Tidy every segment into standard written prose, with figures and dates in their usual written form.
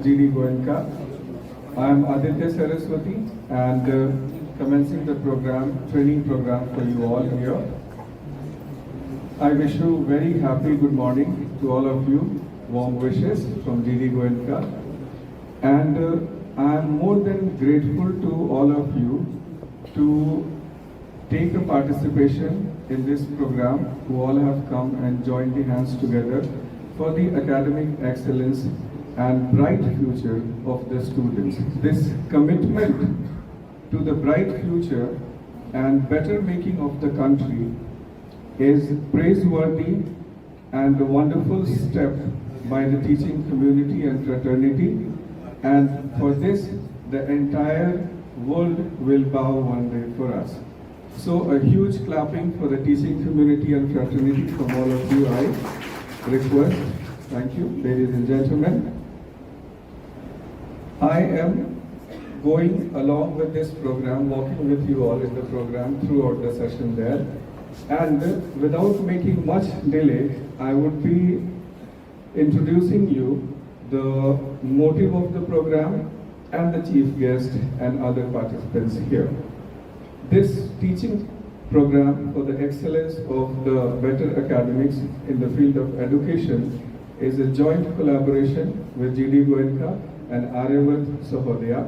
GD GOENKA. I am Aditya Saraswati and commencing the training program for you all here. I wish you very happy good morning to all of you. Warm wishes from GD GOENKA. And I am more than grateful to all of you to take a participation in this program, who all have come and joined the hands together for the academic excellence and bright future of the students. This commitment to the bright future and better making of the country is praiseworthy and a wonderful step by the teaching community and fraternity, and for this the entire world will bow one day for us. So a huge clapping for the teaching community and fraternity from all of you, I request. Thank you, ladies and gentlemen. I am going along with this program, walking with you all in the program throughout the session there. And without making much delay, I would be introducing you the motive of the program and the chief guest and other participants here. This teaching program for the excellence of the better academics in the field of education is a joint collaboration with GD GOENKA and Aryavat Sahodaya.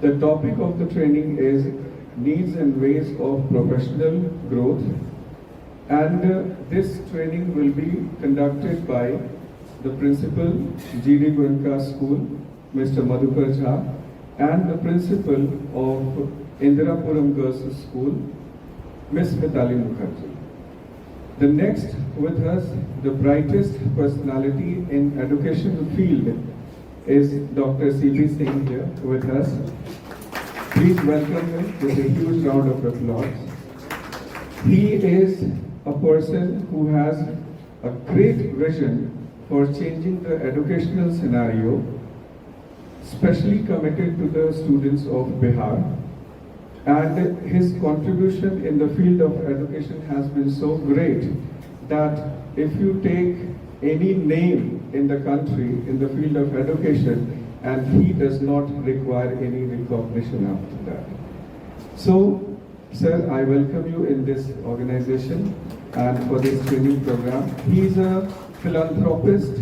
The topic of the training is needs and ways of professional growth, and this training will be conducted by the principal GD GOENKA School, Mr. Madhukar Jha, and the principal of Indirapuram Girls School, Miss Mitali Mukherjee. The next with us, the brightest personality in education field is Dr. C.B. Singh here with us. Please welcome him with a huge round of applause. He is a person who has a great vision for changing the educational scenario, especially committed to the students of Bihar. And his contribution in the field of education has been so great that if you take any name in the country in the field of education, and he does not require any recognition after that. So, sir, I welcome you in this organization and for this training program. He is a philanthropist,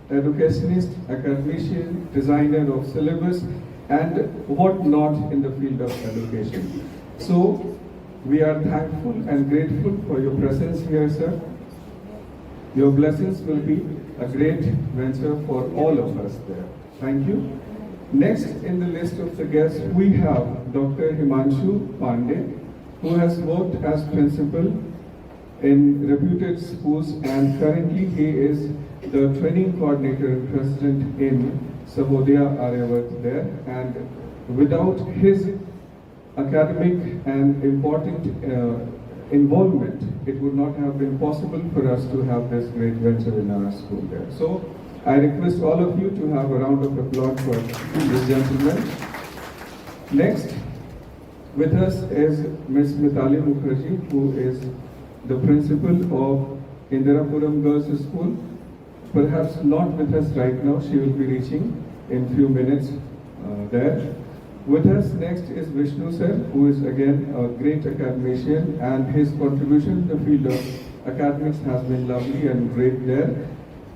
educationist, academician, designer of syllabus, and what not in the field of education. So, we are thankful and grateful for your presence here, sir. Your blessings will be a great venture for all of us there. Thank you. Next in the list of the guests, we have Dr. Himanshu Pandey, who has worked as principal in reputed schools, and currently he is the training coordinator and president in Sahodaya Aryavat there. And without his academic and important involvement, it would not have been possible for us to have this great venture in our school there. So I request all of you to have a round of applause for this gentleman. Next with us is Ms. Mitali Mukherjee, who is the principal of Indirapuram Girls School. Perhaps not with us right now, she will be reaching in few minutes there. With us next is Vishnu sir, who is again a great academician, and his contribution to the field of academics has been lovely and great there.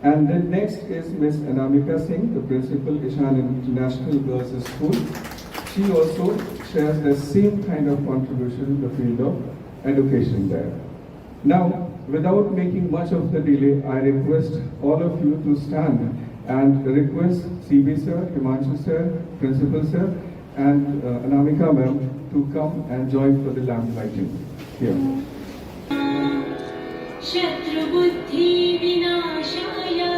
And then next is Miss Anamika Singh, the principal, Ishan International Girls School. She also shares the same kind of contribution in the field of education there. Now, without making much of the delay, I request all of you to stand and request CB sir, Himanshu sir, principal sir, and Anamika ma'am to come and join for the lamp lighting here. Shatrubuddhi vinashaya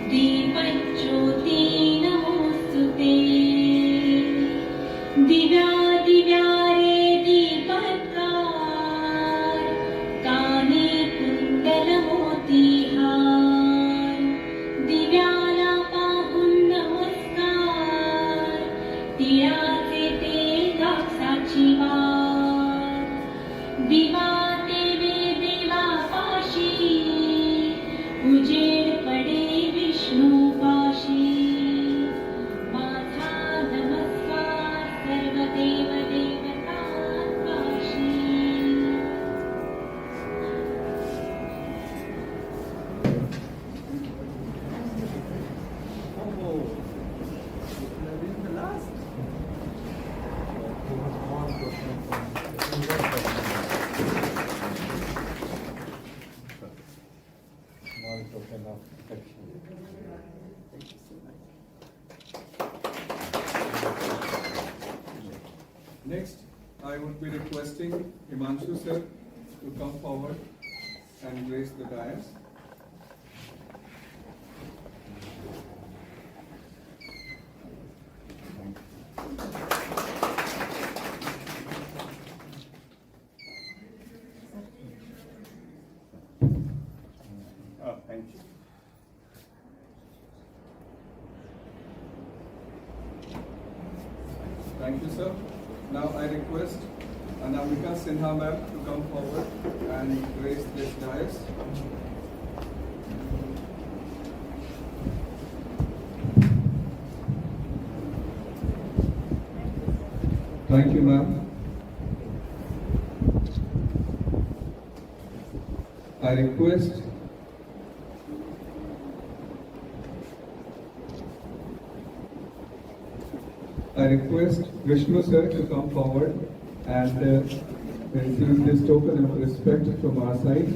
Deepajyoti namostute Divya divyare deepatkar Kane kundala motihar Divyala pahun namaskar Tiraze te daksachivar Diva उजेड़ पड़े विष्णु का Next, I would be requesting Himanshu sir to come forward and grace the dais. Thank you. Thank you, sir. Now I request Anamika Sinha ma'am to come forward and grace this dais. Thank you, ma'am. I request Vishnu sir to come forward and receive this token of respect from our side.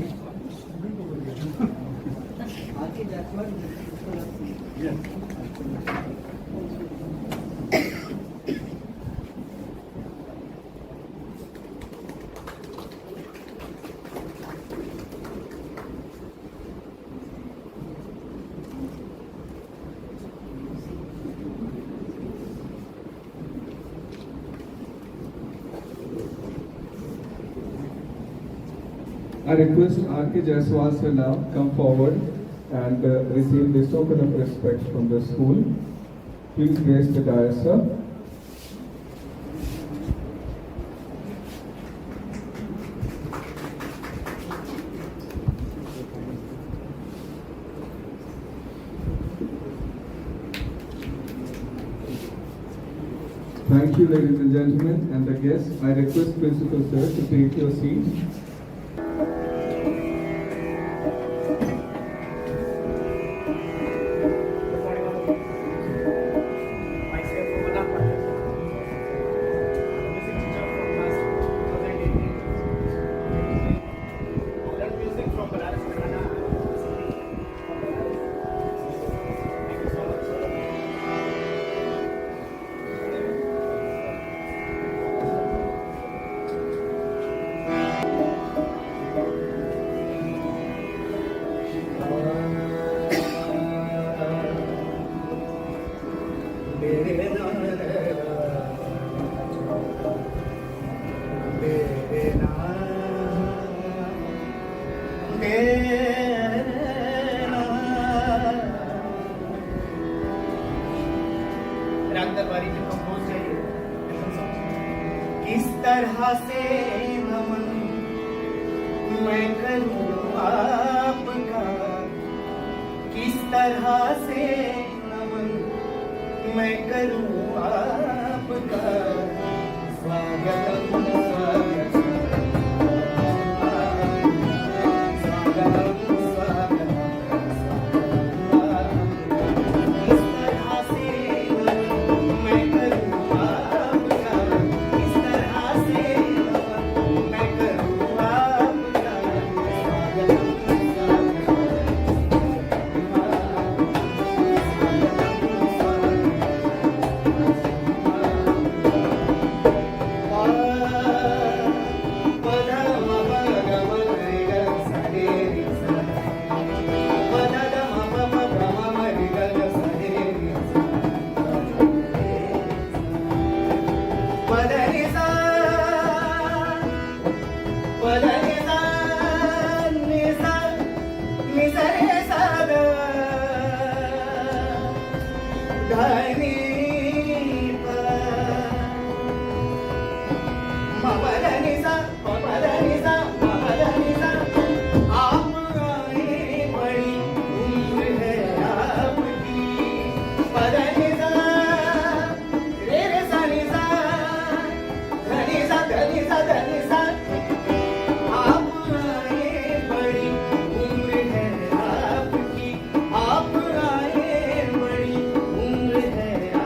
I request R.K. Jaiswal sir now come forward and receive this token of respect from the school. Please grace the dais, sir. Thank you, ladies and gentlemen, and the guests. I request Principal sir to take your seat. राग दरबारी में compose चाहिए। किस तरह से नमन मैं करूं आपका, किस तरह से नमन मैं करूं आपका। स्वागतम स्वागतम आप आए बड़ी उम्र है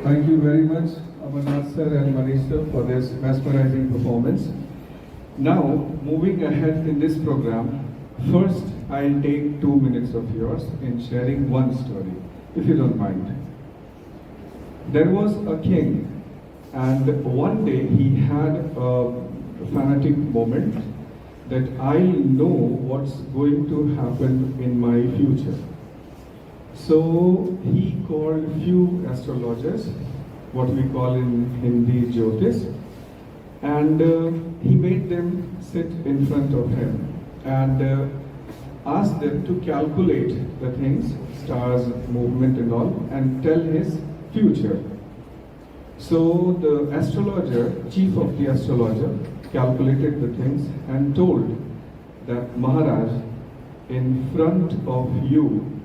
Thank you very much, Amarnath sir and Manish sir, for this mesmerizing performance. Now, moving ahead in this program, first I'll take 2 minutes of yours in sharing one story, if you don't mind. There was a king, and one day he had a fanatic moment that I know what's going to happen in my future. So he called few astrologers, what we call in Hindi Jyotish, and he made them sit in front of him and asked them to calculate the things, stars, movement and all, and tell his future. So the astrologer, chief of the astrologer, calculated the things and told that Maharaj, in front of you,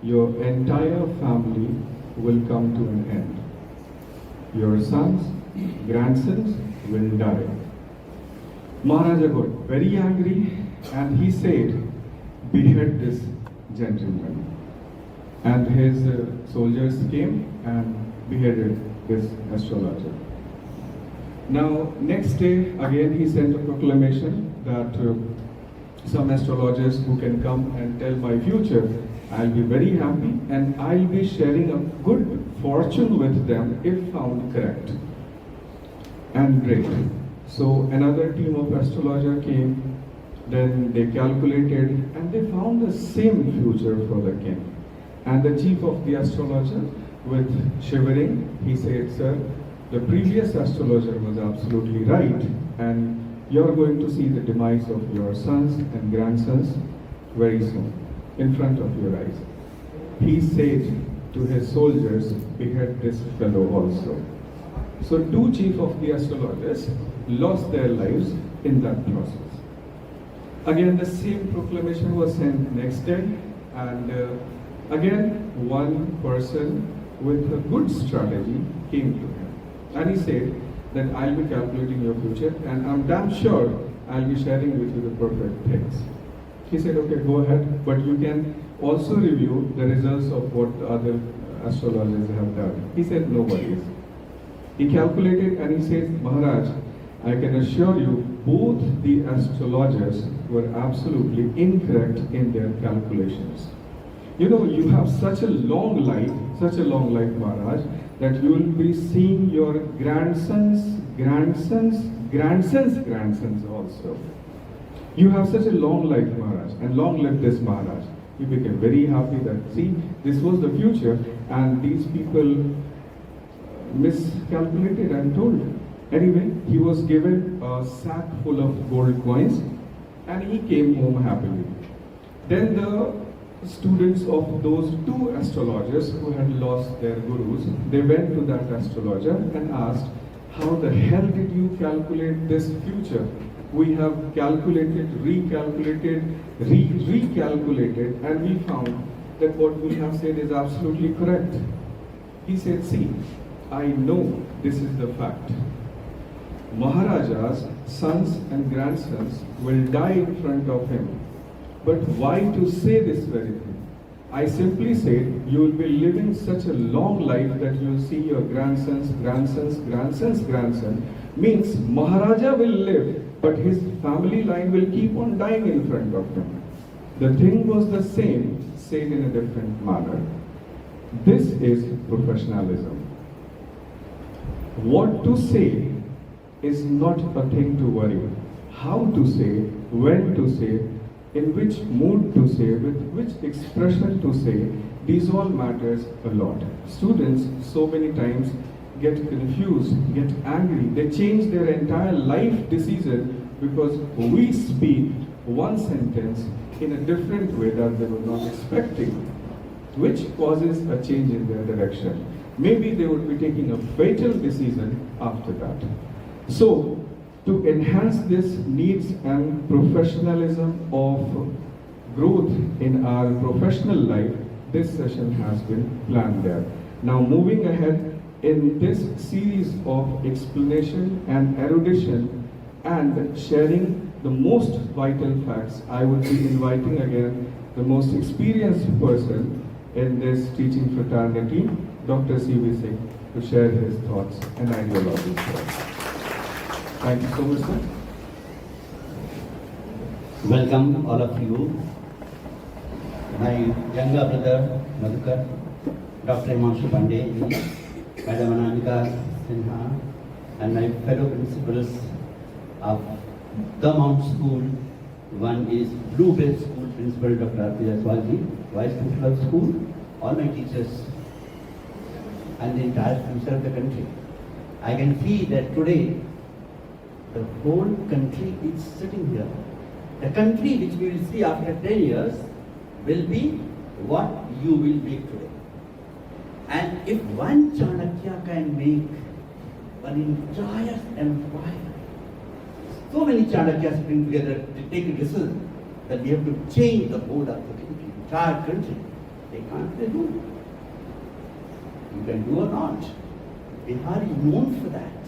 your entire family will come to an end. Your sons, grandsons will die. Maharaja got very angry and he said, behead this gentleman. And his soldiers came and beheaded this astrologer. Now, next day, again he sent a proclamation that some astrologers who can come and tell my future, I'll be very happy and I'll be sharing a good fortune with them if found correct. And great. So another team of astrologer came, then they calculated and they found the same future for the king. And the chief of the astrologer, with shivering, he said, sir, the previous astrologer was absolutely right, and you're going to see the demise of your sons and grandsons very soon, in front of your eyes. He said to his soldiers, behead this fellow also. So two chief of the astrologers lost their lives in that process. Again, the same proclamation was sent next day, and again, one person with a good strategy came to him. And he said that I'll be calculating your future and I'm damn sure I'll be sharing with you the perfect things. He said, okay, go ahead, but you can also review the results of what the other astrologers have done. He said, nobody's. He calculated and he said, Maharaj, I can assure you both the astrologers were absolutely incorrect in their calculations. You know, you have such a long life, Maharaj, that you will be seeing your grandsons also. You have such a long life, Maharaj, and long live this Maharaj. He became very happy that, see, this was the future, and these people miscalculated and told him. Anyway, he was given a sack full of gold coins, and he came home happily. Then the students of those two astrologers who had lost their gurus, they went to that astrologer and asked, how the hell did you calculate this future? We have calculated, recalculated, recalculated, and we found that what we have said is absolutely correct. He said, see, I know this is the fact. Maharaja's sons and grandsons will die in front of him. But why to say this very thing? I simply said you will be living such a long life that you will see your grandsons, means Maharaja will live, but his family line will keep on dying in front of him. The thing was the same, said in a different manner. This is professionalism. What to say is not a thing to worry. How to say, when to say, in which mood to say, with which expression to say, these all matters a lot. Students so many times get confused, get angry. They change their entire life decision because we speak one sentence in a different way that they were not expecting, which causes a change in their direction. Maybe they would be taking a fatal decision after that. So, to enhance this needs and professionalism of growth in our professional life, this session has been planned there. Now moving ahead in this series of explanation and erudition and sharing the most vital facts, I would be inviting again the most experienced person in this teaching fraternity, Dr. C.V. Singh. to share his thoughts and ideologies. Thank you so much, sir. Welcome all of you. My younger brother Madhukar, Dr. Himanshu Pandey, Madam Anamika Sinha, and my fellow principals of the Mount School. One is Bluebell School Principal Dr. R.P. Jaswalji, Vice Principal of School, all my teachers, and the entire future of the country. I can see that today the whole country is sitting here. The country which we will see after 10 years will be what you will make today. And if one Chanakya can make an entire empire, so many Chanakyas bring together to take a decision that we have to change the whole of the country, entire country. They can't, they do. You can do or not. Bihar is known for that.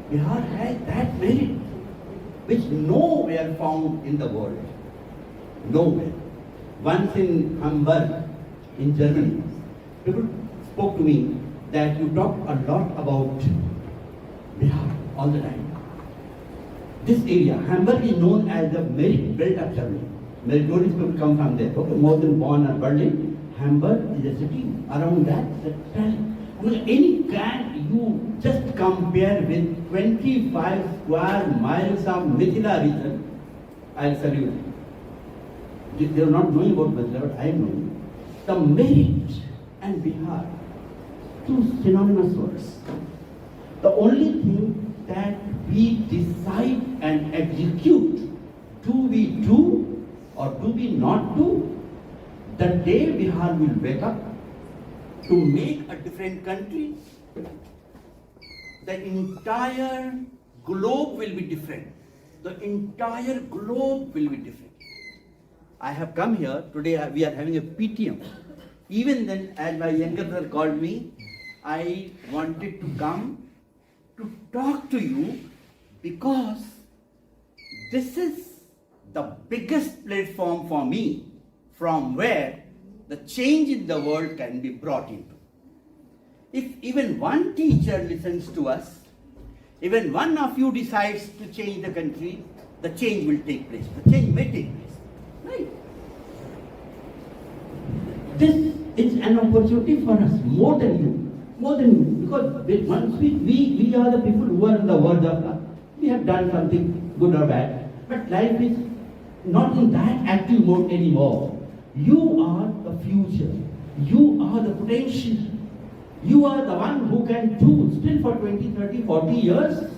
Bihar has that merit which nowhere found in the world. Nowhere. Once in Hamburg, in Germany, people spoke to me that you talk a lot about Bihar all the time. This area, Hamburg is known as the merit belt of Germany. Meritorious people come from there. Okay, more than Bonn or Berlin, Hamburg is a city. Around that, the talent. I mean, any can you just compare with 25 square miles of Mithila region, I'll tell you. They are not knowing about Mithila, but I am knowing. The merit and Bihar, two synonymous words. The only thing that we decide and execute, do we do or do we not do? The day Bihar will wake up to make a different country, the entire globe will be different. The entire globe will be different. I have come here, today we are having a PTM. Even then, as my younger brother called me, I wanted to come to talk to you because this is the biggest platform for me from where the change in the world can be brought into. If even one teacher listens to us, even one of you decides to change the country, the change will take place. The change may take place. Right? This is an opportunity for us, more than you. More than you. Because once we are the people who are in the world of life. We have done something good or bad. But life is not in that active mode anymore. You are the future. You are the potential. You are the one who can do still for 20, 30, 40 years.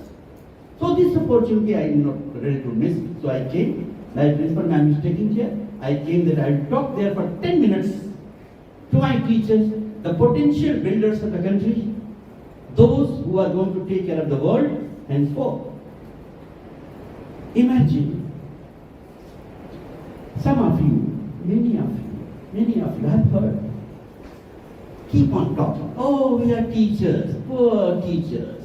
So this opportunity I am not ready to miss. So I came, like principal I am taking here. I came that I will talk there for 10 minutes to my teachers, the potential builders of the country, those who are going to take care of the world henceforth. Imagine, some of you, many of you have heard, keep on talking. Oh, we are teachers, poor teachers.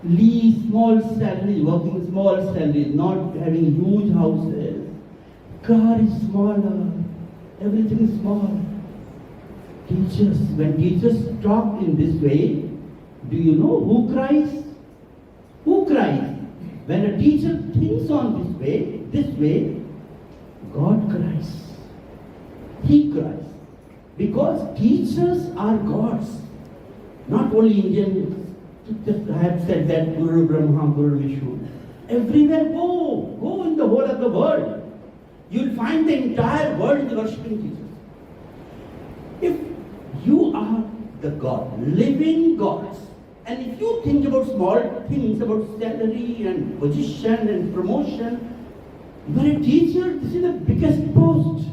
Leave small salaries, working small salaries, not having huge houses. Car is smaller, everything is small. Teachers, when teachers talk in this way, do you know who cries? Who cries? When a teacher thinks on this way, God cries. He cries. Because teachers are gods. Not only Indian, I have said that Guru Brahma, Guru Vishnu. Everywhere go in the whole of the world. You will find the entire world is worshipping Jesus. If you are the God, living gods, and if you think about small things, about salary and position and promotion, you are a teacher, this is the biggest post.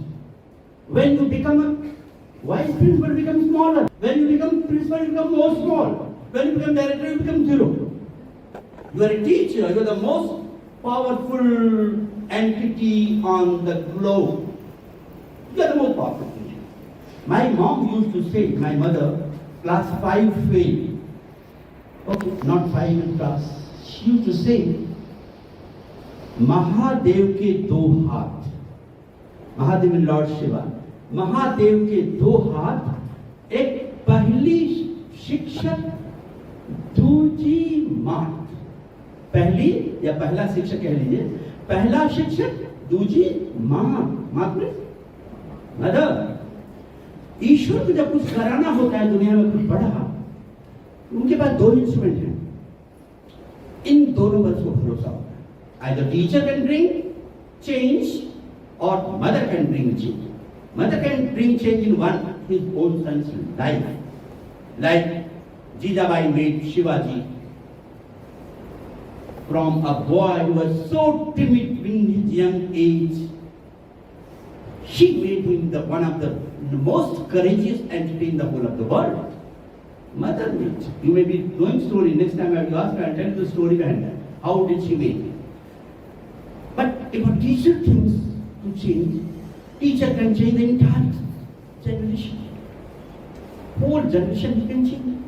When you become a vice principal, you become smaller. When you become principal, you become more small. When you become director, you become zero. You are a teacher, you are the most powerful entity on the globe. You are the most powerful teacher. My mom used to say, my mother, class 5 failed. Okay, not 5 in class. She used to say, Mahadev ke do haath. Mahadev is Lord Shiva. Mahadev के दो हाथ, एक पहली शिक्षक दूजी मात, पहली या पहला शिक्षक कह लीजिए, पहला शिक्षक, दूजी मात, मात में मदर। ईश्वर को जब कुछ कराना होता है दुनिया में कुछ बड़ा, उनके पास दो इंस्ट्रूमेंट हैं, इन दोनों पर उसको भरोसा होता है। Either teacher can bring change or mother can bring change. Mother can bring change in his own son's life. Like Jijabai made Shivaji from a boy who was so timid in his young age. She made him one of the most courageous entity in the whole of the world. Mother made. You may be knowing story. Next time I will ask her, I'll tell you the story behind that. How did she make it? But if a teacher thinks to change, teacher can change the entire generation. Whole generation he can change.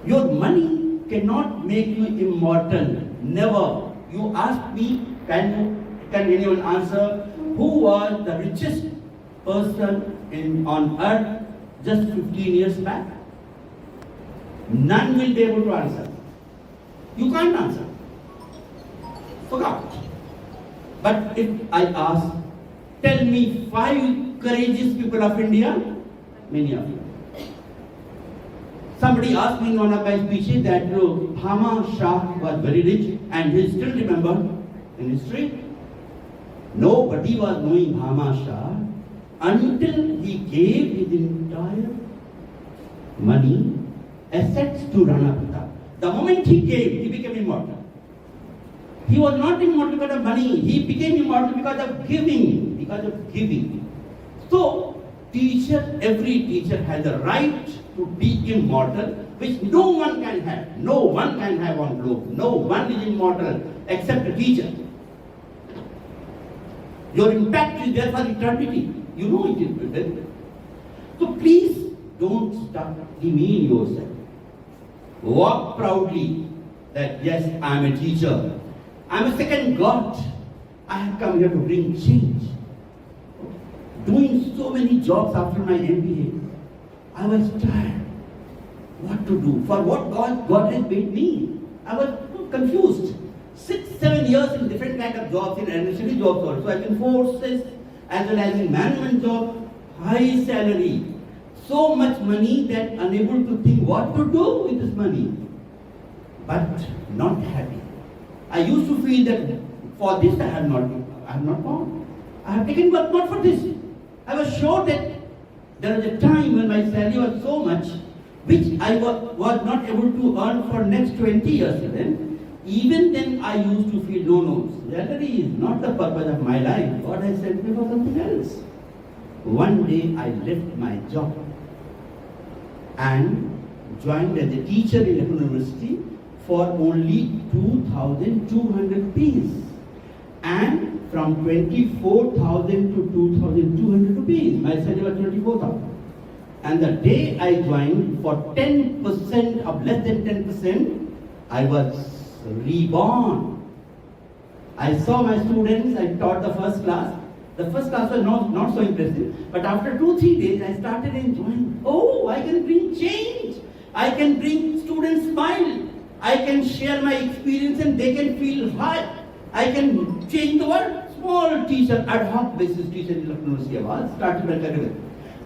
Your money cannot make you immortal. Never. You ask me, can anyone answer who was the richest person on earth just 15 years back? None will be able to answer. You can't answer. Forgot. But if I ask, tell me 5 courageous people of India, many of you. Somebody asked me in one of my speeches that Bhama Shah was very rich and he is still remembered in history. Nobody was knowing Bhama Shah until he gave his entire money, assets to Rana Pratap. The moment he gave, he became immortal. He was not immortal because of money. He became immortal because of giving. Because of giving. So, every teacher has a right to be immortal, which no one can have. No one can have on globe. No one is immortal except a teacher. Your impact is there for eternity. You know it is there. So please don't stop demeaning yourself. Walk proudly that yes, I am a teacher. I am a second God. I have come here to bring change. Doing so many jobs after my MBA, I was tired. What to do? For what God has made me? I was confused. 6-7 years in different kind of jobs, in administrative jobs also, as in forces, as well as in management job, high salary, so much money that unable to think what to do with this money, but not happy. I used to feel that for this I have not gone. I have taken work not for this. I was sure that there was a time when my salary was so much, which I was not able to earn for next 20 years then. Even then I used to feel, no, salary is not the purpose of my life. God has sent me for something else. One day I left my job and joined as a teacher in Lucknow University for only 2,200 rupees. And from 24,000 to 2,200 rupees, my salary was 24,000. And the day I joined, for 10% of less than 10%, I was reborn. I saw my students, I taught the first class. The first class was not so impressive. But after 2-3 days, I started enjoying. Oh, I can bring change. I can bring students smile. I can share my experience and they can feel high. I can change the world. Small teacher, ad hoc basis teacher in Lucknow University, started my career.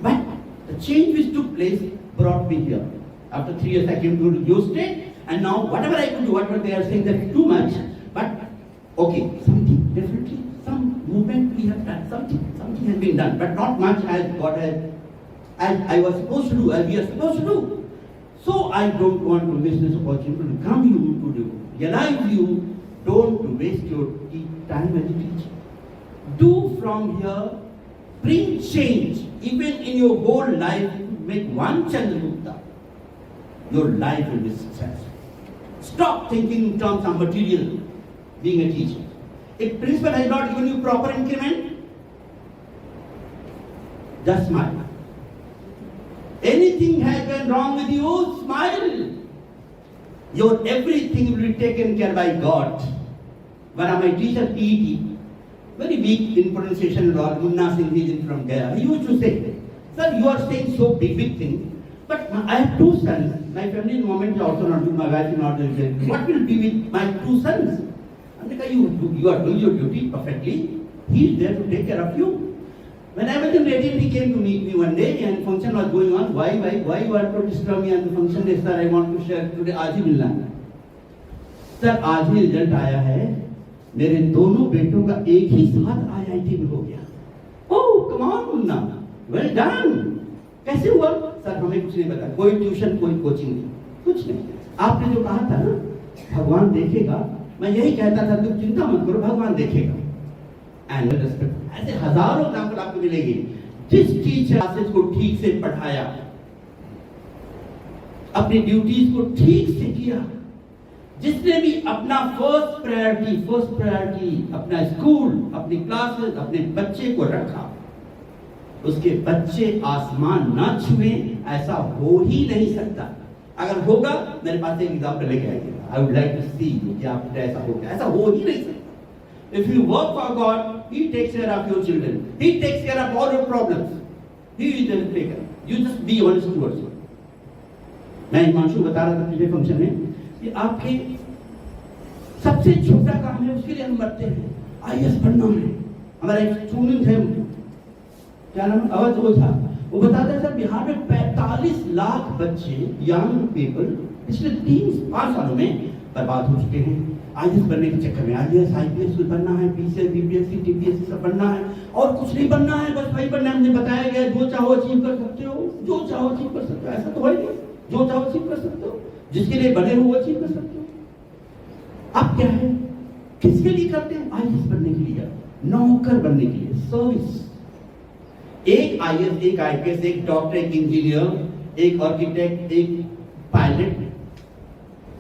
But the change which took place brought me here. After 3 years, I came to your state. And now, whatever I could do, whatever they are saying, that's too much. But, okay, something, definitely, some movement we have done, something has been done, but not much as God has, as I was supposed to do, as we are supposed to do. So, I don't want to miss this opportunity to come you, to realize you, don't waste your time as a teacher. Do from here, bring change, even in your whole life, make one Chandragupta. Your life will be successful. Stop thinking in terms of material, being a teacher. If principal has not given you proper increment, just smile. Anything has gone wrong with you, smile. Your everything will be taken care by God. One of my teachers, PET, very weak in pronunciation and all, Munna Singh is from there. He used to say, sir, you are saying so big things, But I have two sons. My family in the moment is also not doing, my wife is not doing. What will be with my two sons? You are doing your duty perfectly. He is there to take care of you. When I was in radio, he came to meet me one day and function was going on. Why you are to disturb me on the function day, sir? I want to share today. आज ही मिलना है. Sir आज ही result आया है. मेरे दोनों बेटों का एक ही साथ IIT में हो गया. Oh, come on Munna. Well done. कैसे हुआ? सर हमें कुछ नहीं पता. कोई ट्यूशन, कोई कोचिंग नहीं. कुछ नहीं. आपने जो कहा था ना, भगवान देखेगा. मैं यही कहता था, तुम चिंता मत करो, भगवान देखेगा. एंड रेस्पेक्ट ऐसे हजारों एग्जाम्पल आपको मिलेंगे. जिस टीचर क्लासेस को ठीक से पढ़ाया, अपनी ड्यूटीज को ठीक से किया, जिसने भी अपना फर्स्ट प्रायोरिटी अपना स्कूल, अपनी क्लासेस, अपने बच्चे को रखा, उसके बच्चे आसमान ना छुए, ऐसा हो ही नहीं सकता. अगर होगा, मेरे पास एक एग्जाम्पल लेके आइए. आई वुड लाइक टू सी कि आप ऐसा हो गया. ऐसा हो ही नहीं सकता. If you work for God, He takes care of your children. He takes care of all your problems. He will take care. You just be honest towards Him. मैं हिमांशु बता रहा था पिछले फंक्शन में कि आपके सबसे छोटा काम है, उसके लिए हम मरते हैं. IAS पढ़ना है. हमारा एक स्टूडेंट है, क्या नाम, अवध ओझा, वो बताता है सर बिहार में 45 लाख बच्चे, यंग पीपल, पिछले 3-5 सालों में बर्बाद हो चुके हैं. IAS बनने के चक्कर में IAS IPS बनना है, PCS BPSC TPSC सब बनना है, और कुछ नहीं बनना है, बस वही बनना है. मुझे बताया गया जो चाहो अचीव कर सकते हो, जो चाहो अचीव कर सकते हो. ऐसा तो है नहीं, जो चाहो अचीव कर सकते हो, जिसके लिए बने हो वो अचीव कर सकते हो. आप क्या है, किसके लिए करते हैं? IAS बनने के लिए, नौकर बनने के लिए, सर्विस. एक IAS, एक IPS, एक डॉक्टर, एक इंजीनियर, एक आर्किटेक्ट, एक पायलट,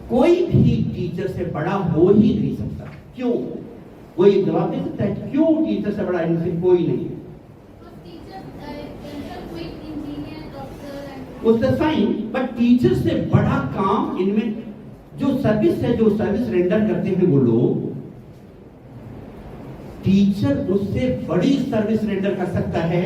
कोई भी टीचर से बड़ा हो ही नहीं सकता. क्यों? कोई जवाब दे सकता है क्यों टीचर से बड़ा इनसे कोई नहीं? उससे फाइन, बट टीचर से बड़ा काम इनमें जो सर्विस है, जो सर्विस रेंडर करते हैं वो लोग, टीचर उससे बड़ी सर्विस रेंडर कर सकता है.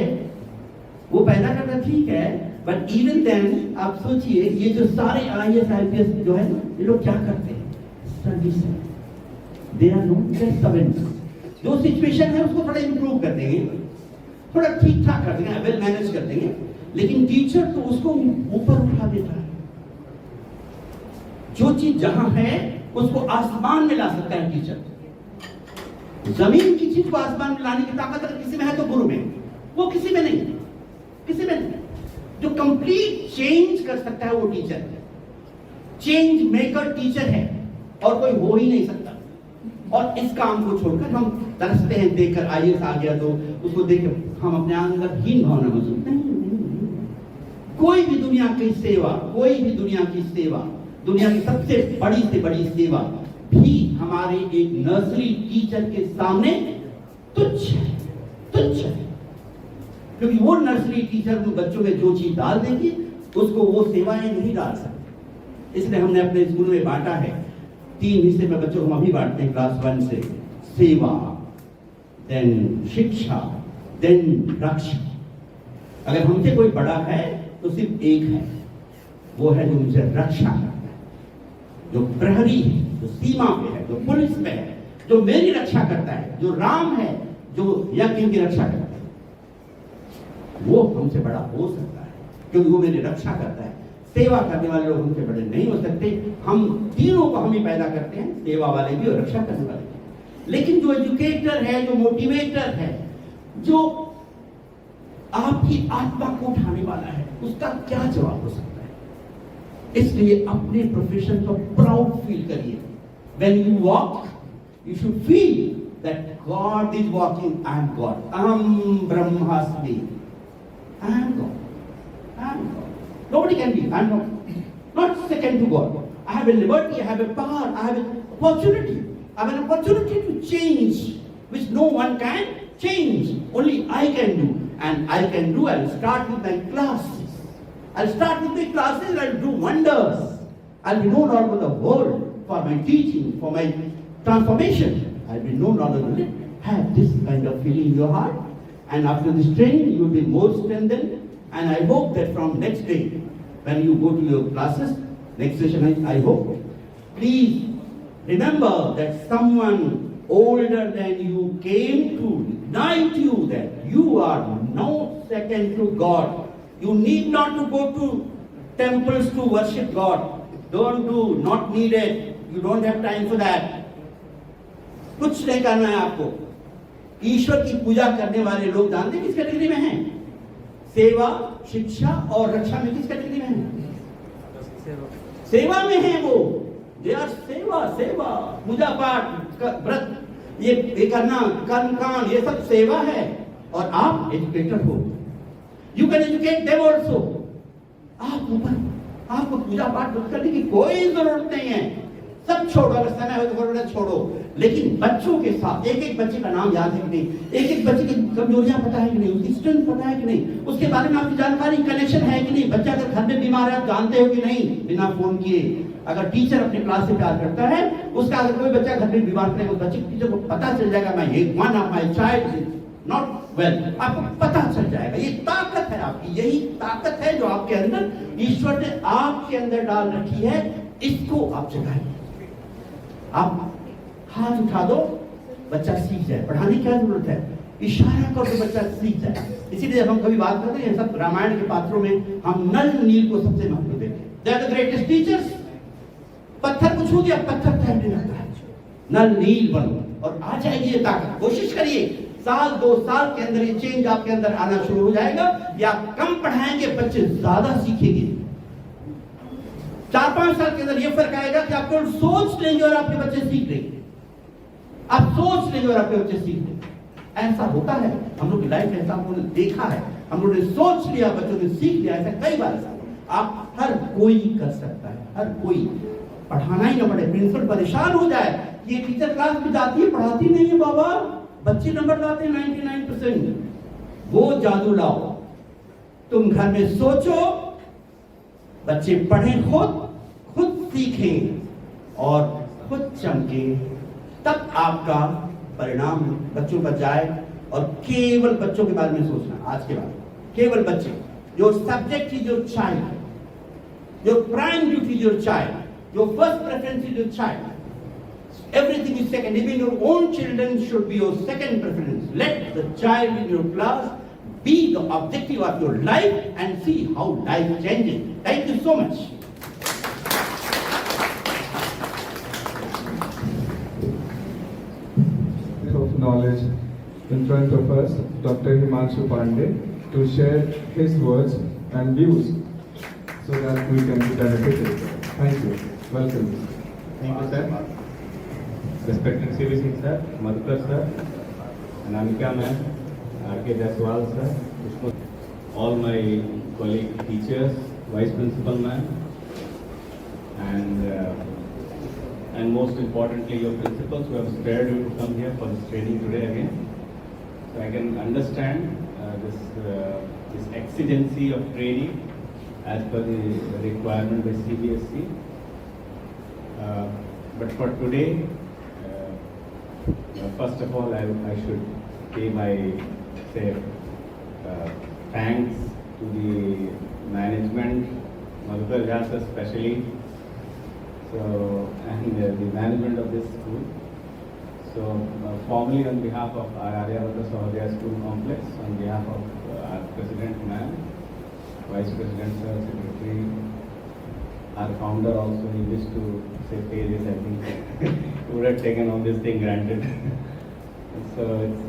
वो पैदा करता ठीक है, बट इवन देन आप सोचिए, ये जो सारे IAS IPS जो है ना, ये लोग क्या करते हैं? Service. They are not just servants. जो सिचुएशन है उसको थोड़ा इंप्रूव कर देंगे, थोड़ा ठीक ठाक कर देंगे, वेल मैनेज कर देंगे. लेकिन टीचर तो उसको ऊपर उठा देता है. जो चीज जहां है उसको आसमान में ला सकता है टीचर. जमीन की चीज को आसमान में लाने की ताकत अगर किसी में है तो गुरु में, वो किसी में नहीं, किसी में नहीं. जो कंप्लीट चेंज कर सकता है वो टीचर है. चेंज मेकर टीचर है और कोई हो ही नहीं सकता. और इस काम को छोड़कर हम तरसते हैं देखकर IAS आ गया तो उसको देख हम अपने अंदर हीन भावना महसूस नहीं. कोई भी दुनिया की सेवा, कोई भी दुनिया की सेवा, दुनिया की सबसे बड़ी से बड़ी सेवा भी हमारे एक नर्सरी टीचर के सामने तुच्छ है, तुच्छ है. क्योंकि वो नर्सरी टीचर उन बच्चों में जो चीज डाल देगी उसको वो सेवाएं नहीं डाल सकते. इसलिए हमने अपने स्कूल में बांटा है 3 हिस्से में बच्चों को हम अभी बांटते हैं क्लास 1 से. सेवा, देन शिक्षा, देन रक्षा. अगर हमसे कोई बड़ा है तो सिर्फ एक है, वो है जो मुझे रक्षा करता है, जो प्रहरी है, जो सीमा पे है, जो पुलिस में है, जो मेरी रक्षा करता है, जो राम है, जो यज्ञ की रक्षा करता है. वो हमसे बड़ा हो सकता है क्योंकि वो मेरी रक्षा करता है. सेवा करने वाले लोग हमसे बड़े नहीं हो सकते. हम तीनों को हम ही पैदा करते हैं, सेवा वाले भी और रक्षा करने वाले भी. लेकिन जो एजुकेटर है, जो मोटिवेटर है, जो आपकी आत्मा को उठाने वाला है, उसका क्या जवाब हो सकता है? इसलिए अपने प्रोफेशन को प्राउड फील करिए. When you walk, you should feel that God is walking. I am God. Aham Brahmasmi. I am God. I am God. Nobody can be. I am not second to God. I have a liberty. I have a power. I have an opportunity. I have an opportunity to change, which no one can change. Only I can do. And I can do. I'll start with my classes. I'll start with my classes. I'll do wonders. I'll be known all over the world for my teaching, for my transformation. I'll be known all over the world. Have this kind of feeling in your heart. And after this training, you will be more strengthened. And I hope that from next day, when you go to your classes, next session I hope, please remember that someone older than you came to unite you, that you are no second to God. You need not to go to temples to worship God. Don't do, not needed. You don't have time for that. कुछ नहीं करना है आपको. ईश्वर की पूजा करने वाले लोग जानते हैं किस कैटेगरी में हैं? सेवा, शिक्षा और रक्षा में किस कैटेगरी में हैं? सेवा में हैं वो. दे आर सेवा, पूजा पाठ, व्रत, ये करना, कर्म कांड, ये सब सेवा है. और आप एजुकेटर हो. You can educate them also. आप ऊपर, आपको पूजा पाठ करने की कोई जरूरत नहीं है. सब छोड़ो, अगर समय हो तो थोड़ा छोड़ो, लेकिन बच्चों के साथ एक एक बच्चे का नाम याद है कि नहीं, एक एक बच्चे की कमजोरियां पता है कि नहीं, उसकी स्ट्रेंथ पता है कि नहीं, उसके बारे में आपकी जानकारी, कनेक्शन है कि नहीं. बच्चा अगर घर में बीमार है आप जानते हो कि नहीं, बिना फोन किए. अगर टीचर अपने क्लास से प्यार करता है, उसका अगर कोई बच्चा घर में बीमार पड़ेगा, बच्चे टीचर को पता चल जाएगा, one of my child not well, आपको पता चल जाएगा. ये ताकत है आपकी, यही ताकत है जो आपके अंदर ईश्वर ने आपके अंदर डाल रखी है. इसको आप जगाइए. आप हाथ उठा दो, बच्चा सीख जाए. पढ़ाने की क्या जरूरत है, इशारा कर दो, बच्चा सीख जाए. इसीलिए जब हम कभी बात करते हैं सब रामायण के पात्रों में हम नल नील को सबसे महत्व देते हैं. They are the greatest teachers. पत्थर को छू दिया, पत्थर तैरने लगता है. नल नील बनो और आ जाएगी ये ताकत. कोशिश करिए, साल 2 साल के अंदर ये चेंज आपके अंदर आना शुरू हो जाएगा. या आप कम पढ़ाएंगे, बच्चे ज्यादा सीखेंगे. 4-5 साल के अंदर ये फर्क आएगा कि आप केवल सोच लेंगे और आपके बच्चे सीख लेंगे. आप सोच लेंगे और आपके बच्चे सीख लेंगे. ऐसा होता है, हम लोग की लाइफ में ऐसा हमने देखा है. हम लोगों ने सोच लिया, बच्चों ने सीख लिया. ऐसा कई बार ऐसा आप हर कोई कर सकता है. हर कोई पढ़ाना ही ना पड़े. प्रिंसिपल परेशान हो जाए, ये टीचर क्लास में जाती है, पढ़ाती नहीं है बाबा, बच्चे नंबर लाते हैं 99%. वो जादू लाओ. तुम घर में सोचो, बच्चे पढ़ें, खुद सीखें और खुद चमके, तब आपका परिणाम बच्चों पर जाए. और केवल बच्चों के बारे में सोचना. आज के बाद केवल बच्चे. Your subject is your child, your prime duty is your child, your first preference is your child. Everything is second. Even your own children should be your second preference. Let the child in your class be the objective of your life and see how life changes. Thank you so much. Of knowledge in front of us, Dr. Himanshu Pandey, to share his words and views so that we can be benefited. Thank you. Welcome. Thank you, sir. Respected CVC sir, Madhukar sir, Anamika ma'am, R.K. Jaswal sir, all my colleague teachers, Vice Principal ma'am, and most importantly your principals who have spared you to come here for this training today again. So I can understand this exigency of training as per the requirement by CBSE. But for today, first of all, I should pay my thanks to the management, Madhukar Jha especially, and the management of this school. So formally on behalf of our Aryavata Sahodaya School Complex, on behalf of our President Ma'am, Vice President Sir, Secretary, our founder also, he wished to say pay this, I think he would have taken all this thing granted. So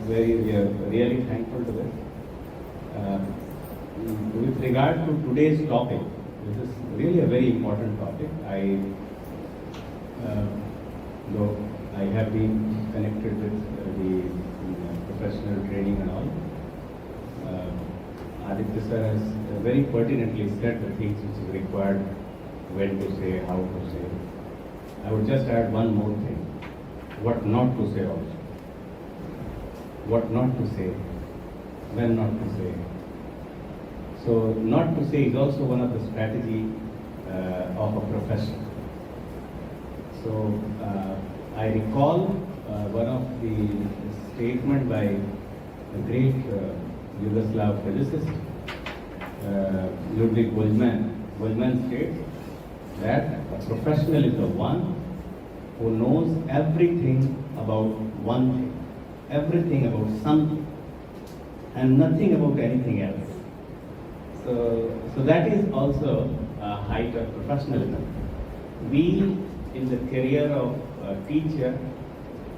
we are really thankful to this. With regard to today's topic, this is really a very important topic. Though I have been connected with the professional training and all, Aditya sir has very pertinently said the things which is required, when to say, how to say. I would just add one more thing, what not to say also. What not to say, when not to say. So not to say is also one of the strategy of a profession. So I recall one of the statement by a great Yugoslav physicist, Ludwig Boltzmann, Goleman states that a professional is the one who knows everything about one thing, everything about something, and nothing about anything else. So that is also a height of professionalism. We, in the career of a teacher,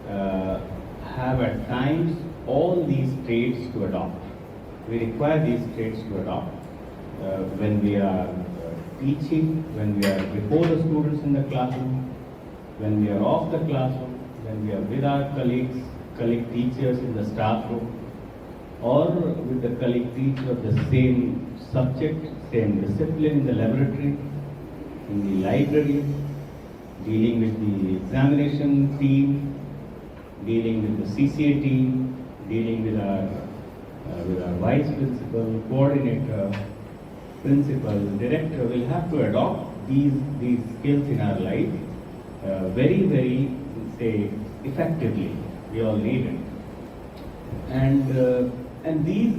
have at times all these traits to adopt. We require these traits to adopt when we are teaching, when we are before the students in the classroom, when we are off the classroom, when we are with our colleague teachers in the staff room, or with the colleague teacher of the same subject, same discipline in the laboratory, in the library, dealing with the examination team, dealing with the CCA team, dealing with our vice principal, coordinator, principal, director. Will have to adopt these skills in our life very, say, effectively. We all need it. And these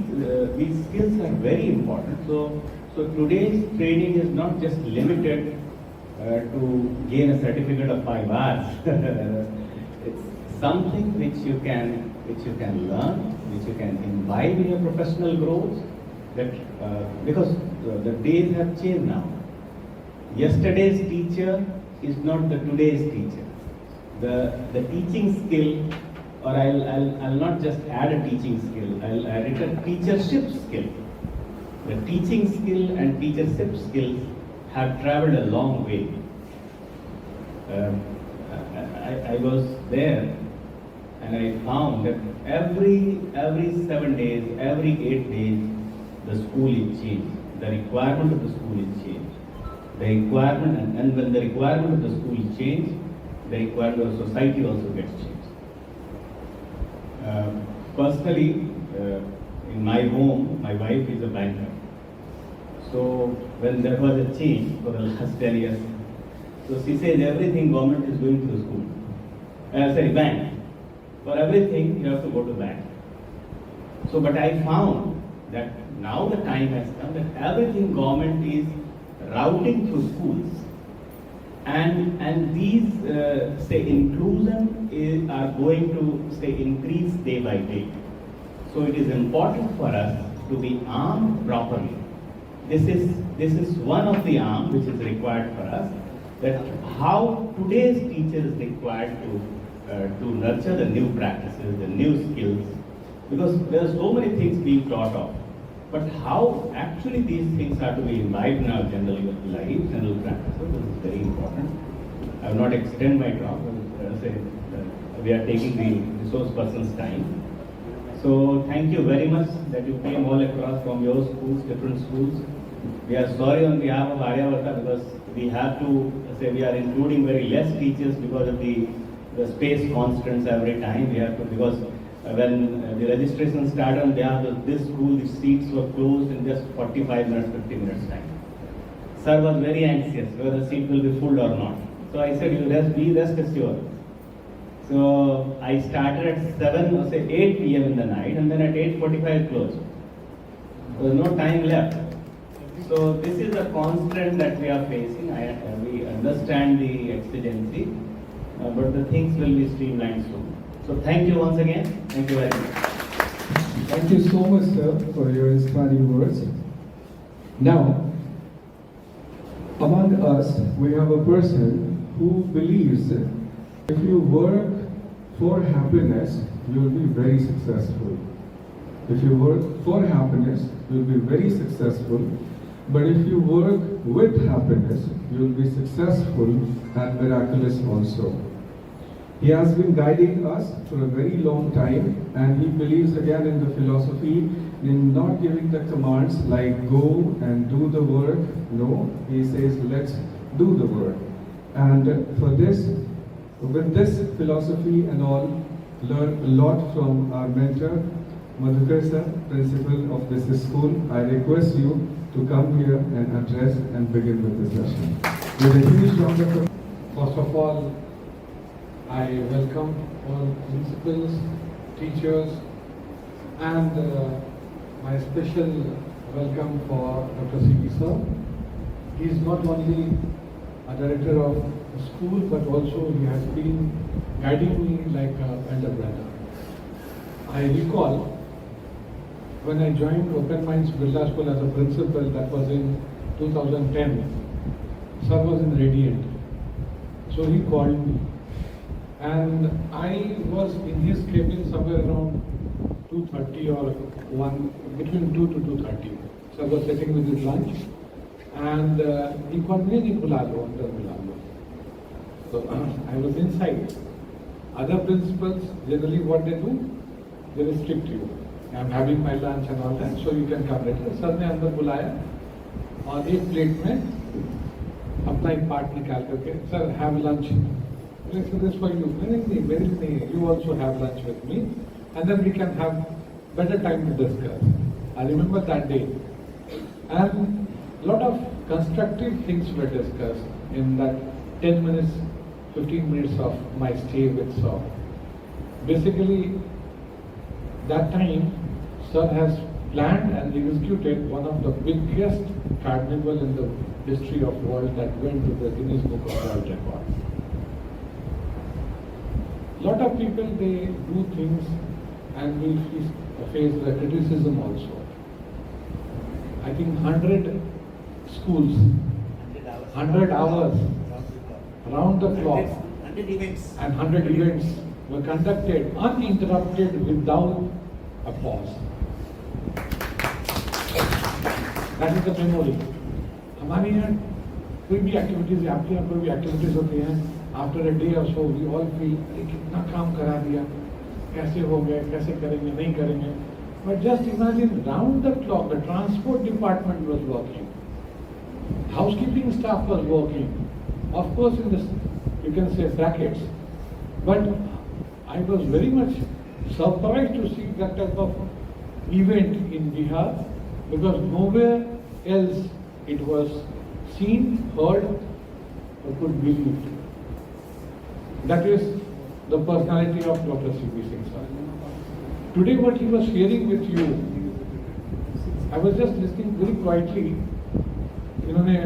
skills are very important. So today's training is not just limited to gain a certificate of 5 hours. It's something which you can learn, which you can imbibe in your professional growth. Because the days have changed now. Yesterday's teacher is not the today's teacher. The teaching skill, or I'll not just add a teaching skill, I'll add it a teachership skill. The teaching skill and teachership skills have traveled a long way. I was there and I found that every 7 days, every 8 days, the school is changed. The requirement of the school is changed. The requirement, and when the requirement of the school is changed, the requirement of society also gets changed. Personally, in my home, my wife is a banker. So when there was a change for the last 10 years, so she says everything government is going to the school. Bank. For everything you have to go to bank. So, but I found that now the time has come that everything government is routing through schools. And these, inclusion are going to, increase day by day. So it is important for us to be armed properly. This is one of the arms which is required for us, that how today's teacher is required to nurture the new practices, the new skills, because there are so many things being taught of. But how actually these things are to be imbibed in our general life, general practices, this is very important. I will not extend my talk, we are taking the resource person's time. So thank you very much that you came all across from your schools, different schools. We are sorry on behalf of Aryavata because we have to say we are including very less teachers because of the space constraints every time. We have to, because when the registration started on behalf of this school, the seats were closed in just 45 minutes, 50 minutes time. Sir was very anxious whether the seat will be full or not. So I said, be rest assured. So I started at 7 or say 8 p.m. in the night, and then at 8:45 closed. There was no time left. So this is a constraint that we are facing. We understand the exigency, but the things will be streamlined soon. So thank you once again. Thank you very much. Thank you so much, sir, for your inspiring words. Now, among us, we have a person who believes that if you work for happiness, you will be very successful. If you work for happiness, you will be very successful. But if you work with happiness, you will be successful and miraculous also. He has been guiding us for a very long time, and he believes again in the philosophy in not giving the commands like go and do the work. No, he says let's do the work. And for this, with this philosophy and all, learn a lot from our mentor, Madhukar sir, principal of this school. I request you to come here and address and begin with the session. With a huge round of applause. First of all, I welcome all principals, teachers, and my special welcome for Dr. C.P. sir. he is not only a director of a school, but also he has been guiding me like an elder brother. I recall when I joined Open Minds Birla School as a principal, that was in 2010. Sir was in Radiant. So he called me. And I was in his cabin somewhere around 2:30 or 1, between 2 to 2:30. So I was sitting with his lunch. And he called me, "Nahi, bula lo, andar bula lo." So I was inside. Other principals, generally what they do, they restrict you. I'm having my lunch and all that, so you can come later. Sir ने अंदर बुलाया और एक plate में अपना एक part निकाल करके, "Sir, have lunch." I said, "This for you." नहीं, मेरे लिए नहीं, you also have lunch with me, and then we can have better time to discuss. I remember that day, and lot of constructive things were discussed in that 10 minutes, 15 minutes of my stay with Sir. Basically, that time, Sir has planned and executed one of the biggest carnival in the history of world that went to the Guinness Book of World Records. Lot of people, they do things and we face the criticism also. I think 100 schools, 100 hours around the clock, 100 events. and 100 events were conducted uninterrupted without a pause. That is the memory. हमारे यहाँ कोई भी activities, आपके यहाँ कोई भी activities होती हैं, आफ्टर अ डे और सो वी ऑल फील, अरे कितना काम करा दिया, कैसे हो गए, कैसे करेंगे, नहीं करेंगे. But just imagine, round the clock, the transport department was working, housekeeping staff was working, of course in this, you can say brackets, but I was very much surprised to see that type of event in Bihar, because nowhere else it was seen, heard, or could be believed. That is the personality of Dr. C.V. Singh sir. Today what he was sharing with you, I was just listening very quietly. इन्होंने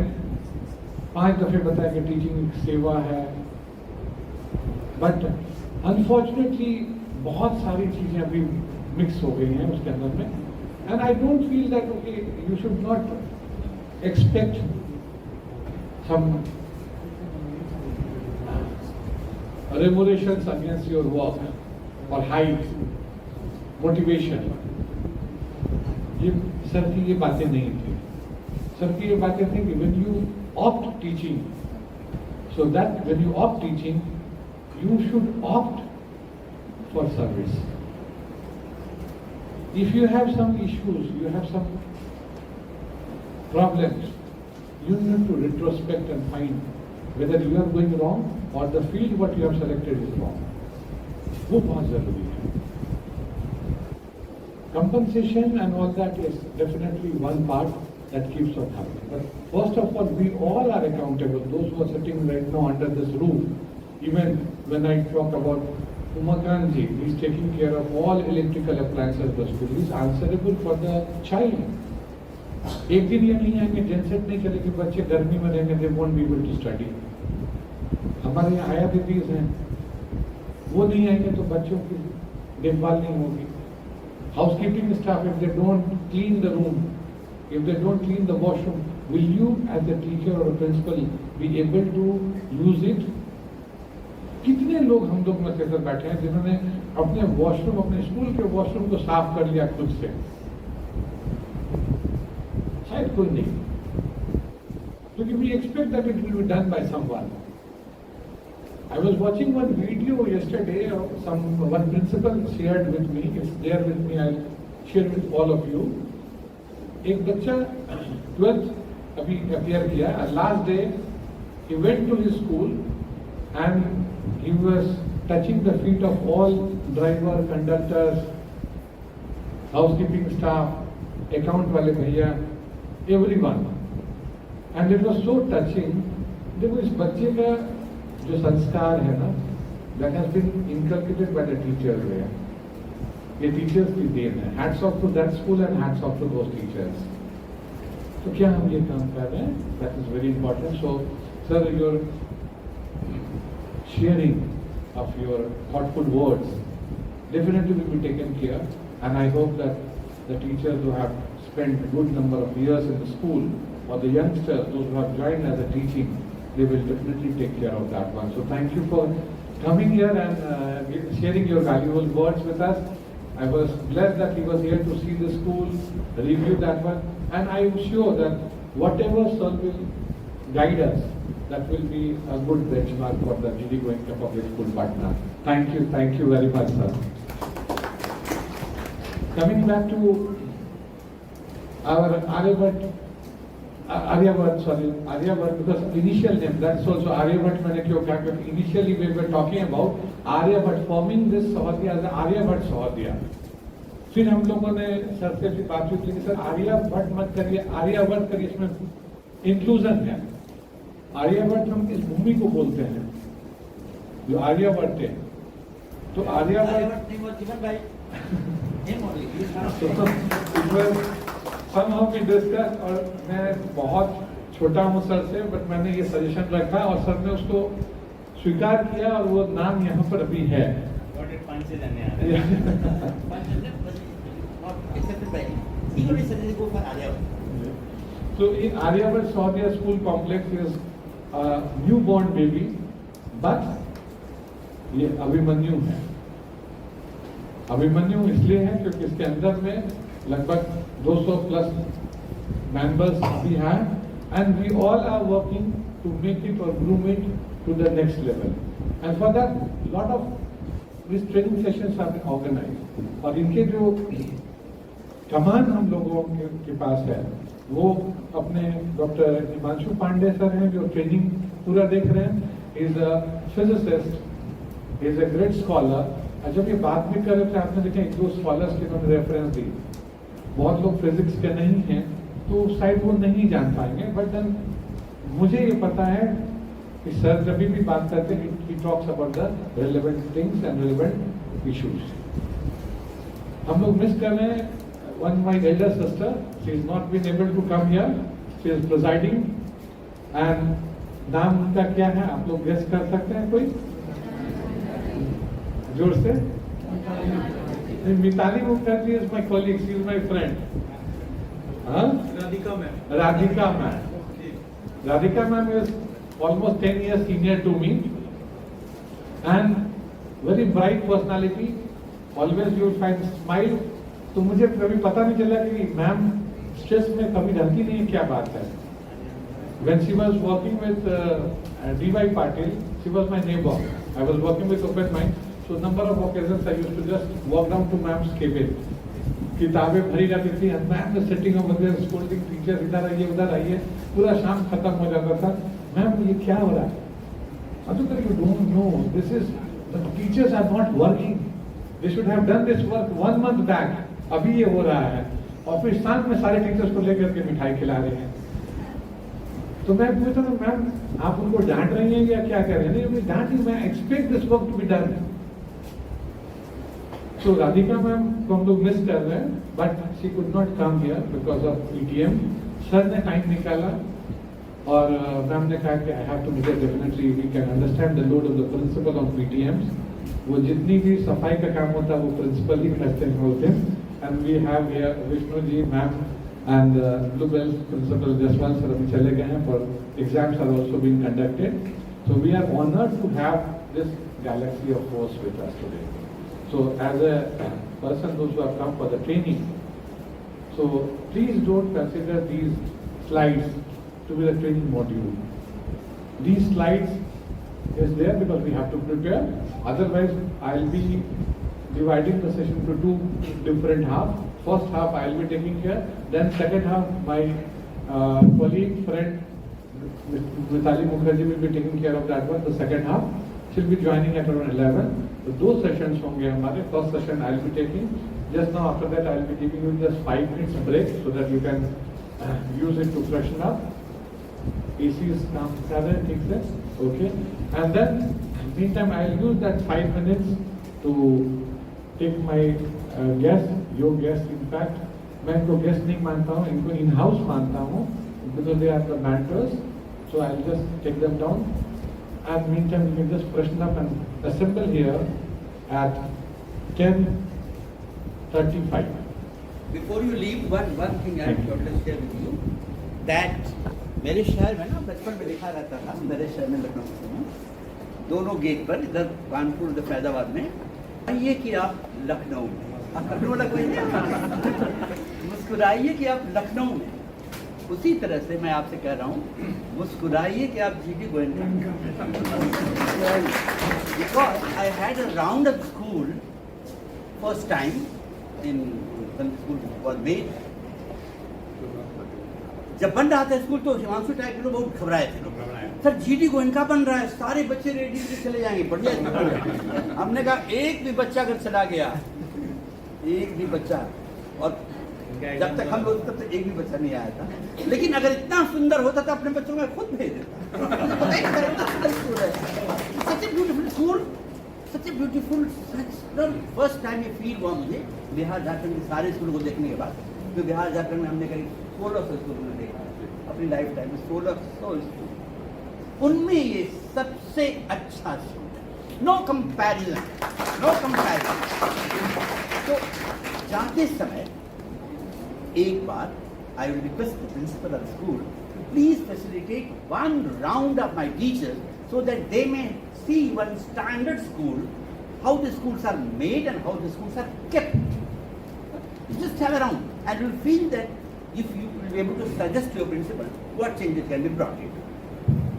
5 दफे बताया कि teaching सेवा है, but unfortunately बहुत सारी चीजें अभी मिक्स हो गई हैं उसके अंदर में, and I don't feel that okay you should not expect some remunerations against your work or height, motivation. ये सर की ये बातें नहीं थी. सर की ये बातें थी कि when you opt teaching, so that when you opt teaching, you should opt for service. If you have some issues, you have some problems, you need to retrospect and find whether you are going wrong or the field what you have selected is wrong. वो बहुत जरूरी है. Compensation and all that is definitely one part that keeps on happening. But first of all, we all are accountable. Those who are sitting right now under this roof, even when I talk about Umakant ji, he is taking care of all electrical appliances of the school. He is answerable for the child. एक दिन ये नहीं आएंगे, genset नहीं चलेगी, बच्चे गर्मी में रहेंगे, they won't be able to study. हमारे यहाँ आया दीदीज हैं, वो नहीं आएंगे तो बच्चों की देखभाल नहीं होगी. Housekeeping staff, if they don't clean the room, if they don't clean the washroom, will you as a teacher or a principal be able to use it? कितने लोग हम लोग में से बैठे हैं जिन्होंने अपने वॉशरूम, अपने स्कूल के वॉशरूम को साफ कर लिया खुद से? शायद कोई नहीं, क्योंकि we expect that it will be done by someone. I was watching one video yesterday of one principal shared with me. It's there with me. I'll share with all of you. एक बच्चा 12th अभी appear किया. Last day he went to his school and he was touching the feet of all driver, conductors, housekeeping staff, account वाले भैया, everyone. And it was so touching. देखो इस बच्चे का जो संस्कार है ना, that has been inculcated by the teachers there. ये teachers की देन है. Hats off to that school and hats off to those teachers. तो क्या हम ये काम कर रहे हैं? That is very important. So, sir, your sharing of your thoughtful words definitely will be taken care, and I hope that the teachers who have spent a good number of years in the school, or the youngsters, those who have joined as a teaching, they will definitely take care of that one. So thank you for coming here and sharing your valuable words with us. I was blessed that he was here to see the school, review that one, and I am sure that whatever sir will guide us, that will be a good benchmark for the GD GOENKA Public School Patna. Thank you very much, sir. Coming back to our Aryabhat, because initial name, that's also Aryabhat मैंने क्यों कहा, क्योंकि initially we were talking about Aryabhat, forming this Sahodaya as Aryabhat Sahodaya. फिर हम लोगों ने sir से भी बातचीत की कि सर आर्यभट्ट मत करिए, आर्यभट्ट करिए, इसमें इंक्लूजन है। आर्यभट्ट हम इस भूमि को बोलते हैं जो आर्यभट्ट है, तो आर्यभट्ट somehow we discussed, और मैं बहुत छोटा हूँ सर से, बट मैंने ये सजेशन रखा और सर ने उसको स्वीकार किया और वो नाम यहाँ पर अभी है। So in Aryabhat Sahodaya School Complex is a newborn baby, but ये अभिमन्यु है। अभिमन्यु इसलिए है क्योंकि इसके अंदर में लगभग 200 plus members we have, and we all are working to make it or groom it to the next level. And for that, lot of these training sessions have been organized. और इनके जो कमान हम लोगों के पास है, वो अपने डॉक्टर हिमांशु पांडे सर हैं जो ट्रेनिंग पूरा देख रहे हैं। Is a physicist, is a great scholar. जब ये बात भी कर रहे थे, आपने देखा 1-2 स्कॉलर्स की उन्होंने रेफरेंस दी। बहुत लोग फिजिक्स के नहीं हैं तो शायद वो नहीं जान पाएंगे, बट देन मुझे ये पता है कि सर जब भी बात करते हैं, he talks about the relevant things and relevant issues. हम लोग मिस कर रहे हैं one my elder sister, she is not been able to come here, she is presiding, and नाम उनका क्या है आप लोग गेस कर सकते हैं कोई? जोर से? Mitali Mukherjee is my colleague, she is my friend. हाँ? Radhika ma'am is almost 10 years senior to me, and very bright personality, always you will find smile. तो मुझे कभी पता नहीं चला कि मैम स्ट्रेस में कभी रहती नहीं है, क्या बात है। When she was working with D.Y. Patil, she was my neighbor. I was working with open mind, so number of occasions I used to just walk down to ma'am's cabin. किताबें भरी रहती थी, मैम ने setting of schooling teacher इधर आइए उधर आइए, पूरा शाम खत्म हो जाता था। मैम ये क्या हो रहा है? अभी तक you don't know, this is the teachers are not working. They should have done this work 1 month back. अभी ये हो रहा है और फिर शाम में सारे टीचर्स को लेकर के मिठाई खिला रहे हैं। तो मैं पूछता हूँ मैम आप उनको डांट रही हैं या क्या कर रहे हैं? नहीं डांट नहीं, मैं expect this work to be done. So Radhika ma'am को हम लोग मिस कर रहे हैं, but she could not come here because of PTM। Sir ने टाइम निकाला और मैम ने कहा कि I have to be there, definitely we can understand the load of the principal of PTMs। वो जितनी भी सफाई का काम होता है वो प्रिंसिपल ही करते हैं। And we have here Vishnu ji, ma'am, and Bluebell principal Jaswant sir अभी चले गए हैं, for exams are also being conducted. So we are honored to have this galaxy of force with us today. So as a person, those who have come for the training, so please don't consider these slides to be the training module. These slides is there because we have to prepare. Otherwise, I'll be dividing the session to 2 different halves. First half I will be taking care, then second half my colleague, friend Mitali Mukherjee will be taking care of that one. The second half she'll be joining at around 11. So 2 sessions होंगे हमारे. First session I will be taking. Just now after that I will be giving you just 5 minutes break so that you can use it to freshen up. ACs काम कर रहे हैं ठीक से, okay? And then meantime I will use that 5 minutes to take my guest, your guest in fact, मैं इनको guest नहीं मानता हूँ, इनको इन हाउस मानता हूँ, because they are the mentors. So I'll just take them down. And meantime, you can just freshen up and assemble here at 10:35. Before you leave, one thing I want to share with you that मेरे शहर में ना बचपन में लिखा रहता था, मेरे शहर में लखनऊ में दोनों गेट पर, इधर कानपुर उधर फैजाबाद में, आइए कि आप लखनऊ में, आप लखनऊ वाला कोई नहीं, मुस्कुराइए कि आप लखनऊ में। उसी तरह से मैं आपसे कह रहा हूँ, मुस्कुराइए कि आप GD Goenka. Because I had a round of school first time in when school was made. जब बन रहा था स्कूल तो हिमांशु टाइप के लोग बहुत घबराए थे, सर GD गोयनका बन रहा है, सारे बच्चे रेडी से चले जाएंगे, बढ़िया। हमने कहा एक भी बच्चा अगर चला गया, एक भी बच्चा, और जब तक हम लोग तब तक एक भी बच्चा नहीं आया था, लेकिन अगर इतना सुंदर होता तो अपने बच्चों को खुद भेज देता। Such a beautiful school, such a beautiful, first time ये फील हुआ मुझे बिहार झारखंड के सारे स्कूलों को देखने के बाद। जो बिहार झारखंड में हमने करीब 1600 स्कूल में देखा अपनी लाइफ टाइम में, 1600 स्कूल, उनमें ये सबसे अच्छा स्कूल है, नो कंपैरिजन, नो कंपैरिजन। तो जाते समय एक बार I will request the principal of the school to please facilitate one round of my teachers so that they may see one standard school, how the schools are made and how the schools are kept. Just have a round and you will feel that if you will be able to suggest to your principal what changes can be brought in.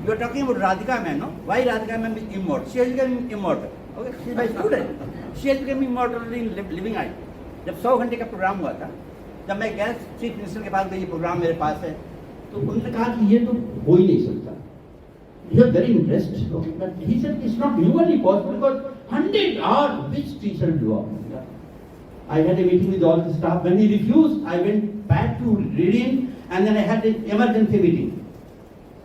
You are talking about Radhika ma'am, no? Why Radhika ma'am is immortal? She has become immortal. Okay? She is my student. She has become immortal in living eye. जब 100 घंटे का programme हुआ था, जब मैं गया chief minister के पास, ये प्रोग्राम मेरे पास है, तो उन्होंने कहा कि ये तो हो ही नहीं सकता। You are very interested, but he said it's not humanly possible because 100 hours, which teacher do you? I had a meeting with all the staff. When he refused, I went back to reading, and then I had an emergency meeting.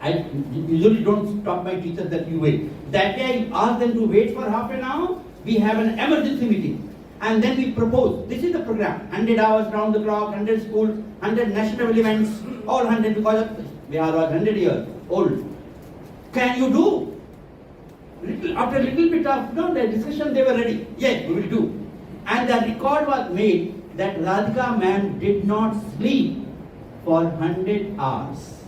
I usually don't stop my teachers that you wait. That day I asked them to wait for half an hour. We have an emergency meeting. And then we propose, this is the program, 100 hours round the clock, 100 schools, 100 national events, all 100 because of Bihar was 100 years old. Can you do? After a little bit of the discussion, they were ready. Yes, we will do. And the record was made that Radhika ma'am did not sleep for 100 hours.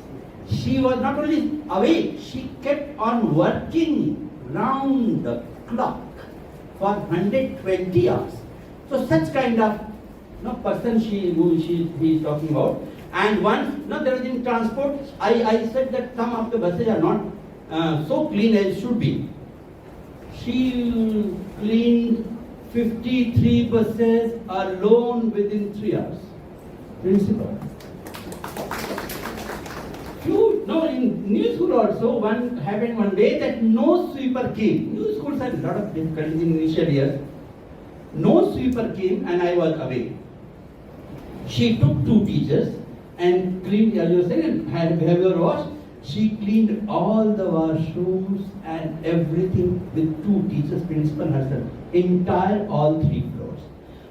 She was not only awake, she kept on working round the clock for 120 hours. So such kind of person he is talking about. And once there was in transport, I said that some of the buses are not so clean as should be. She cleaned 53 buses alone within 3 hours. Principal. In new school also, one happened one day that no sweeper came. New schools had a lot of difficulties in initial years. No sweeper came and I was away. She took 2 teachers and cleaned, as you were saying, had behavior wash. She cleaned all the washrooms and everything with 2 teachers, principal herself, entire all 3 floors.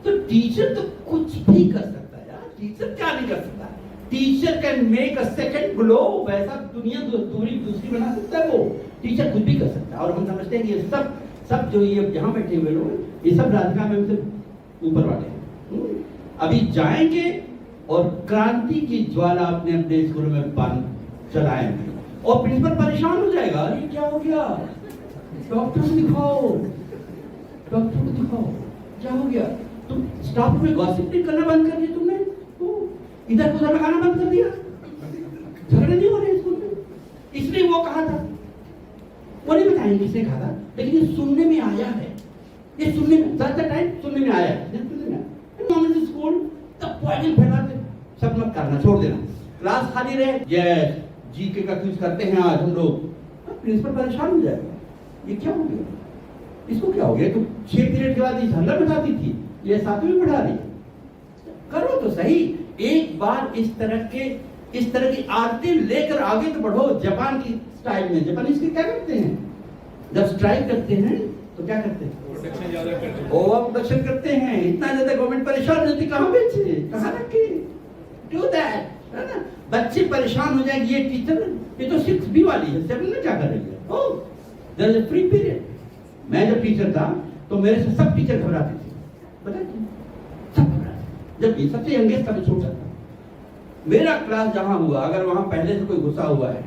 So teacher तो कुछ भी कर सकता है यार, teacher क्या नहीं कर सकता? Teacher can make a second glow, वैसा दुनिया दूसरी बना सकता है वो, टीचर खुद भी कर सकता है। और हम समझते हैं कि ये सब जो ये यहाँ बैठे हुए लोग, ये सब राधिका मैम से ऊपर वाले हैं। अभी जाएंगे और क्रांति की ज्वाला अपने अपने स्कूल में चलाएंगे और प्रिंसिपल परेशान हो जाएगा, अरे क्या हो गया, डॉक्टर को दिखाओ, क्या हो गया, तुम स्टाफ में गॉसिप नहीं करना बंद कर दिया तुमने, इधर उधर लगाना बंद कर दिया, झगड़े नहीं हो रहे स्कूल में। इसलिए वो कहा था, वो नहीं बताएंगे किसने कहा था, लेकिन ये सुनने में आया है, ये सुनने में ज्यादा टाइम सुनने में आया है। नॉर्मल स्कूल तब पॉइंट फैला दे, सब मत करना, छोड़ देना, क्लास खाली रहे, यस जीके का क्विज करते हैं आज हम लोग, प्रिंसिपल परेशान हो जाएगा, ये क्या हो गया, इसको क्या हो गया, तो 6 पीरियड के बाद इस हल्ला बताती थी, ये 7वीं में पढ़ा रही, करो तो सही। एक बार इस तरह की आरती लेकर आगे तो बढ़ो, जापान की स्टाइल में। जापानीज के क्या करते हैं, जब स्ट्राइक करते हैं तो क्या करते हैं, ओवर प्रोडक्शन करते हैं, इतना ज्यादा गवर्नमेंट परेशान होती, कहाँ बेचे, कहाँ रखे, डू दैट, है ना? बच्चे परेशान हो जाएंगे, ये टीचर, ये तो 6B वाली है, 7 में क्या कर रही है? Oh, there is a free period. मैं जब टीचर था तो मेरे से सब टीचर घबराते थे, पता है क्यों? सब घबराते, जब ये सबसे यंगेस्ट था, छोटा था। मेरा क्लास जहां हुआ, अगर वहां पहले से कोई घुसा हुआ है,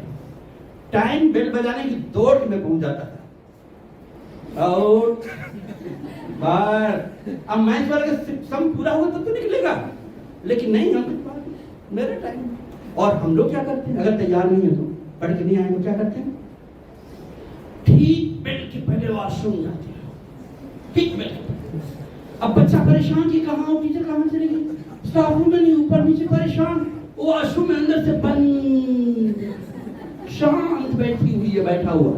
टाइम बेल बजाने की दौड़ में पहुंच जाता था। आउट, बाहर। अब मैच वाले का सम पूरा हुआ तब तो निकलेगा, लेकिन नहीं, हम मेरा टाइम। और हम लोग क्या करते हैं, अगर तैयार नहीं है तो, पढ़ के नहीं आए तो क्या करते हैं? ठीक बेल के पहले वॉशरूम जाते हैं, ठीक बेल के पहले। अब बच्चा परेशान कि कहाँ हो, टीचर कहाँ चले गई, स्टाफ रूम में नहीं, ऊपर नीचे परेशान, वो वॉशरूम में अंदर से बंद, शांत बैठी हुई है, बैठा हुआ,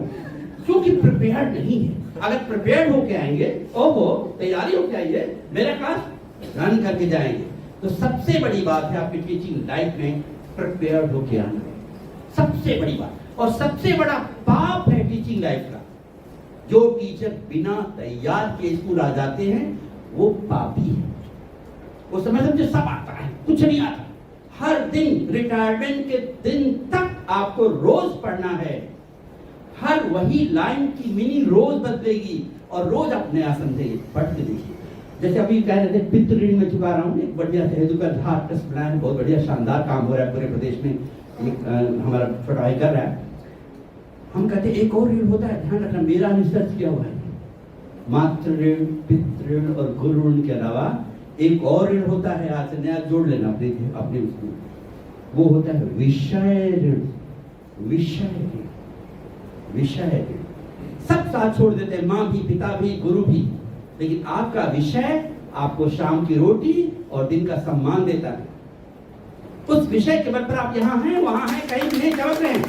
क्योंकि प्रिपेयर्ड नहीं है। अगर प्रिपेयर्ड होके आएंगे, ओहो तैयारी होके आइए, मेरा क्लास रन करके जाएंगे। तो सबसे बड़ी बात है आपकी टीचिंग लाइफ में प्रिपेयर्ड होके आना, सबसे बड़ी बात। और सबसे बड़ा पाप है टीचिंग लाइफ का, जो टीचर बिना तैयार के स्कूल आ जाते हैं वो पापी है। वो समय समझे सब आता है, कुछ नहीं आता। हर दिन रिटायरमेंट के दिन तक आपको रोज पढ़ना है, हर वही लाइन की मीनिंग रोज बदलेगी, और रोज अपने आसन से पढ़ के देखिए। जैसे अभी कह रहे थे पितृ ऋण में चुका रहा हूँ, एक बढ़िया सहजू का धार ट्रस्ट प्लान, बहुत बढ़िया शानदार काम हो रहा है पूरे प्रदेश में, हमारा छोटा भाई कर रहा है। हम कहते एक और ऋण होता है, ध्यान रखना, मेरा रिसर्च किया हुआ है, मातृ ऋण, पितृ ऋण और गुरु ऋण के अलावा एक और ऋण होता है, आज से नया जोड़ लेना अपने उसमें, वो होता है विषय ऋण। विषय ऋण, विषय ऋण सब साथ छोड़ देते हैं, माँ भी, पिता भी, गुरु भी, लेकिन आपका विषय आपको शाम की रोटी और दिन का सम्मान देता है। उस विषय के बल पर आप यहाँ हैं, वहां हैं, कहीं भी नहीं चमक रहे हैं,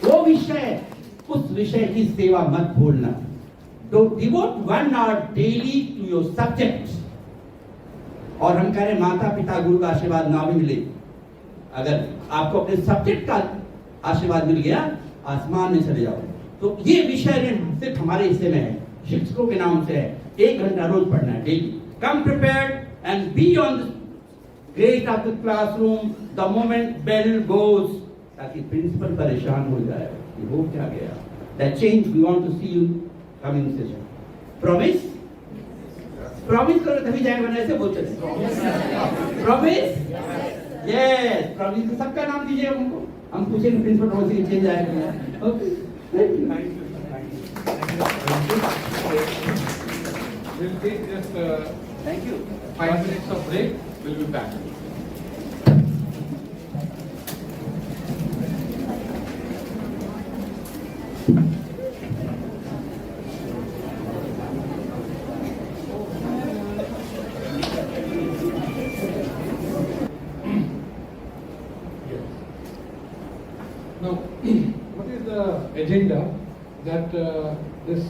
वो विषय, उस विषय की सेवा मत भूलना। तो devote 1 hour daily to your subject. और हम कह रहे माता पिता गुरु का आशीर्वाद ना भी मिले, अगर आपको अपने सब्जेक्ट का आशीर्वाद मिल गया, आसमान में चले जाओ। तो ये विषय ऋण सिर्फ हमारे हिस्से में है, शिक्षकों के नाम से है। 1 घंटा रोज पढ़ना है daily. Come prepared and be on the gate of the classroom the moment bell goes, ताकि प्रिंसिपल परेशान हो जाए कि वो क्या गया। That change we want to see you coming session. Promise? Promise करो तभी जाएंगे, वरना ऐसे बोल चले। प्रॉमिस? Yes, promise. सबका नाम दीजिए हमको, हम पूछेंगे प्रिंसिपल प्रॉमिस के चेंज आएगा। Okay, thank you. We'll take just Thank you. 5 minutes of break. We'll be back. Now, what is the agenda that this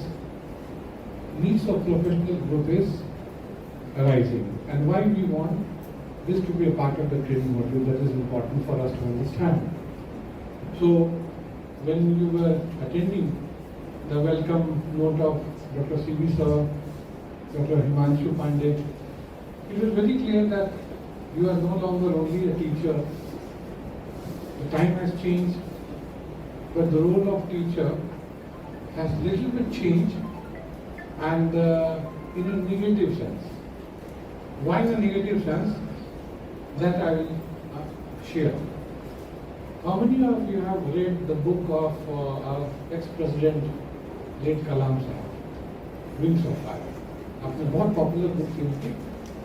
needs of professional growth is arising, and why we want this to be a part of the training module that is important for us to understand. So, when you were attending the welcome note of Dr. C.V. Sir, Dr. Himanshu Pandey, it was very clear that you are no longer only a teacher. The time has changed, but the role of teacher has little bit changed, and in a negative sense. Why in a negative sense? That I will share. How many of you have read the book of our ex-president, late Kalam Sahab, Wings of Fire? आपने बहुत popular book थी उसकी,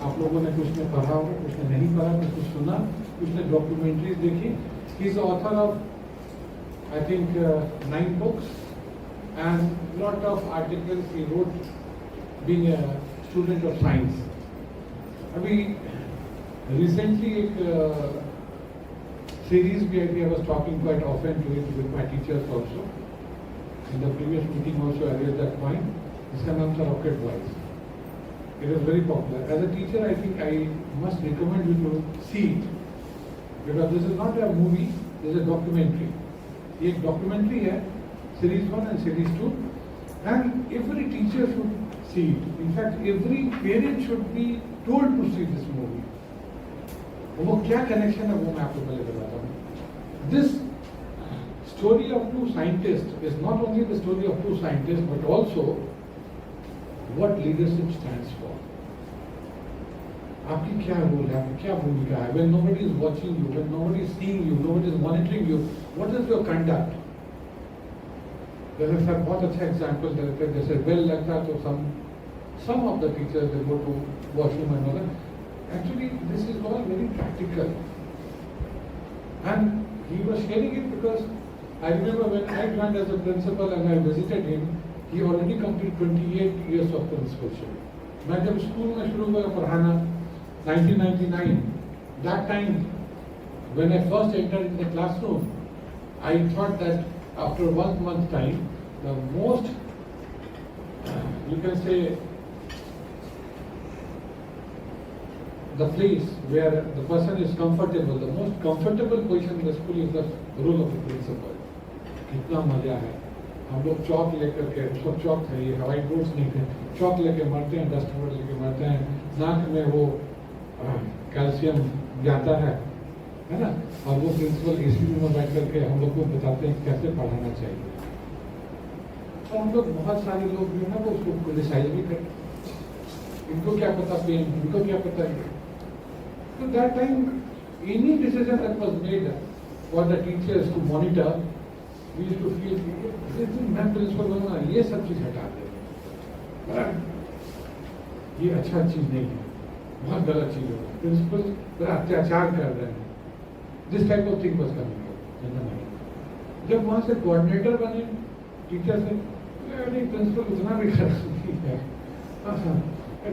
आप लोगों ने कुछ ने पढ़ा होगा, कुछ ने नहीं पढ़ा, कुछ सुना, कुछ ने डॉक्यूमेंट्रीज देखी. He is the author of, I think, 9 books and lot of articles he wrote being a student of science. अभी recently एक series भी आई थी, I was talking quite often to it with my teachers also. In the previous meeting also I raised that point. इसका नाम था Rocket Boys. It was very popular. As a teacher, I think I must recommend you to see it, because this is not a movie, this is a documentary. ये एक documentary है, series 1 and series 2, and every teacher should see it. In fact, every parent should be told to see this movie. वो क्या connection है वो मैं आपको पहले बताता हूँ. This story of two scientists is not only the story of two scientists but also what leadership stands for. आपकी क्या रोल है, आपकी क्या भूमिका है? When nobody is watching you, when nobody is seeing you, nobody is monitoring you, what is your conduct? जैसे sir बहुत अच्छा एग्जाम्पल देते हैं, जैसे बेल लगता है तो some of the teachers they go to washroom and all that. Actually, this is all very practical. And he was sharing it because I remember when I joined as a principal and I visited him, he already completed 28 years of principalship. मैं जब school में शुरू हुआ पढ़ाना 1999, that time when I first entered in the classroom, I thought that after 1 month time, the most, you can say, the place where the person is comfortable, the most comfortable position in the school is the role of the principal. कितना मजा है, हम लोग चौक लेकर के, उस वक्त चौक था, ये हवाई बोर्ड्स नहीं थे, चौक लेके मारते हैं, डस्ट बोर्ड लेके मारते हैं, नाक में वो कैल्शियम जाता है ना, और वो प्रिंसिपल एसी में बैठ करके हम लोग को बताते हैं कैसे पढ़ाना चाहिए. तो हम लोग बहुत सारे लोग जो है वो उसको क्रिटिसाइज भी करते, इनको क्या पता पेन, इनको क्या पता है. So that time, any decision that was made for the teachers to monitor, we used to feel, मैं प्रिंसिपल बनूंगा, ये सब चीज हटा दे, ये अच्छा चीज नहीं है, बहुत गलत चीज है, प्रिंसिपल बड़ा अत्याचार कर रहे हैं. This type of thing was coming out. जब वहाँ से कोऑर्डिनेटर बने टीचर से, नहीं प्रिंसिपल उतना भी खराब नहीं है.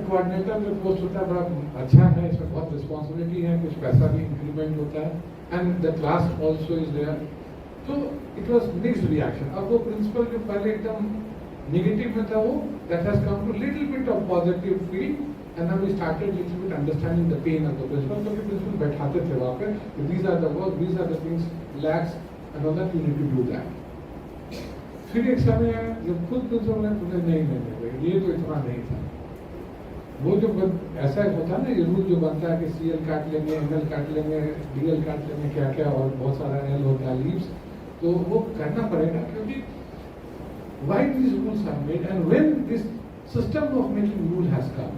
कोऑर्डिनेटर जो पोस्ट होता है बड़ा अच्छा है, इसमें बहुत रिस्पॉन्सिबिलिटी है, कुछ पैसा भी इंक्रीमेंट होता है, and the class also is there. तो इट वॉज मिक्स्ड रिएक्शन. अब वो प्रिंसिपल जो पहले एकदम नेगेटिव में था, वो that has come to little bit of positive feel, and now we started little bit understanding the pain of the principal. क्योंकि प्रिंसिपल बैठाते थे वहाँ पे, these are the work, these are the things, lax and all that, you need to do that. फिर एक समय आया जब खुद प्रिंसिपल ने बोले नहीं, ये तो इतना नहीं था. वो जो ऐसा होता है ना, ये रूल जो बनता है कि CL काट लेंगे, ML काट लेंगे, DL काट लेंगे, क्या क्या और बहुत सारा L होता है, लीव्स, तो वो करना पड़ेगा. क्योंकि why these rules are made and when this system of making rule has come.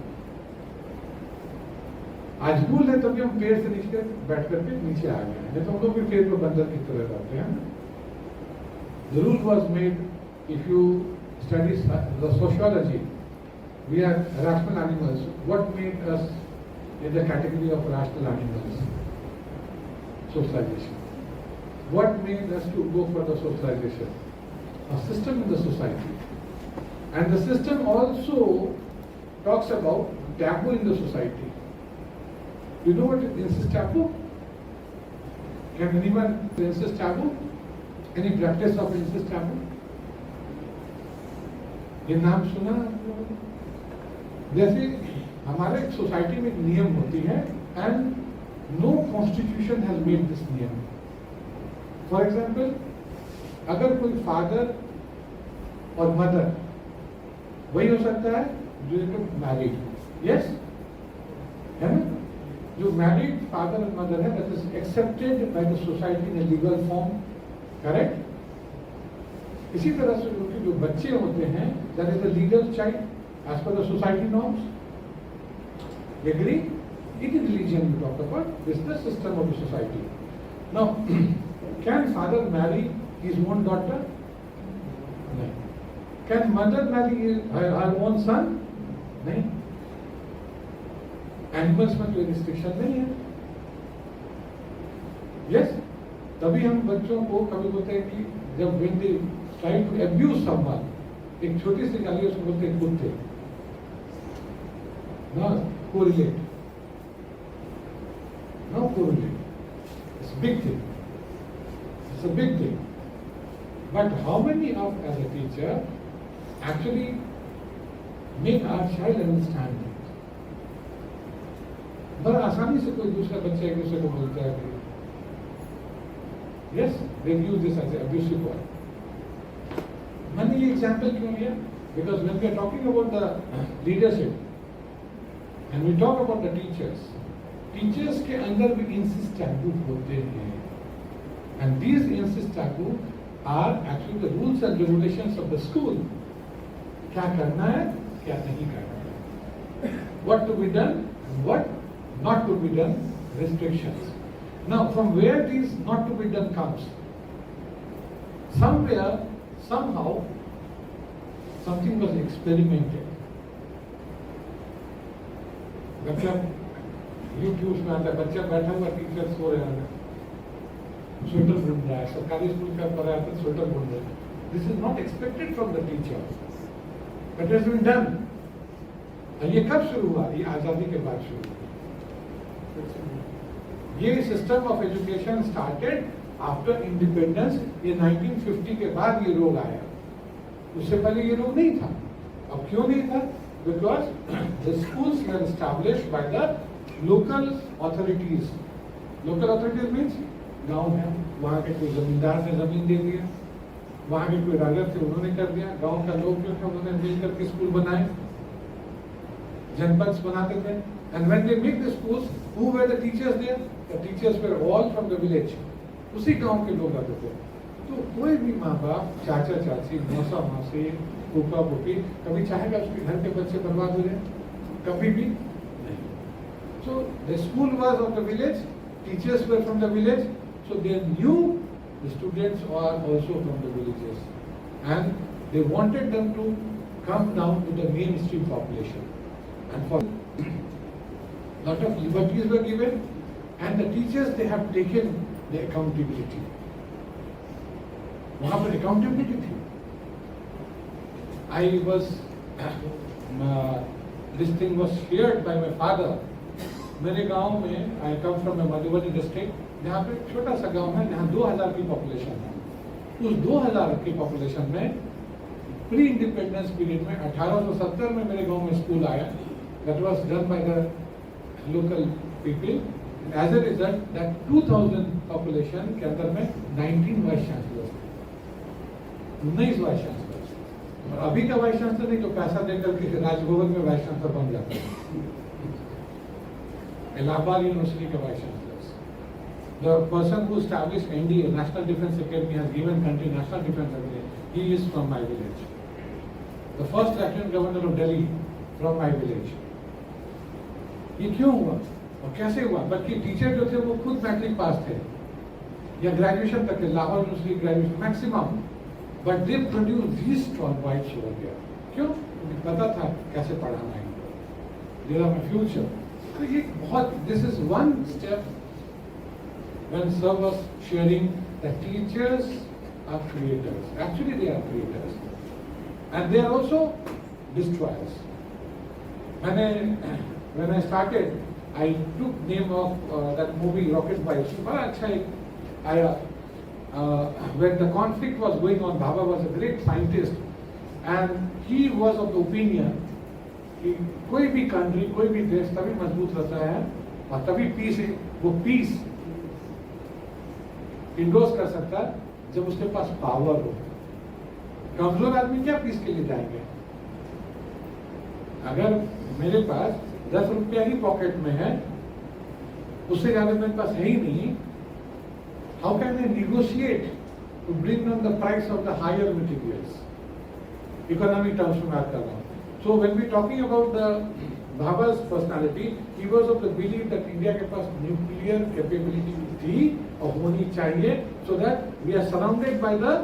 आज रूल है तभी हम पेड़ से नीचे बैठ करके नीचे आ गए हैं, नहीं तो हम लोग भी पेड़ पर बंदर की तरह रहते हैं. The rule was made, if you study the sociology, we are rational animals. What made us in the category of rational animals? Socialization. What made us to go for the socialization? A system in the society. And the system also talks about taboo in the society. You know what is taboo? Can anyone insist taboo? Any practice of insist taboo? ये नाम सुना? जैसे हमारे society में एक नियम होती है, and no constitution has made this नियम. फॉर एग्जाम्पल, अगर कोई फादर और मदर वही हो सकता है जो एक मैरिड, यस है ना, जो मैरिड फादर और मदर है, that is accepted by the society in a legal form, correct. इसी तरह से जो बच्चे होते हैं, that is a legal child as per the society norms. Agree? In religion we talk about, this is the system of the society. Now, can father marry his own daughter? No. Can mother marry her own son? नहीं. Animals में कोई restriction नहीं है. Yes? तभी हम बच्चों को कभी बोलते हैं कि जब when they try to abuse someone, एक छोटी सी गाली उसको बोलते हैं कुत्ते. No correlate. No correlate. It's a big thing. It's a big thing. But how many of as a teacher actually make our child understand it? बड़ा आसानी से कोई दूसरा बच्चा एक दूसरे को बोलता है कि yes, they use this as an abusive word. मैंने ये एग्जाम्पल क्यों लिया? Because when we are talking about the leadership and we talk about the teachers, teachers के अंदर भी इंसिस टैबू होते हैं, एंड दीज इंसिस taboo are actually the rules and regulations of the school. क्या करना है, क्या नहीं करना है, what to be done, what not to be done, restrictions. Now, from where these not to be done comes? Somewhere, somehow, something was experimented. मतलब YouTube में आता है, बच्चा बैठा हुआ, टीचर सो रहा है, स्वेटर बुन रहा है, सरकारी स्कूल का पढ़ा है, स्वेटर बुन रहा है. This is not expected from the teacher, but it has been done. और ये कब शुरू हुआ? ये आजादी के बाद शुरू हुआ. ये system of education started after independence. ये 1950 के बाद ये रोग आया, उससे पहले ये रोग नहीं था. अब क्यों नहीं था? Because the schools were established by the local authorities. Local authorities means गांव है, वहाँ के कोई जमींदार ने जमीन दे दिया, वहाँ के कोई राजा थे उन्होंने कर दिया, गांव का लोग जो है उन्होंने मिलकर के स्कूल बनाए, जनपद बनाते थे. And when they make the schools, who were the teachers there? The teachers were all from the village. उसी गांव के लोग आते थे. तो कोई भी माँ बाप, चाचा चाची, मौसा मौसी, फूफा फूफी कभी चाहेगा उसके घर के बच्चे बर्बाद हो जाए? कभी भी नहीं. So the school was of the village, teachers were from the village, so they knew the students are also from the villages, and they wanted them to come down to the mainstream population, and for lot of liberties were given, and the teachers, they have taken the accountability. वहाँ पर accountability थी. I was this thing was shared by my father. मेरे गांव में, I come from a Madhubani district, जहाँ पे छोटा सा गांव है जहाँ 2000 की पॉपुलेशन है. उस 2000 की पॉपुलेशन में प्री इंडिपेंडेंस पीरियड में 1870 में मेरे गांव में स्कूल आया. That was done by the local people. As a result, that 2000 population के अंदर में 19 वाइस चांसलर थे, 19 वाइस चांसलर. और अभी का वाइस चांसलर नहीं, तो पैसा देकर के राजभवन में वाइस चांसलर बन जाता है. इलाहाबाद यूनिवर्सिटी के vice chancellor. The person who established NDA, National Defence Academy, has given country National Defence Academy. He is from my village. The first Lieutenant Governor of Delhi from my village. ये क्यों हुआ और कैसे हुआ? बल्कि teacher जो थे वो खुद मैट्रिक पास थे या ग्रेजुएशन तक थे, Lahore university graduation maximum, but they produce these strong whites over there. क्यों? उन्हें पता था कैसे पढ़ाना है, दे आर माय फ्यूचर. तो ये बहुत, this is one step when sir was sharing the teachers are creators. Actually they are creators and they are also destroyers. When I started, I took name of that movie Rocket Boys. बड़ा अच्छा एक आया. When the conflict was going on, Baba was a great scientist, and he was of the opinion कि कोई भी country, कोई भी देश तभी मजबूत रहता है और तभी peace, वो peace endorse कर सकता है जब उसके पास power हो. कमजोर आदमी क्या peace के लिए जाएंगे? अगर मेरे पास 10 रुपया ही पॉकेट में है, उससे ज्यादा मेरे पास है ही नहीं, how can I negotiate to bring down the price of the higher materials? Economic terms में बात कर रहा हूँ. So when we talking about the Bhabha's personality, he was of the believe that India के पास न्यूक्लियर कैपेबिलिटी थी और होनी चाहिए, so that we are surrounded by the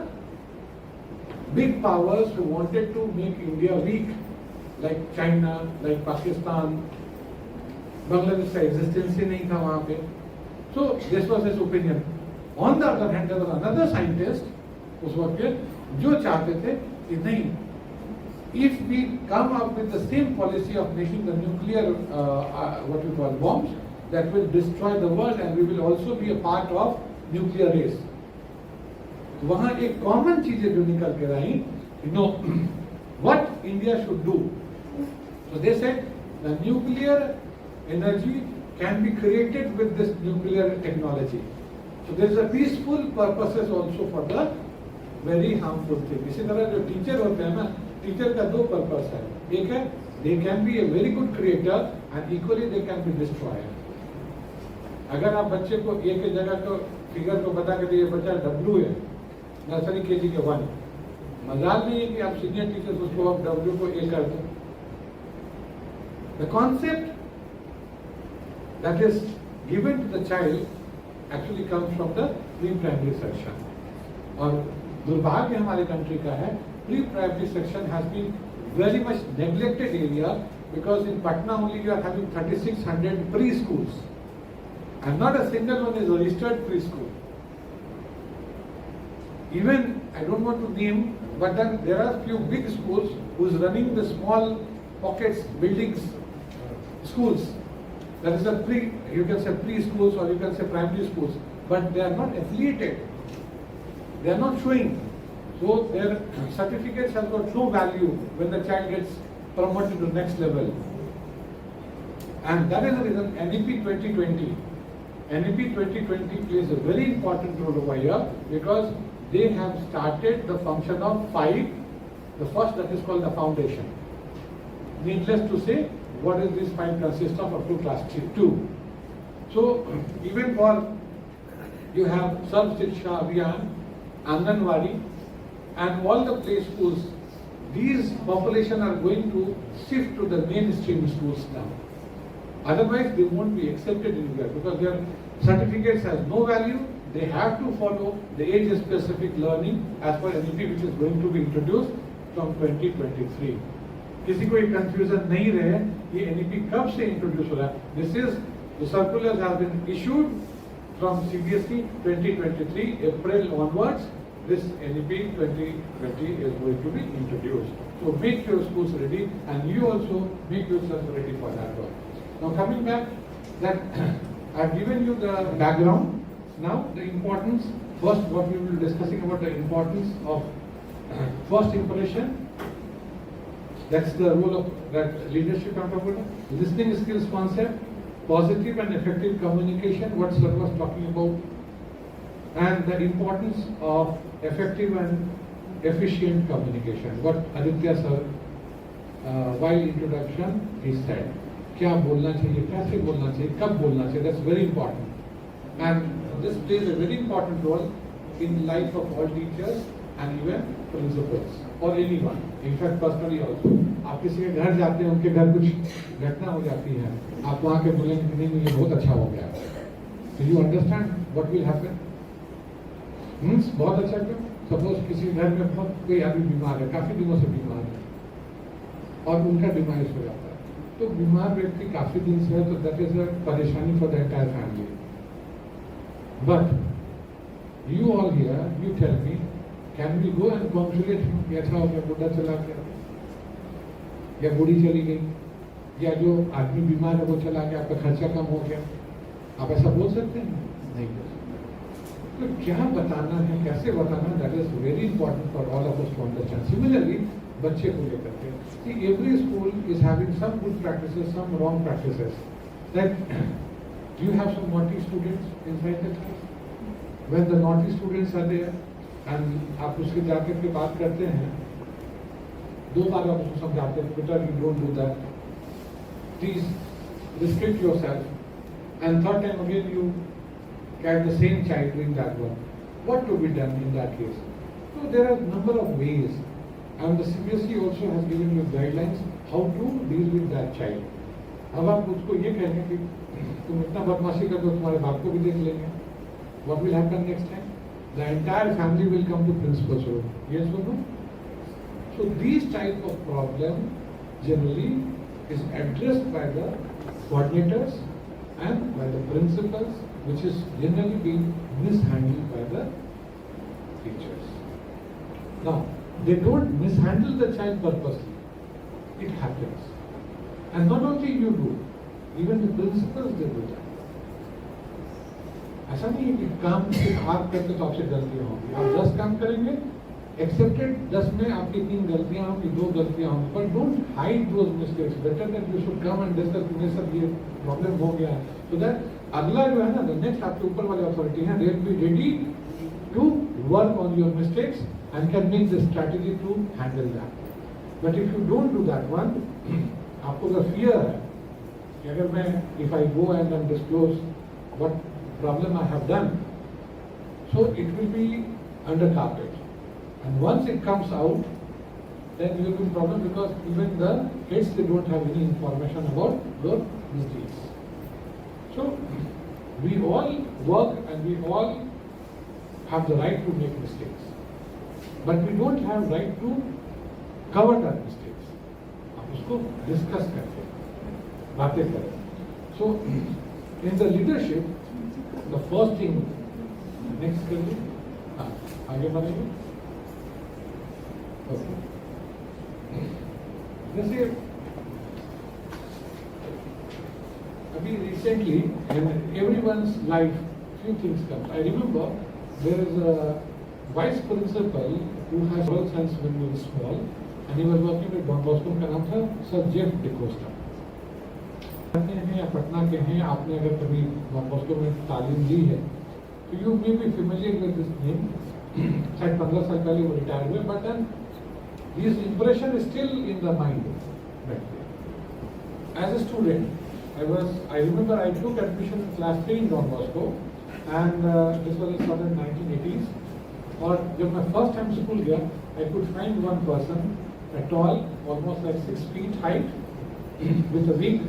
big powers who wanted to make India weak, like China, like Pakistan. Bangladesh का existence ही नहीं था वहाँ पे. So this was his opinion. On the other hand, there was another scientist उस वक्त के जो चाहते थे कि नहीं, if we come up with the same policy of making the nuclear what we call bombs that will destroy the world and we will also be a part of nuclear race. वहाँ एक common चीजें जो निकल के आई, you know what India should do. So they said the nuclear energy can be created with this nuclear technology. So there is a peaceful purposes also for the very harmful thing. इसी तरह जो teacher होते हैं ना, teacher का दो purpose है. एक है they can be a very good creator and equally they can be destroyer. अगर आप बच्चे को ए के जगह को फिगर को बता के ये बच्चा डब्ल्यू है, नर्सरी केजी के 1, मजाल नहीं है कि आप सीनियर टीचर्स उसको आप डब्ल्यू को ए कर दो। The concept that is given to the child actually comes from the pre primary section. और दुर्भाग्य हमारे कंट्री का है, pre primary section has been very much neglected area, because in Patna only you are having 3600 preschools and not a single one is registered preschool. Even I don't want to name, but then there are few big schools who's running the small pockets buildings schools. That is a you can say preschools or you can say primary schools, but they are not affiliated. They are not showing. So their certificates have got no value when the child gets promoted to the next level. And that is the reason NEP 2020 plays a very important role over here, because they have started the function of 5. The first, that is called the foundation. Needless to say, what is this 5 consist of up to class 2. So even for, you have Sarv Shiksha Abhiyan, Anganwadi and all the play schools, these population are going to shift to the mainstream schools now. Otherwise, they won't be accepted anywhere because their certificates has no value. They have to follow the age-specific learning as per NEP, which is going to be introduced from 2023. किसी को ये confusion नहीं रहे, ये NEP कब से introduce हो रहा है? This is the circulars have been issued from CBSE 2023 April onwards. This NEP 2020 is going to be introduced. So make your schools ready and you also make yourself ready for that one. Now coming back, that I have given you the background. Now the importance, first what we will be discussing about the importance of first impression. That's the role of that leadership I'm talking about. Listening skills concept, positive and effective communication, what sir was talking about. And the importance of effective and efficient communication. What Aditya sir, while introduction, he said, क्या बोलना चाहिए, कैसे बोलना चाहिए, कब बोलना चाहिए, that's very important. And this plays a very important role in life of all teachers and even principals or anyone. In fact, personally also. आप किसी के घर जाते हैं, उनके घर कुछ घटना हो जाती है, आप वहाँ के बोलेंगे कि नहीं ये बहुत अच्छा हो गया. Do you understand what will happen? बहुत अच्छा क्यों? सपोज किसी घर में बहुत कोई आदमी बीमार है, काफी दिनों से बीमार है और उनका डिमाइस हो जाता है, तो बीमार व्यक्ति काफी दिन से है, तो दैट इज अ परेशानी for the entire family. But you all here, you tell me, can we go and congratulate him कि अच्छा हो गया, बुढ़ा चला गया या बूढ़ी चली गई, या जो आदमी बीमार है वो चला गया, आपका खर्चा कम हो गया? आप ऐसा बोल सकते हैं? नहीं बोल सकते. तो क्या बताना है, कैसे बताना है, that is very important for all of us to understand. Similarly बच्चे को लेकर के, see every school is having some good practices, some wrong practices. That you have some naughty students inside the class. When the naughty students are there and आप उसके जाकर के बात करते हैं, 2 बार आप उसको समझाते हैं, बेटा you don't do that, please restrict yourself, and third time again you catch the same child doing that one. What to be done in that case? So there are a number of ways, and the CBSE also has given you guidelines how to deal with that child. अब आप उसको ये कहेंगे कि तुम इतना बदमाशी कर दो, तुम्हारे बाप को भी देख लेंगे. What will happen next time? The entire family will come to principal's room. Yes or no? So these type of problem generally is addressed by the coordinators and by the principals, which is generally being mishandled by the teachers. Now, they don't mishandle the child purposely. It happens. And not only you do, even the principals, they do that. ऐसा नहीं है कि काम सिर्फ आप करते तो आपसे गलतियां होंगी. आप 10 काम करेंगे, एक्सेप्टेड 10 में आपकी 3 गलतियां होंगी, 2 गलतियां होंगी, but don't hide those mistakes. Better that you should come and discuss, मेरे साथ ये प्रॉब्लम हो गया, सो दैट अगला जो है ना, द नेक्स्ट आपके ऊपर वाले अथॉरिटी है, they will be ready to work on your mistakes and can make the strategy to handle that. But if you don't do that one, आपको अगर फियर है कि अगर मैं if I go and disclose what problem I have done. So it will be under carpet. And once it comes out, then there will be problem because even the kids, they don't have any information about the mistakes. So we all work and we all have the right to make mistakes. But we don't have right to cover that mistakes. आप उसको discuss करते हैं, बातें करें. So in the leadership, the first thing, next करिए, आगे बढ़ेंगे. Okay. जैसे अभी recently in everyone's life, few things come. I remember there is a vice principal who has moral sense when he was small, and he was working with Don Bosco. का नाम था Sir Jeff DeCosta. कहते हैं या पटना के हैं, आपने अगर कभी डॉन बॉस्को में तालीम दी है तो you may be familiar with this name. शायद 15 साल पहले वो रिटायर हुए, but then his impression is still in the mind. As a student I remember I took admission in class 3 in Don Bosco, and this was in 1980s. और जब मैं first time school गया, I could find one person, a tall, almost like 6 feet height, with a wig.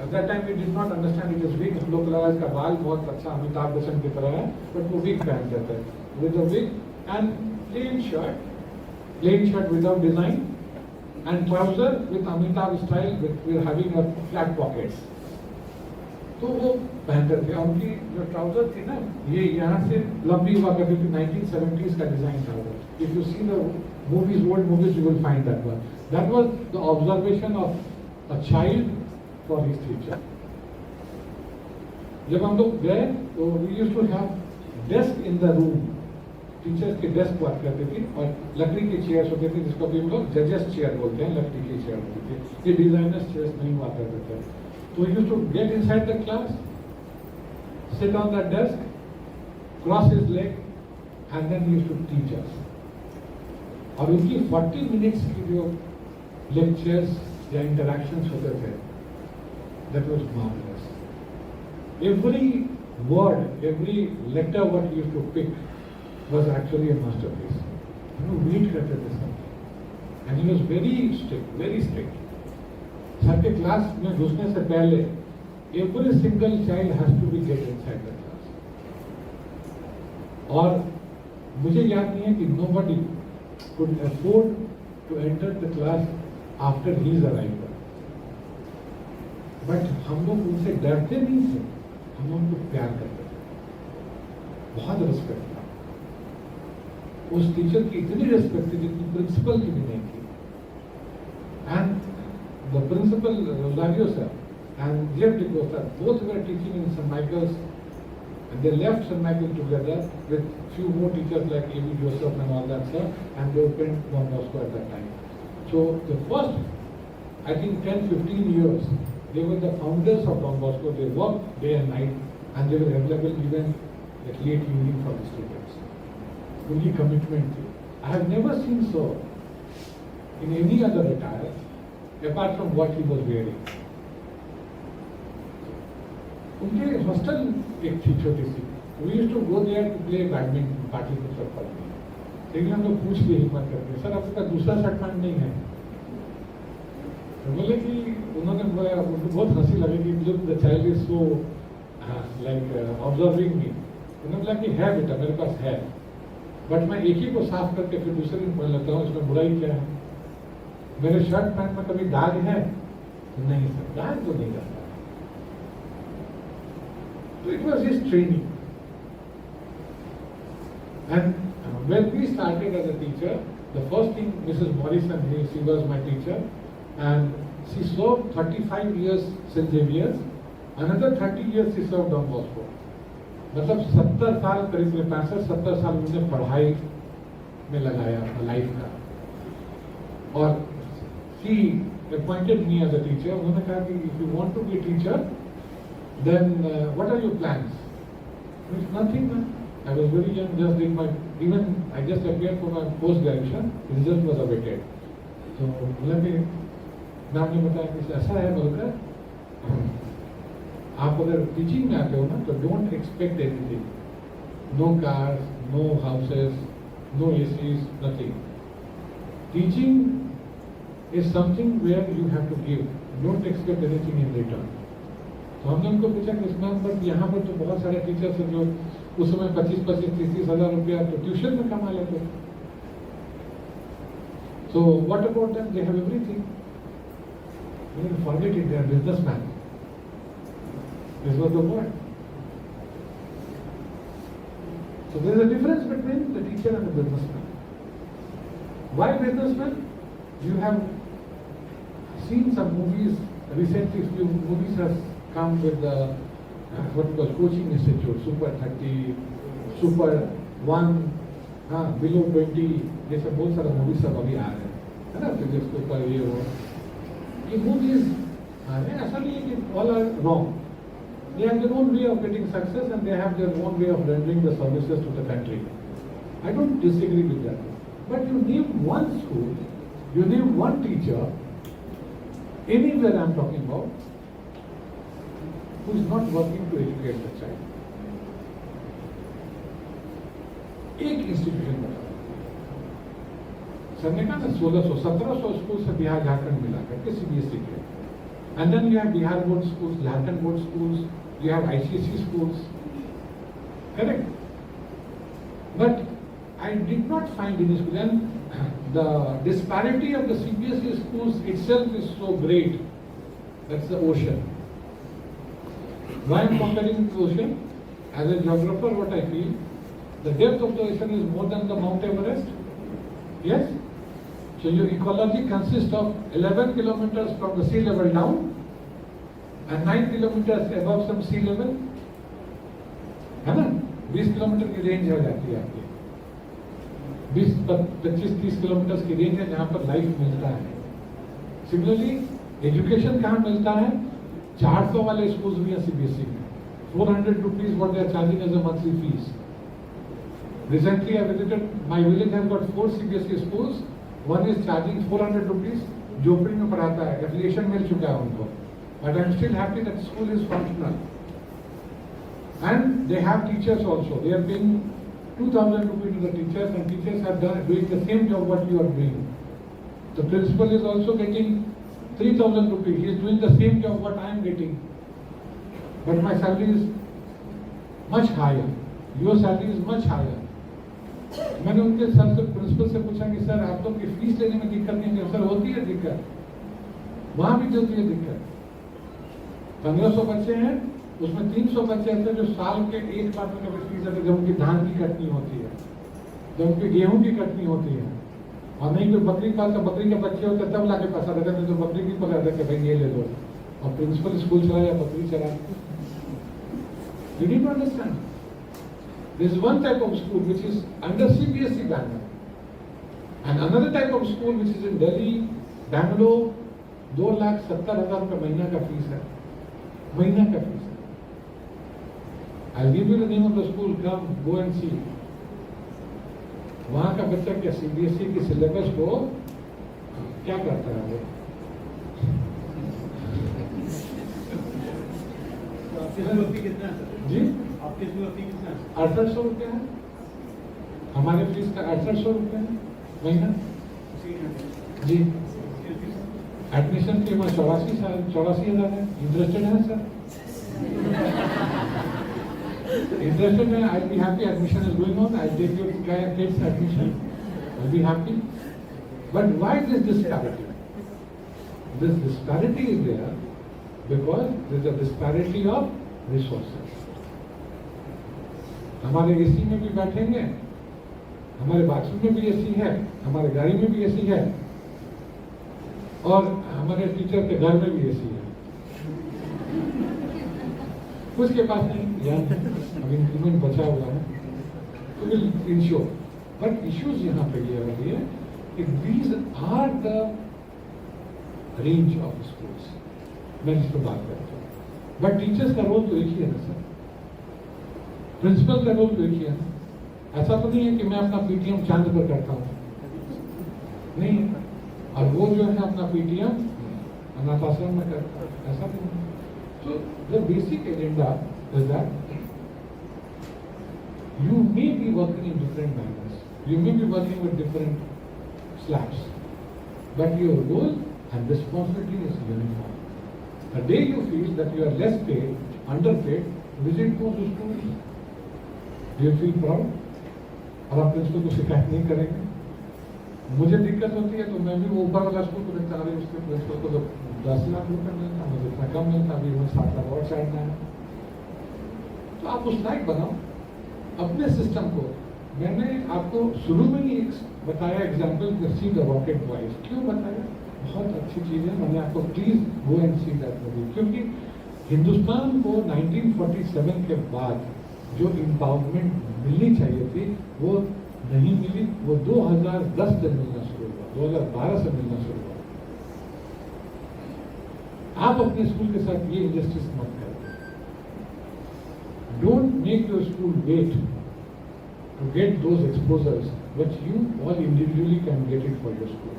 At that time we did not understand it is wig. हम लोग लगा इसका बाल बहुत अच्छा अमिताभ बच्चन की तरह है, but वो wig पहन जाता है. With a wig and plain shirt without design, and trouser with Amitabh style, with having a flat pockets. तो वो पहनते थे. और उनकी जो ट्राउजर थी ना, ये यहाँ से लंबी हुआ करती थी. 1970s का डिजाइन था वो. If you see the movies, old movies, you will find that one. That was the observation of a child for his teacher. जब हम लोग गए तो we used to have desk in the room. Teachers के desk हुआ करती थी और लकड़ी की चेयर्स होती थी, जिसको भी हम लोग जजेस चेयर बोलते हैं. लकड़ी की चेयर होती थी. ये डिजाइनर्स चेयर्स नहीं हुआ करते थे. तो used to get inside the class, sit on that desk, cross his leg, and then he used to teach us. और उनकी 40 मिनट्स की जो लेक्चर्स या इंटरैक्शंस होते थे, that was marvelous. Every word, every letter what he used to pick was actually a masterpiece. You know, read करते थे सब. And he was very strict, very strict. Sir के क्लास में घुसने से पहले every single child has to be get inside the class. और मुझे याद नहीं है कि nobody could afford to enter the class after his arrival. But हम लोग उनसे डरते नहीं थे, हम उनको प्यार करते थे, बहुत रिस्पेक्ट था. उस टीचर की इतनी रिस्पेक्ट थी जितनी प्रिंसिपल की भी नहीं थी. And the principal Rosario sir and Jeff DeCosta, both were teaching in St. Michael's, and they left St. Michael together with few more teachers like A.B. Joseph and all that stuff, and they opened Don Bosco at that time. So the first, I think 10-15 years, they were the founders of Don Bosco. They worked day and night, and they were available even at late evening for the students. Only commitment. I have never seen so in any other attire, apart from what he was wearing. उनके hostel एक थी छोटी सी. We used to go there to play badminton, Pataliputra पर. लेकिन हम लोग पूछ भी हिम्मत करते, सर आपका दूसरा शर्ट पैंट नहीं है? तो बोले कि उन्होंने बोला, उनको बहुत हंसी लगी कि look the child is so like observing me. उन्होंने बोला कि है बेटा, मेरे पास है, बट मैं एक ही को साफ करके फिर दूसरे दिन पहन लेता हूँ, इसमें बुराई क्या है? मेरे शर्ट पैंट में कभी दाग है? नहीं सर, दाग तो नहीं जाता. So it was his training. And when we started as a teacher, the first thing, Mrs. Morrison, she was my teacher, and she served 35 years St. Xavier's, another 30 years she served Don Bosco. मतलब 70 साल करीब 65-70 साल मुझे पढ़ाई में लगाया अपना life का. और she appointed me as a teacher. उन्होंने कहा कि if you want to be a teacher, then what are your plans? It's nothing, man. I was very young, just did my, even I just appeared for my post-graduation, result was awaited. So, बोला कि ma'am ने बताया कि ऐसा है बोलकर आप अगर टीचिंग में आते हो ना, तो don't expect anything. No cars, no houses, no ACs, nothing. Teaching is something where you have to give. Don't expect anything in return. तो हमने उनको पूछा कि इसमें पर यहाँ पर तो बहुत सारे टीचर्स हैं जो उस समय 25-30 हज़ार रुपया तो ट्यूशन में कमा लेते थे. So what about them? They have everything. You don't forget it, they are businessmen. This was the word. So there is a difference between the teacher and the businessman. Why businessman? You have seen some movies, recently few movies have come with the what was coaching institute, Super 30, Super 1, Below 20, जैसे बहुत सारे movies सब अभी आ रहे हैं, है ना, physics के ऊपर ये वो. ये मूवीज आ रहे हैं, ऐसा नहीं है कि all are wrong. They have their own way of getting success and they have their own way of rendering the services to the country. I don't disagree with that. But you name one school, you name one teacher, anywhere I'm talking about, who is not working to educate the child. एक institution बता. Sir ने कहा ना 1600-1700 school से बिहार झारखंड मिलाकर के CBSE के. And then you have Bihar board schools, Jharkhand board schools, you have ICSE schools. Correct? But I did not find any school. And the disparity of the CBSE schools itself is so great. That's the ocean. Why I'm comparing the ocean? As a geographer, what I feel, the depth of the ocean is more than the Mount Everest. Yes? So your ecology consists of 11 kilometers from the sea level down and 9 kilometers above some sea level. है ना? 20 kilometre की range हो जाती है आपकी. 20-25-30 kilometre की range है जहाँ पर लाइफ मिलता है. सिमिलरली एजुकेशन कहाँ मिलता है? 400 वाले स्कूल्स भी हैं सीबीएसई में. 400 rupees what they are charging as a monthly fees. Recently I visited, my village has got 4 CBSE schools. One is charging 400 rupees. झोपड़ी में पढ़ाता है, एफिलिएशन मिल चुका है उनको. But I am still happy that school is functional. And they have teachers also. They are paying 2,000 rupees to the teachers, and teachers are doing the same job what you are doing. The principal is also getting 3,000 rupees. He is doing the same job what I am getting. But my salary is much higher. Your salary is much higher. मैंने उनके sir से principal से पूछा कि sir आप लोग की fees लेने में दिक्कत नहीं है? सर होती है दिक्कत, वहां भी होती है दिक्कत. 1500 बच्चे हैं, उसमें 300 बच्चे ऐसे जो साल के एक बार में फीस है, जब उनकी धान की कटनी होती है, जब उनकी गेहूं की कटनी होती है, और नहीं कोई बकरी पालता, बकरी के बच्चे होते तब लाके पैसा देते थे, तो बकरी की पकड़ दे के भाई ये ले लो, और प्रिंसिपल स्कूल चला या बकरी चला. You need to understand. There is one type of school which is under CBSE banner, and another type of school which is in Delhi, Bangalore. 2,70,000 रुपये महीना का फीस है, महीना का फीस है. I'll give you the name of the school. Come, go and see. वहाँ का बच्चा क्या CBSE की सिलेबस को क्या करता है वो? कितना जी, आपके स्कूल फी कितना है? 6800 रुपये है. हमारे फीस का 6800 रुपये है महीना. जी, एडमिशन फी में 84,000 है. इंटरेस्टेड है sir? Interested? I'll be happy. Admission is going on. I'll take your kids' admission. I'll be happy. But why this disparity? This disparity is there because there is a disparity of resources. हमारे AC में भी बैठेंगे, हमारे bathroom में भी AC है, हमारे गाड़ी में भी एसी है, और हमारे टीचर के घर में भी एसी है. कुछ के पास नहीं, या अभी इंक्रीमेंट बचा हुआ है, तो विल इंश्योर. बट इश्यूज यहाँ पे ये वाली है कि these are the range of schools. मैं जिस पर बात करता हूँ, बट टीचर्स का रोल तो एक ही है ना सर, प्रिंसिपल का रोल तो एक ही है ना. ऐसा तो नहीं है कि मैं अपना पीटीएम चांद पर करता हूँ, नहीं, और वो जो है अपना पीटीएम अनाथ आश्रम में करता है, ऐसा नहीं. So the basic agenda is that you may be working in different manners, you may be working with different slabs, but your role and responsibility is uniform. The day you feel that you are less paid, underpaid, visit those schools. Do you feel proud? और आप principal को शिकायत नहीं करेंगे? मुझे दिक्कत होती है तो मैं भी ऊपर वाला स्कूल को देखता हूँ, उसके प्रिंसिपल को तो 10 लाख रुपए मिलता, मुझे इतना कम मिलता, अभी मैं 7 लाख और साइड में है। तो आप उस लायक बनाओ अपने सिस्टम को। मैंने आपको शुरू में ही बताया example see the rocket boys, क्यों बताया? बहुत अच्छी चीज है, मैंने आपको please go and see that movie, क्योंकि हिंदुस्तान को 1947 के बाद जो एम्पावरमेंट मिलनी चाहिए थी वो नहीं मिली। वो 2010 से मिलना शुरू हुआ, 2012 से मिलना शुरू हुआ। आप अपने स्कूल के साथ ये इंजस्टिस मत करें। Don't make your school wait to get those exposures which you all individually can get it for your school.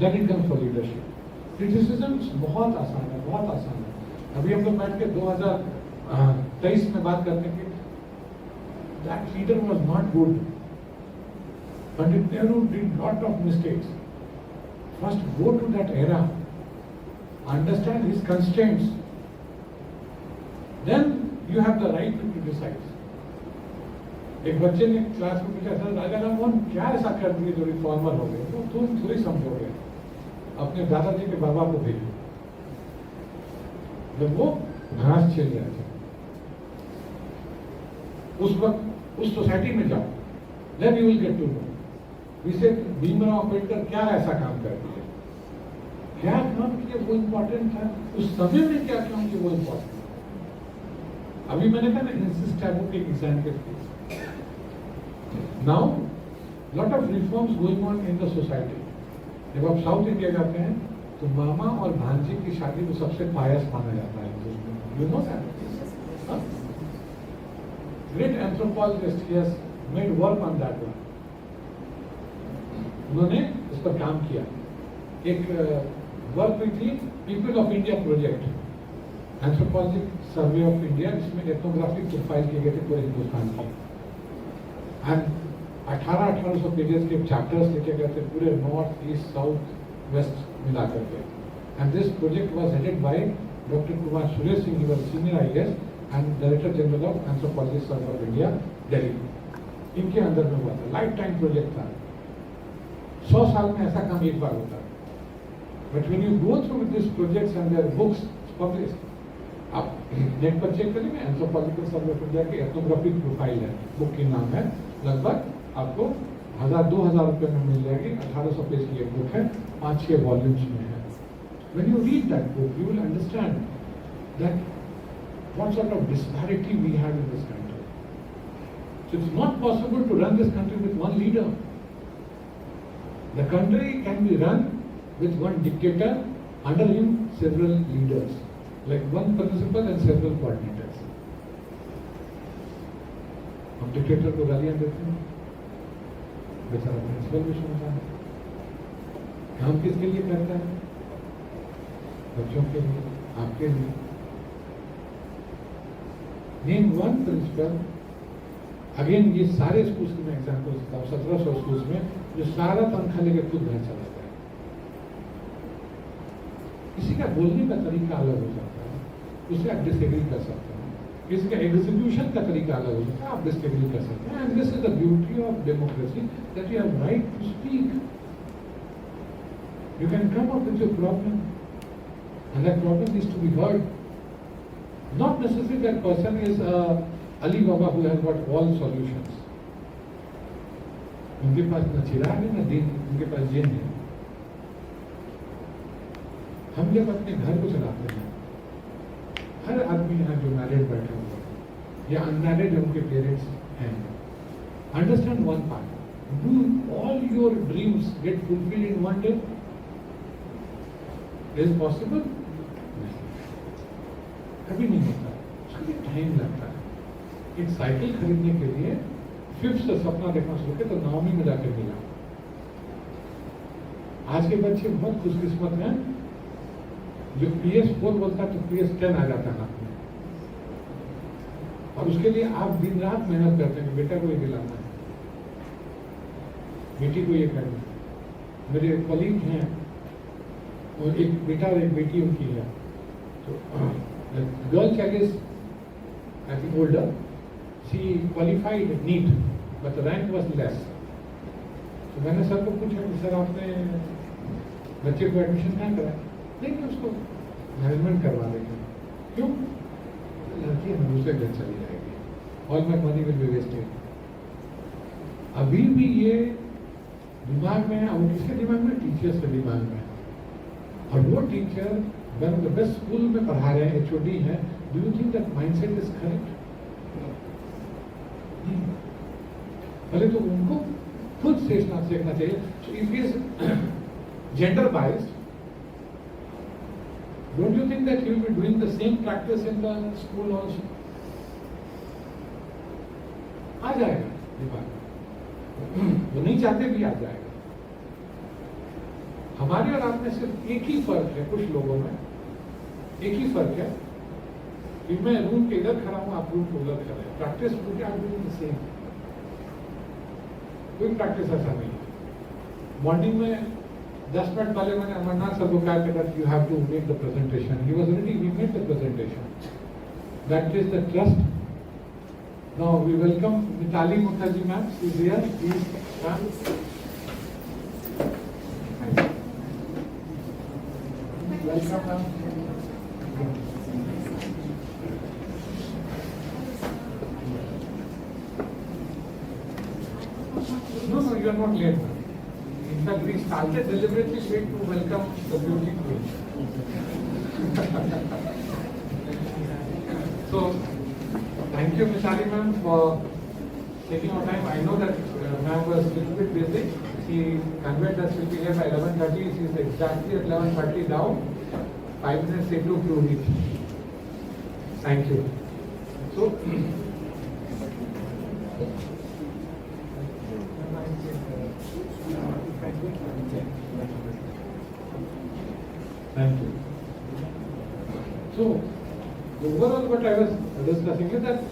Then it comes for leadership. Criticisms बहुत आसान है, बहुत आसान है। अभी हम लोग बैठ के 2023 में बात करते हैं कि that leader was not good. Pandit Nehru did lot of mistakes. First go to that era, understand his constraints, then you have the right to criticize. एक बच्चे ने क्लास में पूछा, सर राजा राम मोहन क्या ऐसा कर दिए जो रिफॉर्मर हो गए? तो तुम थोड़ी समझोगे, अपने दादाजी के बाबा को भेजो, जब वो घास छील रहे थे उस वक्त उस सोसाइटी में जाओ, then you will get to know विसे भीमराव अम्बेडकर क्या ऐसा काम कर दिए, क्या काम किए वो इम्पोर्टेंट था, उस समय में क्या काम किए वो इम्पोर्टेंट। अभी मैंने कहा ना इंसिस्ट एडवोकेट एग्जाम के लिए, now lot of reforms going on in the society. जब आप साउथ इंडिया जाते हैं तो मामा और भांजी की शादी को सबसे पायस माना जाता है। You know that? Great anthropologist, he has made work on that one. उन्होंने इस पर काम किया। एक वर्क हुई थी people of India project, anthropologic survey of India, जिसमें एथनोग्राफिक प्रोफाइल किए गए थे पूरे हिंदुस्तान की। एंड 1800 पेजेस के चैप्टर्स लिखे गए थे पूरे नॉर्थ, ईस्ट, साउथ, वेस्ट मिला करके। And this project was headed by doctor Kumar Suresh Singh, he was senior IAS and director general of anthropology survey of India, Delhi. इनके अंदर में हुआ था, लाइफ टाइम प्रोजेक्ट था। 100 साल में ऐसा काम एक बार होता है। But when you go through this projects and their books published, आप नेट पर चेक करेंगे, एंथ्रोपोलॉजिकल सर्वे ऑफ इंडिया की एथनोग्राफिक प्रोफाइल है, बुक की नाम है। लगभग आपको 1000-2000 रुपए में मिल जाएगी। 1800 पेज की एक बुक है, 5-6 वॉल्यूम्स में है। When you read that book you will understand that what sort of disparity we have in this country. So it's not possible to run this country with one leader. The country can be run with one dictator, under him several leaders, like one principal and several coordinators. हम dictator को गालियां देते हैं, बेचारा principal भी सुनता है। काम किसके लिए करता है? बच्चों के लिए, आपके लिए। नेम वन प्रिंसिपल, अगेन ये सारे स्कूल्स की मैं एग्जाम्पल देता हूँ, 1700 स्कूल्स में जो सारा तनख्वाह लेकर खुद घर चलाता है। किसी का बोलने का तरीका अलग हो जाता है, उससे आप डिसएग्री कर सकते हैं। किसी का एग्जीक्यूशन का तरीका अलग हो सकता है, आप डिसएग्री कर सकते हैं। And this is the beauty of democracy, that you have right to speak. You can come up with your problem and that problem needs to be heard. Not necessarily that person is Ali Baba who has got all solutions. उनके पास न चिराग है न दिन, उनके पास जिन है। हम जब अपने घर को चलाते हैं, हर आदमी यहाँ जो मैरिड बैठे हुए हैं या अनमैरिड उनके पेरेंट्स हैं, understand one part, do all your dreams gate fulfilled in one day? Is possible? कभी नहीं होता, उसके लिए टाइम लगता है। एक साइकिल खरीदने के लिए 5th से सपना देखना शुरू किया तो 9वीं में जाकर मिला। आज के बच्चे बहुत खुशकिस्मत हैं, जो PS4 बोलता तो PS10 आ जाता ना, और उसके लिए आप दिन रात मेहनत करते हैं कि बेटा को ये दिलाना है, बेटी को ये करना है। मेरे कलीग हैं, और एक बेटा और एक बेटी उनकी है, तो girl child is I think older, she qualified NEET but rank was less. तो मैंने सर को पूछा कि सर आपने बच्चे को एडमिशन क्या कराया? नहीं, उसको मैनेजमेंट करवा देंगे। क्यों? लड़की हम दूसरे घर चली जाएगी, all my money will be wasted. अभी भी ये दिमाग में है, और किसके दिमाग में? टीचर्स के दिमाग में। और वो teacher one the best school में पढ़ा रहे हैं, HOD हैं, do you think that mindset is correct? पहले तो उनको खुद सीखना चाहिए। So if he is gender biased, don't you think that he will be doing the same practice in the school also? आ जाएगा दिमाग, वो नहीं चाहते भी आ जाएगा। हमारे और आप में सिर्फ एक ही फर्क है, कुछ लोगों में एक ही फर्क है कि मैं रूम के इधर खड़ा हूं, आप रूम के उधर खड़े हैं। प्रैक्टिस पूरी आप डूइंग द सेम, कोई प्रैक्टिस ऐसा नहीं है। मॉर्निंग में 10 मिनट पहले मैंने अमरनाथ सर को कहा कि you have to make the presentation, he was ready, we made the presentation. That is the trust. Now we welcome Mitali Mukherjee ma'am, she is here, please ma'am. Welcome ma'am. No, you are not late. In fact, we started deliberately late to welcome the beauty queen. So, thank you, Ms. Ali ma'am, for taking our time. I know that ma'am was a little bit busy. She conveyed that she'll be here by 11:30. She is exactly at 11:30 down. 5 minutes into to reach. Thank you. So. Thank you. So, overall what I was discussing is that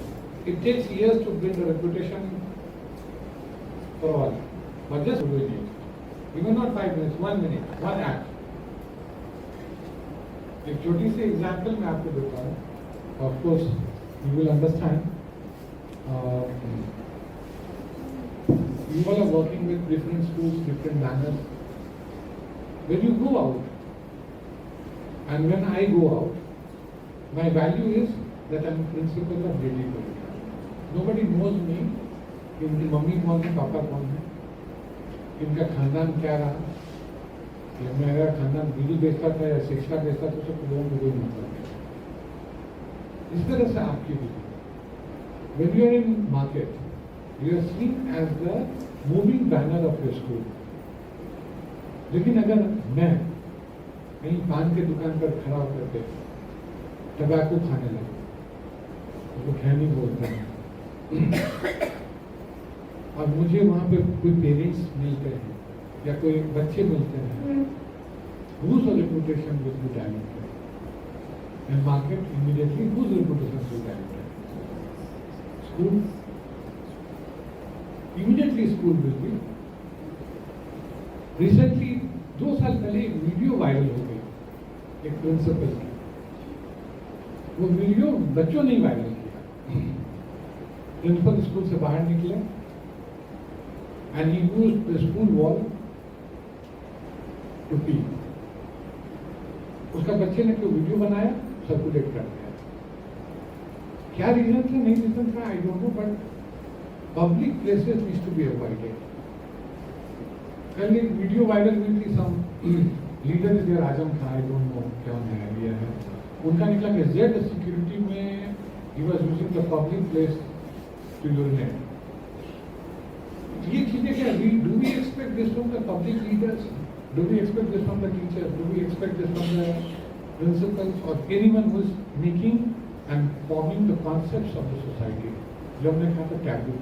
it takes years to build a reputation for all, but just doing it. Even not 5 minutes, 1 minute, one act. एक छोटी सी example मैं आपको देता हूँ, of course you will understand. You all are working with different schools, different banners. When you go out, and when I go out, my value is that I'm principal of Delhi College. Nobody knows me. कि उनकी mummy कौन है, पापा कौन है, इनका खानदान क्या रहा, या मेरा खानदान बिजली बेचता था या शिक्षा बेचता था, सब लोगों को कोई मतलब नहीं। इस तरह से आपकी भी when you are in market, you are seen as the moving banner of your school. लेकिन अगर मैं कहीं पान के दुकान पर खड़ा होकर के टबैको खाने लगा, तो खैनी बोलते हैं, और मुझे वहाँ पे कोई पेरेंट्स मिलते हैं या कोई बच्चे मिलते हैं, whose reputation will be damaged? And market immediately, whose reputation will be damaged? School. Immediately school will be. Recently, 2 साल पहले एक वीडियो वायरल हो गई एक प्रिंसिपल की। वो वीडियो बच्चों ने वायरल किया। प्रिंसिपल स्कूल से बाहर निकले and he used the school wall to pee. उसका बच्चे ने कोई वीडियो बनाया, सर्कुलेट कर दिया। क्या रीजन था, नहीं रीजन था, I don't know, but public places needs to be avoided. कल एक वीडियो वायरल हुई थी, some leader is there, Azam Khan, I don't know क्या है, ये है, उनका निकला कि जेड सिक्योरिटी में he was using the public place to urinate. ये चीजें क्या, do we expect this from the public leaders? Do we expect this from the teachers? Do we expect this from the principals और anyone who is making and forming the concepts of the society? जो हमने कहा था taboo,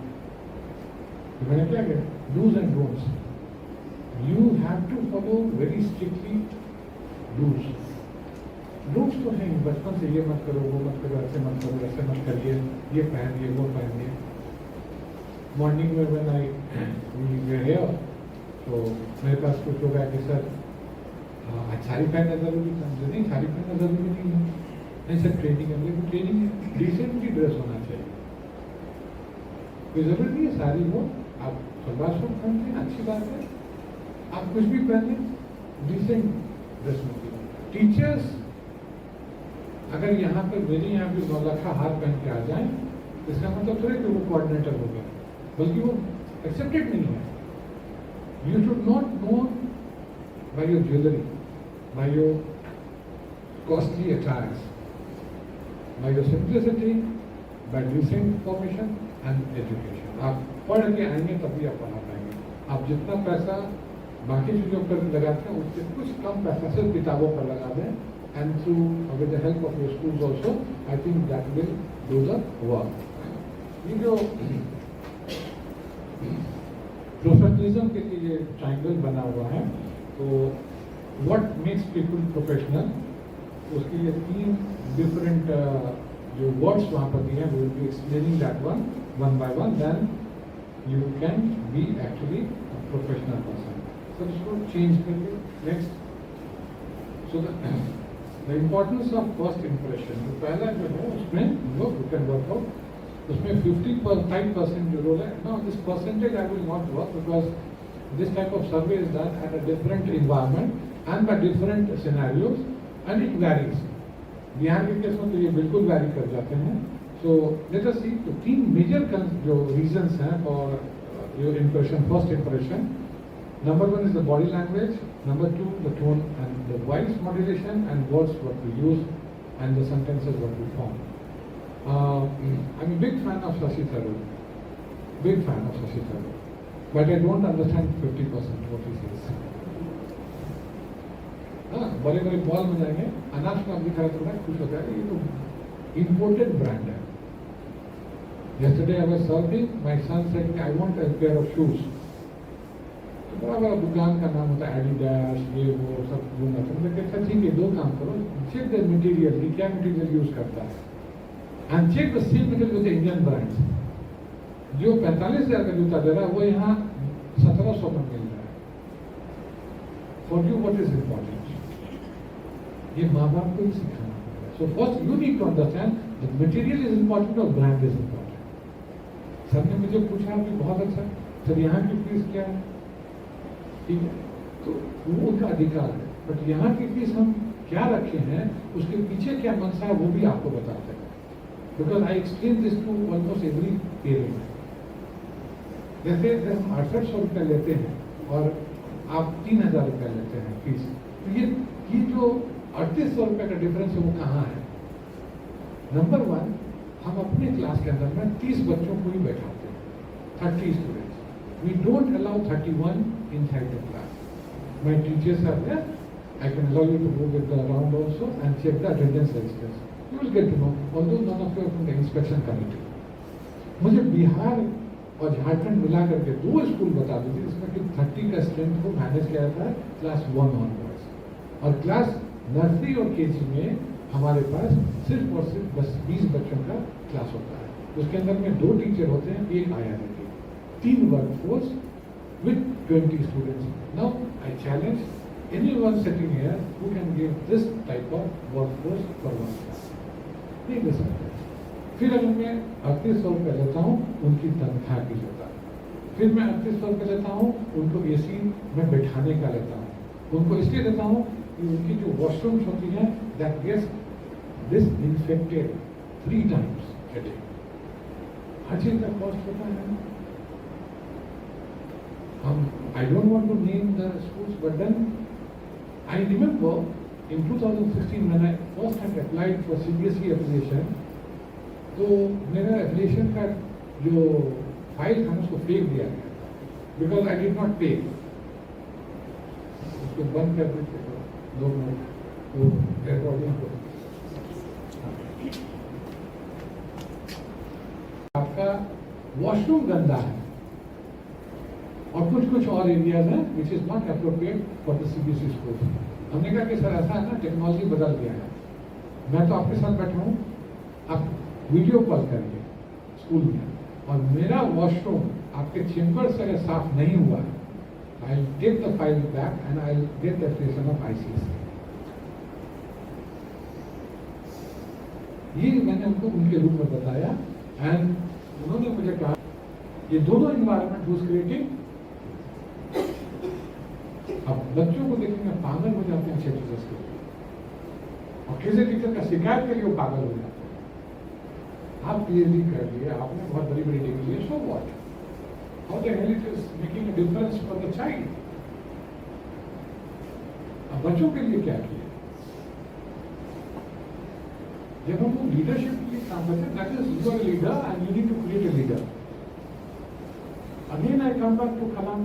मैंने क्या किया, do's and don'ts, you have to follow very strictly do's rules तो हैं बचपन से, ये मत करो, वो मत करो, ऐसे मत करो, ऐसे मत करिए, ये पहनिए, वो पहनिए। मॉर्निंग में व्हेन आई वी हियर, तो मेरे पास कुछ लोग आए कि सर आज साड़ी पहनना जरूरी था। नहीं, साड़ी पहनना जरूरी नहीं है। नहीं सर, ट्रेनिंग है। लेकिन ट्रेनिंग डिसेंटली ड्रेस होना चाहिए, कोई जरूरी नहीं है साड़ी हो। आप सलवार सूट पहनते हैं, अच्छी बात है, आप कुछ भी पहने, डिसेंट ड्रेस में। टीचर्स अगर यहाँ पर मेरे यहाँ भी नौलखा हार पहन के आ जाए, इसका मतलब थोड़ा कि वो कोऑर्डिनेटर हो गया, बल्कि वो एक्सेप्टेड नहीं है। You should not know by your jewellery, by your costly attires, by your simplicity, bye decent formation and education. आप पढ़ के आएंगे तभी आप पढ़ा पाएंगे। आप जितना पैसा बाकी चीज़ों पर लगाते हैं उससे कुछ कम पैसा सिर्फ किताबों पर लगा दें, and through with the help of your schools also, I think that will do the work. ये जो प्रोफेशनलिज्म के लिए ट्रायंगल बना हुआ है, तो व्हाट मेक्स पीपल प्रोफेशनल, उसके लिए 3 डिफरेंट जो वर्ड्स वहाँ पर दिए हैं, we will be explaining that one by one, then you can be actually professional person. So इसको चेंज करिए। Next, so the importance of first impression, तो पहला जो है उसमें लोग यू कैन वर्क आउट, उसमें 55% जो रोल है ना, this percentage I will not work because this type of survey is done at a different environment and by different scenarios and it varies. Bihar के केस में तो ये बिल्कुल वैरी कर जाते हैं। सो लेट अस सी, तो 3 मेजर जो रीजंस हैं for your impression, first impression. Number 1 is the body language, number 2 the tone and the voice modulation, and words what we use and the sentences what we form. I'm a big fan of Shashi Tharoor, big fan of Shashi Tharoor, but I don't understand 50% what he says. बड़े बड़े mall में जाएंगे, अनाज का दिखा तो बड़ा खुश होता है, ये तो इम्पोर्टेड ब्रांड है। Yesterday I was surfing, my son said I want a pair of shoes. बड़ा बड़ा दुकान का नाम होता है एडिडास, ये वो सब घूमना था। मैंने कहा ठीक है, 2 काम करो, चेक द मटेरियल, ये क्या मटेरियल यूज करता है, and check the same material with Indian brands. जो 45,000 का जूता दे रहा है वो यहाँ 1700 में मिल रहा है। For you what is important, ये माँ बाप को ही सिखाना पड़ेगा। So first you need to understand the material is important और ब्रांड इज इम्पोर्टेंट। सर ने मुझे पूछा कि बहुत अच्छा सर, यहाँ की फीस क्या है, ठीक है, तो वो उनका अधिकार है, बट यहाँ की फीस हम क्या रखे हैं, उसके पीछे क्या मंशा है, वो भी आपको बताते हैं। Because I explain this to almost every parent. जैसे हम 6800 रुपये लेते हैं और आप 3000 रुपये लेते हैं फीस, तो ये जो 3800 रुपये का डिफरेंस है वो कहाँ है? नंबर 1, हम अपने क्लास के अंदर में 30 बच्चों को ही बैठाते हैं, 30 students. We don't allow 31 inside the class. My teachers are there. I can allow you to go with the round also and check the attendance registers. You will get to know, although none of you are from the inspection committee. मुझे बिहार और झारखंड मिला करके 2 school बता दीजिए जिसमें कि 30 का strength को मैनेज किया जाता है क्लास 1 ऑनवर्ड्स, और क्लास नर्सरी और केजी में हमारे पास सिर्फ और सिर्फ 20 बच्चों का क्लास होता है। उसके अंदर में 2 टीचर होते हैं, 1 आया है, 3 workforce with 20 students. Now I challenge anyone sitting here who can give this type of workforce for 1 class. नहीं दे सकते। फिर अगर मैं 3800 रुपये लेता हूँ उनकी तनख्वाह की लेता हूँ, फिर मैं 3800 रुपये लेता हूँ उनको AC में बैठाने का लेता हूँ, उनको इसलिए देता हूँ कि उनकी जो वॉशरूम्स होती हैं that gets disinfected 3 times a day। हर चीज़ का कॉस्ट होता है। I don't want to name the schools, but then I remember in 2016 when I first had applied for CBSE affiliation, तो मेरा एफिलिएशन का जो फाइल था उसको फेंक दिया गया बिकॉज आई डिड नॉट पे। उसको बंद कर देते 2 मिनट वो रिकॉर्डिंग को। आपका वॉशरूम गंदा है और कुछ और एरियाज हैं which is not appropriate for the CBSE school. हमने कहा कि सर ऐसा है ना, टेक्नोलॉजी बदल गया है, मैं तो आपके साथ बैठा हूँ, आप वीडियो कॉल करेंगे स्कूल में, और मेरा वॉशरूम आपके चेंबर से अगर साफ नहीं हुआ, I will take the file back and I will get the creation of ICC। ये मैंने उनको उनके रूप में बताया, एंड उन्होंने मुझे कहा ये दोनों इन्वायरमेंट हुज क्रिएटिंग। अब बच्चों को देखेंगे पागल हो जाते हैं अच्छे टीचर्स के लिए, और किसी टीचर का शिकायत के लिए वो पागल हो जाते हैं। आप PhD कर लिए, आपने बहुत बड़ी बड़ी डिग्री ली, so what, how the hell it is making a difference for the child. अब बच्चों के लिए क्या किया? जब हम लीडरशिप के लिए काम करते हैं, that is you are a leader and you need to create a leader. Again I come back to Kalam.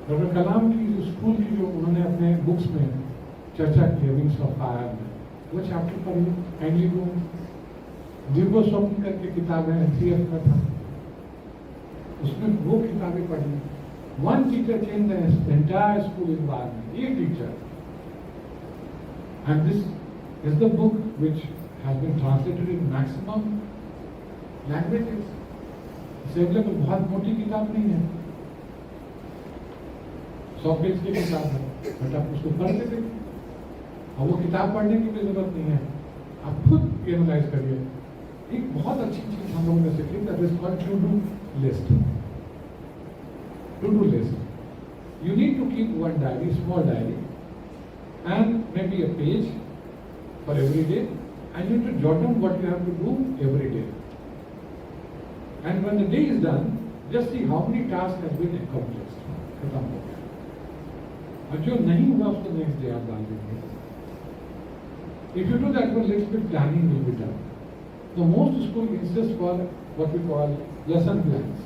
Doctor Kalam की जो स्कूल की जो उन्होंने अपने बुक्स में चर्चा की है, विंग्स ऑफ फायर में, वो चैप्टर पढ़िए काइंडली। वो दीर्घो स्वप्न करके किताब है, CF में था, उसमें वो किताबें पढ़ी। One teacher change the entire school environment, एक teacher. And this is the book which has been translated in maximum languages. It's available, बहुत मोटी किताब नहीं है, 100 पेज की किताब है, बट आप उसको पढ़ते थे, और वो किताब पढ़ने की भी जरूरत नहीं है, आप खुद एनालाइज करिए। एक बहुत अच्छी चीज हम लोगों ने सीखी, that is called to do list. To do list, you need to keep one diary, small diary, and may be a page for every day, and you need to jot down what you have to do every day. And when the day is done, just see how many tasks have been accomplished. खत्म हो गया, और जो नहीं हुआ उसको next day आप डाल देंगे। If you do that, one little bit planning will be done. The most school insists for what we call lesson plans.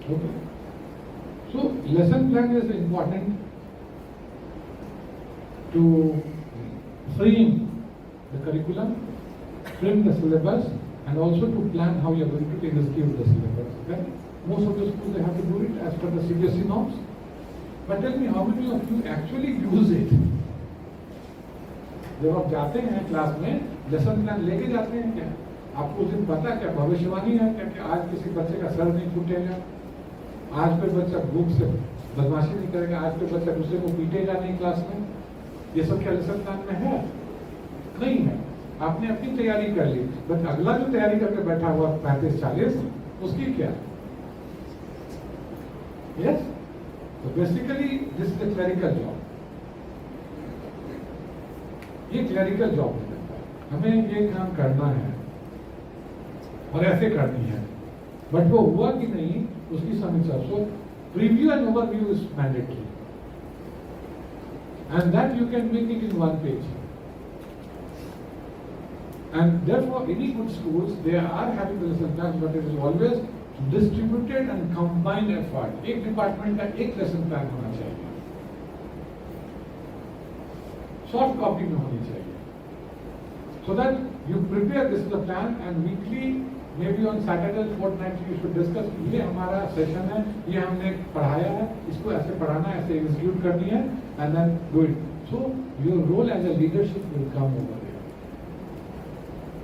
Okay. So lesson plan is important to frame the curriculum, frame the syllabus, and also to plan how you are going to execute the syllabus. Okay? Most of the schools, they have to do it as per the CBSE norms. But tell me, how many of you actually use it? जब आप जाते हैं class में, lesson plan लेके जाते हैं क्या? आपको उस दिन पता क्या भविष्यवाणी है क्या कि आज किसी बच्चे का सर नहीं फूटेगा, आज कोई बच्चा बुक से बदमाशी नहीं करेगा, आज कोई बच्चा दूसरे को पीटेगा नहीं क्लास में? ये सब क्या लेसन प्लान में है? नहीं है। आपने अपनी तैयारी कर ली, बट अगला जो तैयारी करके बैठा हुआ 35-40, उसकी क्या? यस, तो basically this is the clerical job. ये क्लरिकल जॉब है, हमें ये काम करना है और ऐसे करनी है, बट वो हुआ कि नहीं उसकी समीक्षा। So preview and overview is mandatory, and that you can make it in 1 page. And therefore, any good schools, they are having the lesson plans, but it is always distributed and combined effort. एक department का एक lesson plan होना चाहिए, soft copy में होनी चाहिए, so that you prepare this is the plan, and weekly, maybe on Saturday fortnightly you should discuss, ये हमारा सेशन है, ये हमने पढ़ाया है, इसको ऐसे पढ़ाना है, ऐसे एग्जीक्यूट करनी है, and then do it. So your role as a leadership will come over there.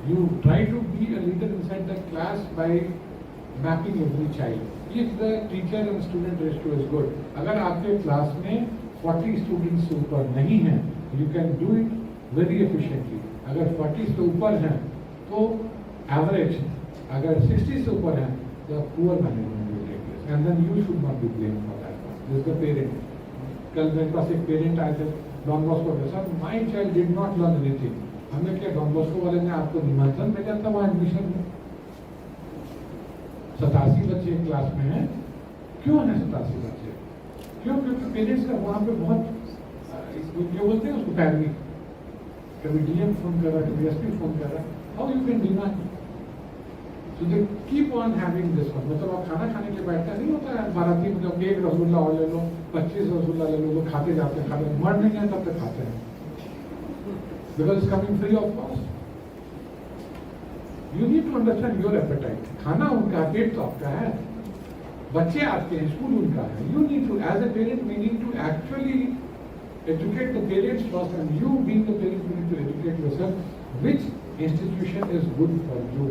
You try to be a leader inside the class by mapping every child. If the teacher and student ratio is good, अगर आपके class में 40 students से ऊपर नहीं है, you can do it very efficiently. अगर 40 से ऊपर है तो average, अगर 60 से ऊपर है तो poor management will take place, and then you should not be blamed for that one. This is the parent. कल मेरे पास एक पेरेंट आए थे, डॉन बॉस्को के साथ, my child did not learn anything. हमने क्या, डॉन बॉस्को वाले ने आपको निमंत्रण भेजा था वहाँ एडमिशन में? 87 बच्चे क्लास में हैं। क्यों है 87 बच्चे? क्यों? क्योंकि पेरेंट्स का वहाँ पे बहुत क्या बोलते हैं उसको, पैरवी। कभी DM फोन कर रहा है, कभी SP फोन कर रहा है। How you can demand? So they keep on having this one. मतलब आप खाना खाने के लिए बैठता नहीं होता है बाराती में, जब एक रसगुल्ला और ले लो, 25 रसगुल्ला ले लो, वो खाते जाते हैं, खाते मर नहीं है तब तक खाते हैं, because it's coming free of cost. You need to understand your appetite. खाना उनका, पेट तो आपका है, बच्चे आपके हैं, स्कूल उनका है. You need to, as a parent, we need to actually educate the parents first, and you being the parent, you need to educate yourself which institution is good for you.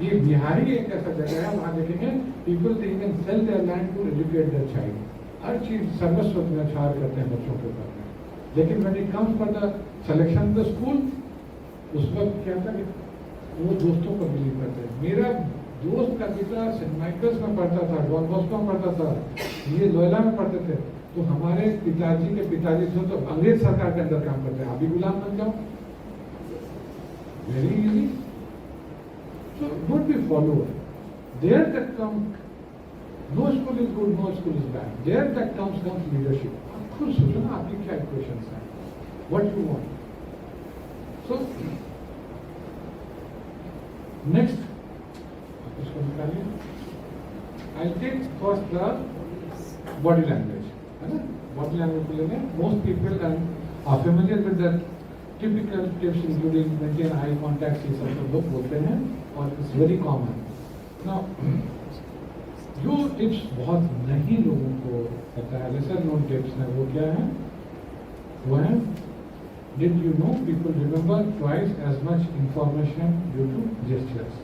ये बिहारी एक ऐसा जगह है, वहाँ देखेंगे people they even sell their land to educate their child. हर चीज सर्वस्व में छाड़ करते हैं बच्चों के ऊपर में. लेकिन when it comes for the selection of the school, उस वक्त क्या था कि वो दोस्तों पर बिलीव करते हैं. मेरा दोस्त का बेटा सेंट माइकल्स में पढ़ता था, डॉन बॉस्को में पढ़ता था, ये लोयला में पढ़ते थे. तो हमारे पिताजी के पिताजी तो अंग्रेज सरकार के अंदर काम करते हैं. आप भी गुलाम बन जाओ. Very easy. So don't be followed. There that comes, no school is good, no school is bad. There that comes leadership. आप खुद सोचो ना आपकी क्या इक्वेशंस हैं. What you want. So next, इसको निकालिए. I'll take first the body language. है ना? Body language को लेंगे. Most people are familiar with the typical tips including maintain eye contact. ये सब तो लोग बोलते हैं और it's very common. Now, जो टिप्स बहुत नहीं लोगों को पता है, lesser known tips हैं, वो क्या है? वो है, did you know people remember twice as much information due to gestures?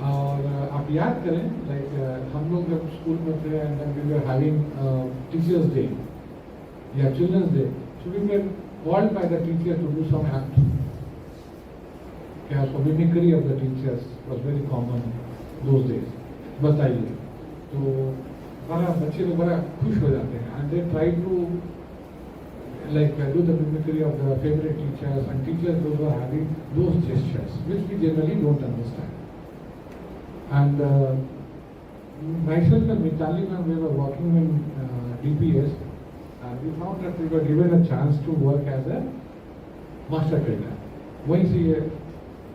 और आप याद करें, like हम लोग जब स्कूल में थे and then we were having Teachers Day या Children's Day, so we were called by the teacher to do some act. क्या mimicry of the teachers was very common those days. बताइए. तो बड़ा बच्चे लोग बड़ा खुश हो जाते हैं and they try to like do the mimicry of the favorite teachers, and teachers those were having those gestures which we generally don't understand. And myself and Mitali, when we were working in DPS, we found that we were given a chance to work as a master trainer. वहीं से ये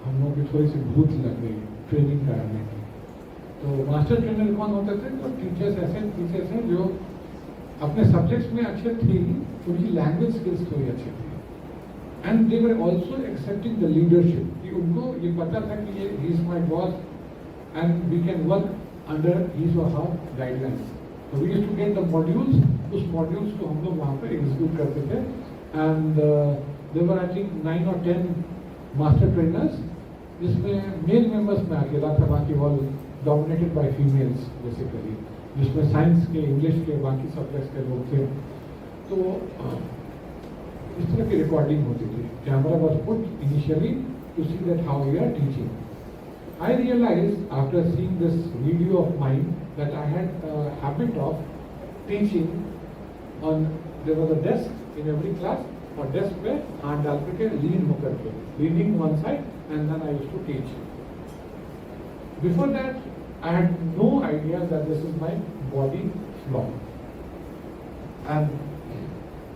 हम लोग की थोड़ी सी भूत लग गई ट्रेनिंग कराने की. तो मास्टर ट्रेनर कौन होते थे? तो टीचर्स ऐसे टीचर्स हैं जो अपने सब्जेक्ट्स में अच्छे थे, उनकी लैंग्वेज स्किल्स थोड़ी अच्छी थी. And they were also accepting the leadership, कि उनको ये पता था कि ये ही is my boss and we can work under his और हर गाइडलाइंस. तो we used to get the modules, उस मॉड्यूल्स को हम लोग वहाँ पे एग्जीक्यूट करते थे. And there were I think 9 or 10 master trainers, जिसमें मेल मेंबर्स में अकेला था, बाकी all dominated by females basically, जिसमें साइंस के, इंग्लिश के, बाकी सब्जेक्ट्स के लोग थे. तो इस तरह की रिकॉर्डिंग होती थी. Camera was put initially to see that how we are teaching. I realized after seeing this video of mine that I had a habit of teaching on, there was a desk in every class, और desk पे हाथ डाल के lean होकर के, leaning one side, and then I used to teach. Before that, I had no idea that this is my body flaw. And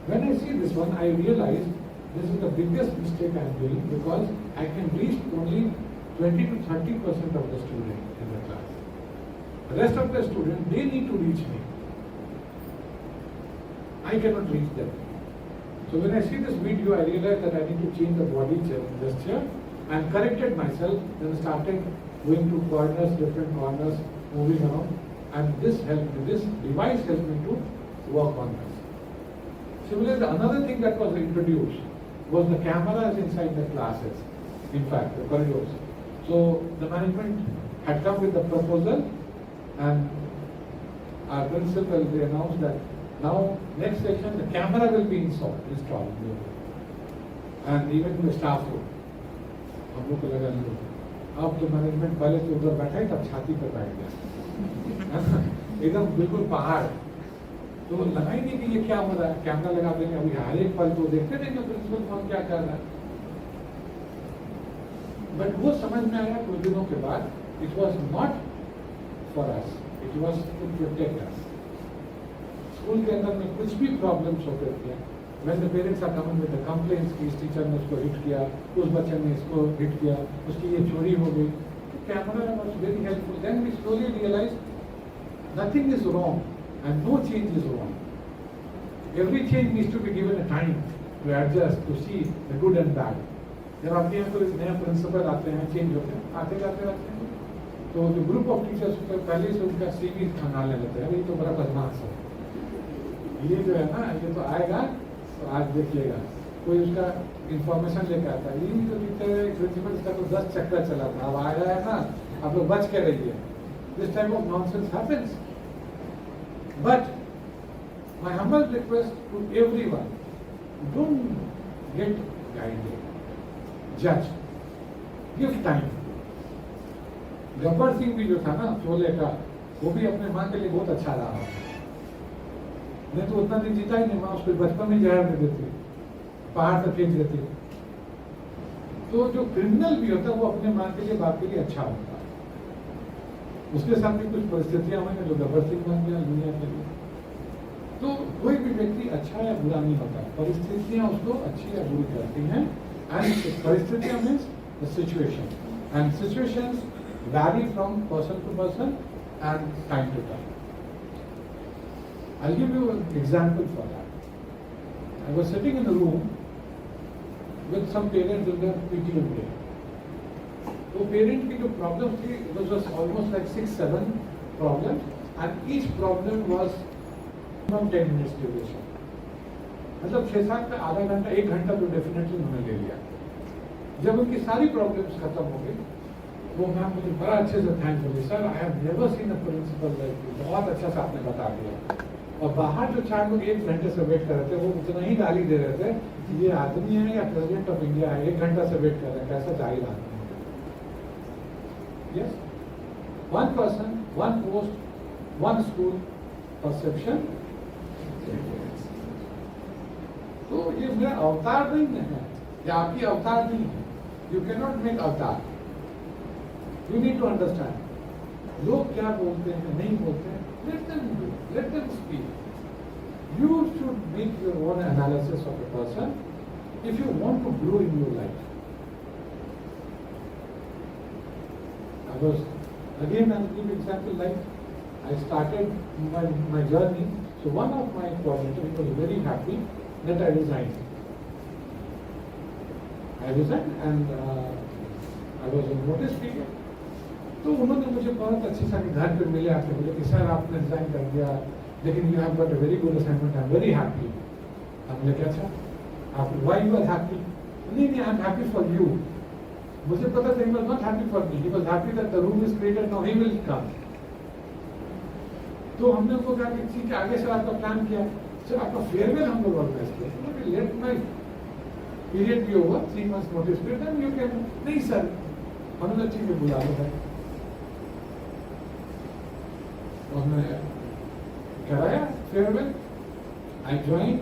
when I see this one, I realized this is the biggest mistake I am doing, because I can reach only 20 to 30% of the student in the class. The rest of the student, they need to reach me. I cannot reach them. So when I see this video, I realized that I need to change the body gesture, and corrected myself, then started going to corners, different corners, moving around, and this helped me, this device helped me to work on this. Similarly, another thing that was introduced was the cameras inside the classes, in fact, the corridors. So the management had come with the proposal, and our principal, they announced that now next section the camera will be installed, and even the staff room. हम लोग को लगा लो, अब तो management पहले से उधर बैठा है, तब छाती पर बैठ गया एकदम बिल्कुल पहाड़. तो लगा ही नहीं कि ये क्या हो रहा है. कैमरा लगा देंगे, अभी हर एक पल तो देखते रहेंगे प्रिंसिपल कौन क्या कर रहा है. बट वो समझ में आया कुछ दिनों के बाद, it was not for us, it was to protect us. School के अंदर में कुछ भी प्रॉब्लम्स होते थे, when the parents are coming with the complaints कि इस टीचर ने इसको हिट किया, उस बच्चे ने इसको हिट किया, उसकी ये चोरी हो गई, तो camera was very helpful. Then we slowly realized nothing is wrong and no change is wrong. Every change needs to be given a time to adjust, to see the good and bad. जब आपके यहाँ कोई नया principal आते हैं, change होते हैं, आते जाते रहते हैं, तो जो ग्रुप ऑफ टीचर्स पहले से उनका CV खंगालने लगते हैं, ये तो बड़ा बदमाश है, ये जो है ना, ये तो आएगा तो आज देखिएगा. कोई उसका इंफॉर्मेशन लेकर आता है, यही तो टीचर प्रिंसिपल इसका तो 10 चक्कर चला था, अब आया है ना, आप लोग बच के रहिए. This type of nonsense happens. But my humble request to everyone, don't get guided, जज, गिव टाइम. गब्बर सिंह भी जो था ना शोले का, वो भी अपने माँ के लिए बहुत अच्छा रहा. नहीं तो उतना दिन जीता ही नहीं, माँ उसको बचपन में जहर दे देती, पहाड़ से फेंक देती. तो जो क्रिमिनल भी होता है वो अपने माँ के लिए, बाप के लिए अच्छा होता है. उसके साथ भी कुछ परिस्थितियां हुई जो गब्बर सिंह बन गया दुनिया के लिए. तो कोई भी व्यक्ति अच्छा या बुरा नहीं होता, परिस्थितियां उसको अच्छी या बुरी करती हैं. एंड परिस्थितियां means the situation, and situations vary from person to person and time to time. I'll give you an example for that. I was sitting in a room with some parents in their PTO day. तो parent की जो problem थी, it was almost like 6-7 problems, and each problem was from 10 minutes duration. मतलब 6-7 का आधा घंटा, 1 घंटा तो डेफिनेटली उन्होंने ले लिया. जब उनकी सारी प्रॉब्लम्स खत्म हो गई, वो मैम मुझे बड़ा अच्छे से थैंक बोली, sir I have never seen a principal like you, बहुत अच्छा से आपने बता दिया. और बाहर जो 4 लोग 1 घंटे से वेट कर रहे थे, वो उतना ही गाली दे रहे थे कि ये आदमी है या प्रेसिडेंट ऑफ इंडिया है, 1 घंटा से वेट कर रहे हैं, कैसा जाहिल आदमी है. Yes, 1 person, 1 post, 1 school, perception. तो ये मेरा अवतार नहीं है, ये आपकी अवतार नहीं है. यू कैन नॉट मेक अवतार. You need to understand. लोग क्या बोलते हैं, नहीं बोलते हैं, let them do, let them speak. You should make your own analysis of a person if you want to grow in your life. I was, again I'll give example, like I started my journey. So one of my coordinators was very happy that I resigned. I resigned and I was on notice period. तो उन्होंने मुझे बहुत अच्छी सारी घर पे मिले, आके बोले कि सर आपने रिजाइन कर दिया, लेकिन you have got a very good assignment, I am very happy. हमने क्या, अच्छा आप व्हाई यू आर हैप्पी? नहीं नहीं, I am happy for you. मुझे पता था he was not happy for me, he was happy that the room is created, now he will come. तो हमने उनको कहा कि ठीक है, आगे सर आपका प्लान किया, सर आपका फेयरवेल हम लोग ऑर्गेनाइज किया. Let my period be over, 3 months notice period, and you can. नहीं सर, हमने ठीक है बुला लो. हमने कराया फेयरवेल, आई ज्वाइन.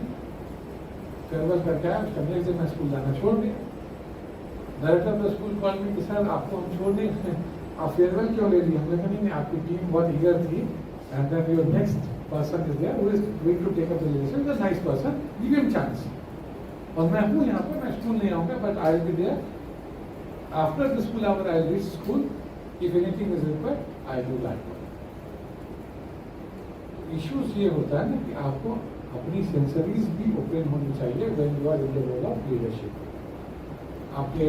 फेयरवेल करके आया, उसका नेक्स्ट डे मैं स्कूल जाना छोड़ दिया. Director of the school call मी कि सर आपको हम छोड़ दें, आप फेयरवेल क्यों ले ली? हमने कहा नहीं, आपकी टीम बहुत ईगर थी, and then your next person is there who is going to take up the relation, is a nice person, give him chance. और मैं हूँ यहाँ पर, मैं स्कूल नहीं आऊँगा, but I will be there after the school hour. I reach school, if anything is required I do that. Issues ये होता है ना कि आपको अपनी सेंसरीज भी ओपन होनी चाहिए when you are in the role of leadership. आपके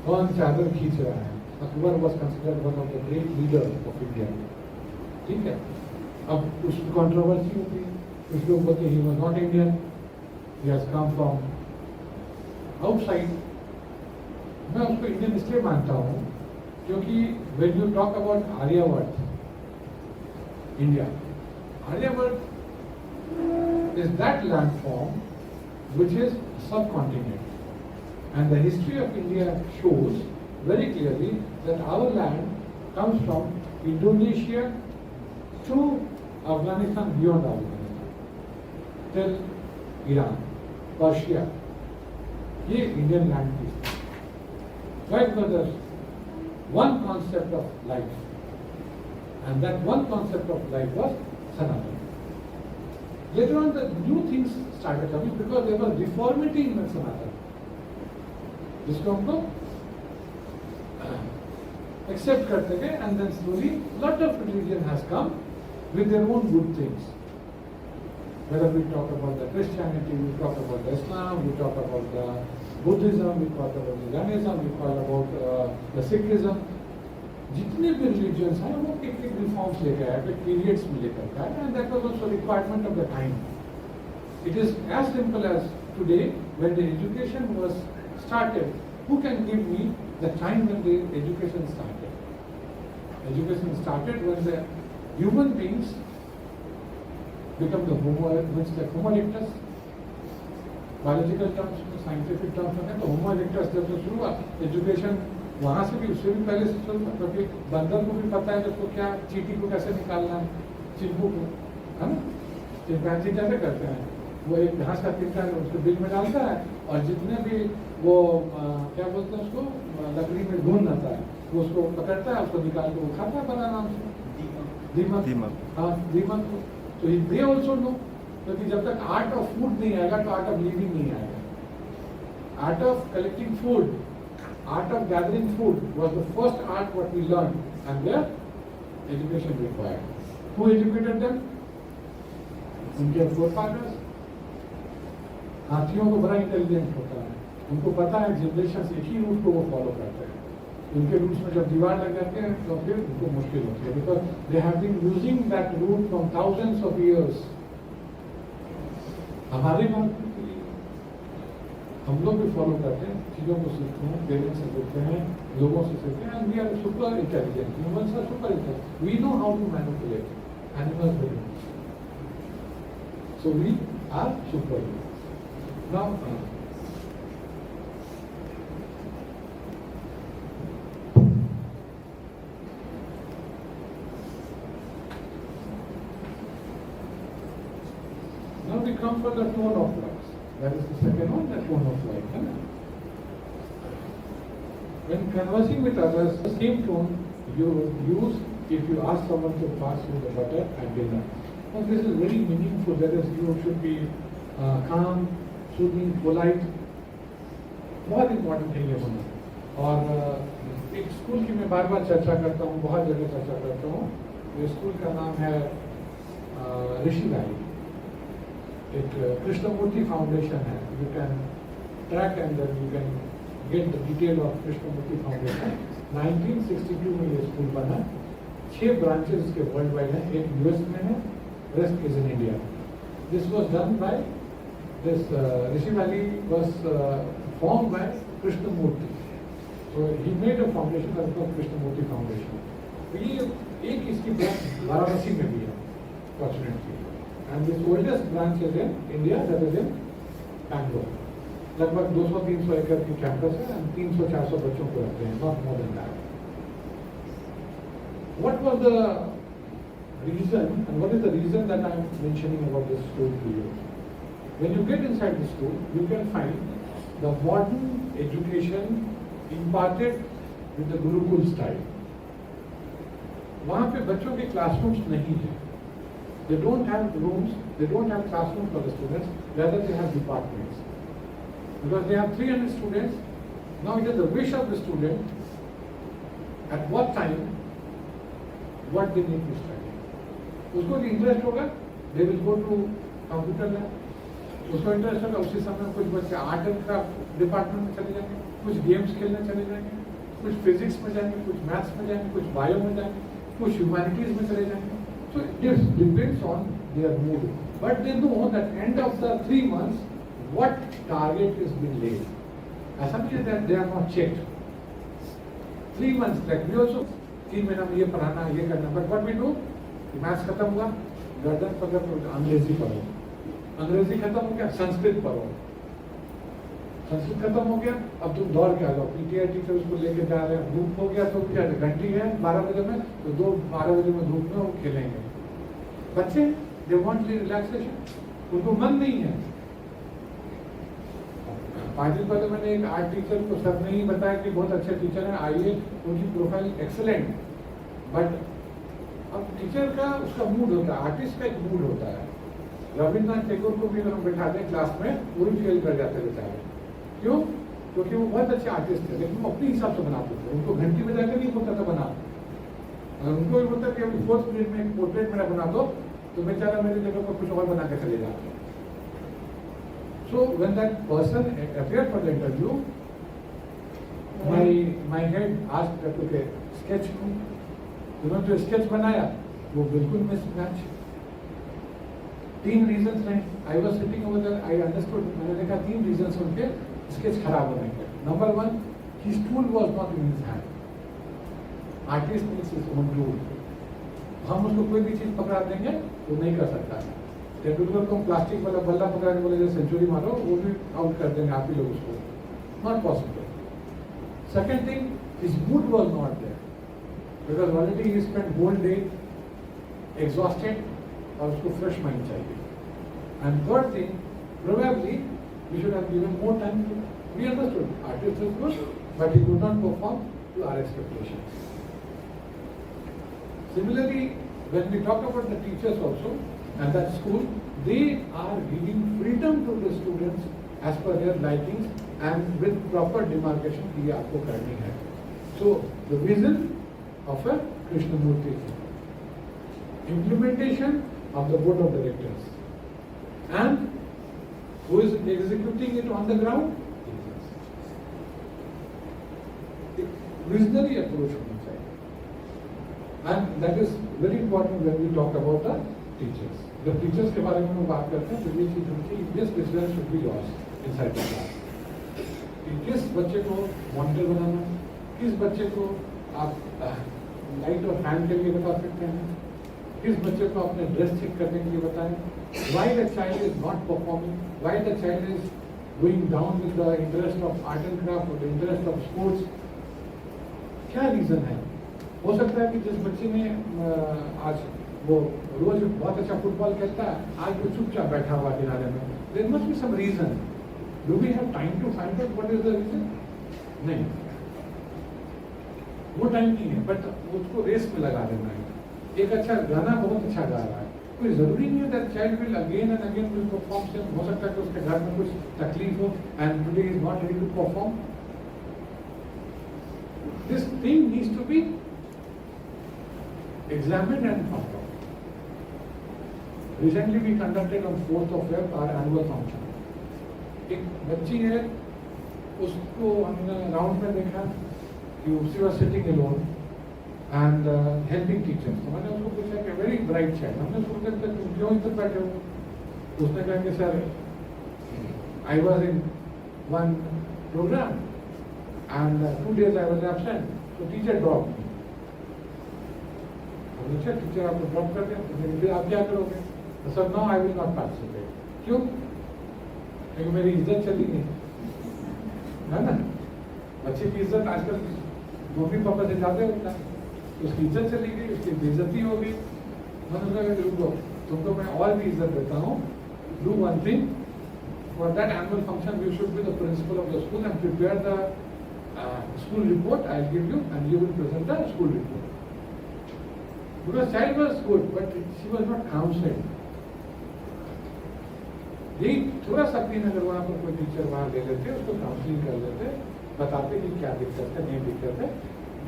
कौन चादर खींच रहा है? Akbar was considered one of the great leader of India. ठीक है, अब उस कंट्रोवर्सी होती है, कुछ लोग बोलते हैं he was not Indian, he has come from outside. मैं उसको इंडियन इसलिए मानता हूँ क्योंकि when you talk about Aryavart, India, Aryabhat is that landform which is subcontinent, and the history of India shows very clearly that our land comes from Indonesia to Afghanistan, beyond Afghanistan till Iran, Persia. ये Indian land is. Why? Because there's one concept of life, and that one concept of life was Sanatana. Later on, the new things started coming because there was deformity in Sanatana. जिसको हमको accept करते गए, and then slowly lot of religion has come with their own good things. Whether we talk about the Christianity, we talk about the Islam, we talk about the Buddhism, we talk about the Jainism, we talk about the Sikhism. जितने भी religions हैं वो एक reforms लेकर आए, एक periods में लेकर आए, and that was also requirement of the time. It is as simple as today, when the education was started, who can give me the time when the education started? Education started when the human beings become the homo erectus. Biological terms में, scientific terms में तो homo erectus जब से शुरू हुआ, education वहाँ से भी, उससे भी पहले से शुरू हुआ, क्योंकि बंदर को भी पता है कि उसको क्या, चींटी को कैसे निकालना है, चिंपू को, है ना? चिंपैंजी कैसे करते हैं, वो एक घास का तिनका उसको बिल में डालता है और जितने भी वो क्या बोलते हैं उसको, लकड़ी में घून आता है, वो उसको पकड़ता है, उसको निकाल के वो खाता है बना नाम से, दीमक, हाँ दीमक को। तो दे ऑल्सो नो, क्योंकि जब तक आर्ट ऑफ फूड नहीं आएगा तो आर्ट ऑफ लिविंग नहीं आएगा। Art of collecting food, art of gathering food was the first art what we learned, and their education required. Who educated them? उनके forefathers. हाथियों को बड़ा इंटेलिजेंट होता है, उनको पता है जनरेशन एक ही रूट को वो फॉलो करते हैं। उनके रूट्स में जब दीवार लग जाते हैं तो फिर उनको मुश्किल होती है, because they have been using that route from thousands of years. हमारे के लिए हम लोग भी फॉलो करते हैं, चीज़ों को सीखते हैं, पेरेंट्स से सीखते हैं, लोगों से सीखते हैं, and we are super intelligent, humans are super intelligent, we know how to manipulate animals will, so we are super. Now we come for the tone of voice. That is the second one, the tone of voice. When conversing with others, the same tone you use if you ask someone to pass you the butter and dinner. Now this is very meaningful. That is, you should be calm, soothing, polite. बहुत important है ये होना। और एक school की मैं बार बार चर्चा करता हूँ, बहुत जगह चर्चा करता हूँ। ये स्कूल का नाम है ऋषि वैली। एक कृष्णमूर्ति फाउंडेशन है, you can track and you can get the detail of Krishnamurti Foundation. 1962 में ये स्कूल बना, 6 ब्रांचेस इसके वर्ल्ड वाइड हैं, एक यूएस में है, rest is in India. This was done by this Rishi Valley was form by Krishnamurti, so he made a foundation that was Krishnamurti Foundation. ये एक इसकी ब्रांच वाराणसी में भी है fortunately, and this oldest branch is in India, that is in Bangalore. लगभग 200-300 एकड़ की campus है and 300-400 बच्चों को रखते हैं, not more than that. What was the reason and what is the reason that I am mentioning about this school to you? When you get inside the school, you can find the modern education imparted with the Gurukul style. वहाँ पे बच्चों के classrooms नहीं है. They don't have rooms, they don't have classrooms for the students, rather they have departments. Because they have 300 students, now it is the wish of the student, at what time, what they need to study. उसको भी interest होगा, they will go to computer lab. उसको interest होगा, उसी समय कुछ बच्चे art and craft department में चले जाएंगे, कुछ गेम्स खेलने चले जाएंगे, कुछ फिजिक्स में जाएंगे, कुछ मैथ्स में जाएंगे, कुछ बायो में जाएंगे, कुछ ह्यूमैनिटीज में चले जाएंगे. So this depends on their mood. But they know that end of the 3 months, what target is being laid. ऐसा नहीं है that they are not checked. 3 months, like we also 3 महीना में ये पढ़ाना, ये करना. But what we do? Maths खत्म हुआ, गर्दन पकड़ अंग्रेजी पढ़ो. अंग्रेजी खत्म हो गया, संस्कृत पढ़ो. संस्कृत खत्म हो गया, अब तुम दौड़ के आ जाओ. पीटीआई टीचर उसको लेके जा रहे हैं, धूप हो गया तो क्या घंटी है 12 बजे में, तो 12 बजे में धूप में वो खेलेंगे. बच्चे दे वांट रिलैक्सेशन, उनको मन नहीं है. 5 दिन पहले मैंने एक आर्ट टीचर को सब ने ही बताया कि बहुत अच्छे टीचर हैं, आइए, उनकी प्रोफाइल एक्सेलेंट. बट अब टीचर का उसका मूड होता है, आर्टिस्ट का एक मूड होता है. रविन्द्रनाथ टैगोर को भी हम बैठा दें क्लास में, वो भी फेल कर जाते बेचारे. क्यों? क्योंकि वो बहुत अच्छे आर्टिस्ट थे, लेकिन वो अपने हिसाब से बनाते थे. उनको घंटी में जाकर नहीं होता था बना. अगर उनको भी बोलता कि 4th पीरियड में एक पोर्ट्रेट मेरा बना दो, तो बेचारा मेरी जगह पर कुछ और बना के चले जाते. So when that person appeared for the interview, my head asked that okay, sketch जो स्केच बनाया वो बिल्कुल मिसमैच. 3 रीजंस हैं. I was sitting over there, I understood. मैंने देखा 3 रीजंस उनके स्केच खराब होने के. Number 1, his tool was not in his hand. Artist means his own tool. हम उसको कोई भी चीज पकड़ा देंगे वो नहीं कर सकता. तेंदुलकर को प्लास्टिक वाला बल्ला पकड़ा के बोले जो सेंचुरी मारो, वो भी आउट कर देंगे आप ही लोग उसको. Not possible. Second thing, his mood was not there because already he spent whole day exhausted और उसको फ्रेश माइंड चाहिए. And third thing, probably we should have given more time to. We understood artist is good but he could not perform to our expectations. Similarly, when we talk about the teachers also, and that school, they are giving freedom to the students as per their likings and with proper demarcation कि ये आपको करनी है. So, the vision of a Krishnamurti, implementation of the board of directors, and who is executing it on the ground? Visionary approach होनी चाहिए. And that is very important when we talk about the teachers. जब teachers के बारे में हम बात करते हैं तो ये चीज होनी चाहिए, this vision should be lost inside the class. कि किस बच्चे को मॉनिटर बनाना, किस बच्चे को आप लाइट और फैन के लिए बता सकते हैं, किस बच्चे को अपने ड्रेस चेक करने के लिए बताएं, why the child is not performing, why the child is going down with the interest of art and craft or the interest of sports. क्या रीजन है? हो सकता है कि जिस बच्चे ने आज वो रोज बहुत अच्छा फुटबॉल खेलता है, आज वो चुपचाप बैठा हुआ किनारे में. There must be some reason. Do we have time to find out what is the reason? नहीं, वो टाइम नहीं है. बट उसको रेस में लगा देना है. एक अच्छा गाना बहुत अच्छा गा रहा है, कोई जरूरी नहीं है that child will again and again will perform same. हो सकता है कि उसके घर में कुछ तकलीफ हो and today is not ready to perform. This thing needs to be examined and found out. Recently we conducted on 4th of Feb our annual function. एक बच्ची है, उसको हमने राउंड में देखा कि she was sitting alone and helping teachers. तो मैंने उसको पूछा कि very bright child. हमने उसको पूछा कि तुम क्यों इधर बैठे हो? उसने कहा कि sir I was in one program and 2 days I was absent. So teacher dropped me. अच्छा, टीचर आपको ड्रॉप कर दें तो आप क्या करोगे? तो sir no I will not participate. क्यों? क्योंकि मेरी इज्जत चली गई है ना. बच्चे की इज्जत आजकल मम्मी पापा से ज्यादा होता है. उसकी इज्जत चली गई, उसकी बेइज्जती हो गई. मैंने कहा रुको, तुमको मैं और भी इज्जत देता हूँ. Do one thing, for that annual function you should be the principal of the school and prepare the school report. I will give you and you will present the school report. Because child was good, but she was not counseled. यही थोड़ा सा दिन अगर वहाँ पर कोई teacher वहाँ ले लेते, उसको काउंसलिंग कर लेते, बताते कि क्या दिक्कत है, नहीं दिक्कत है,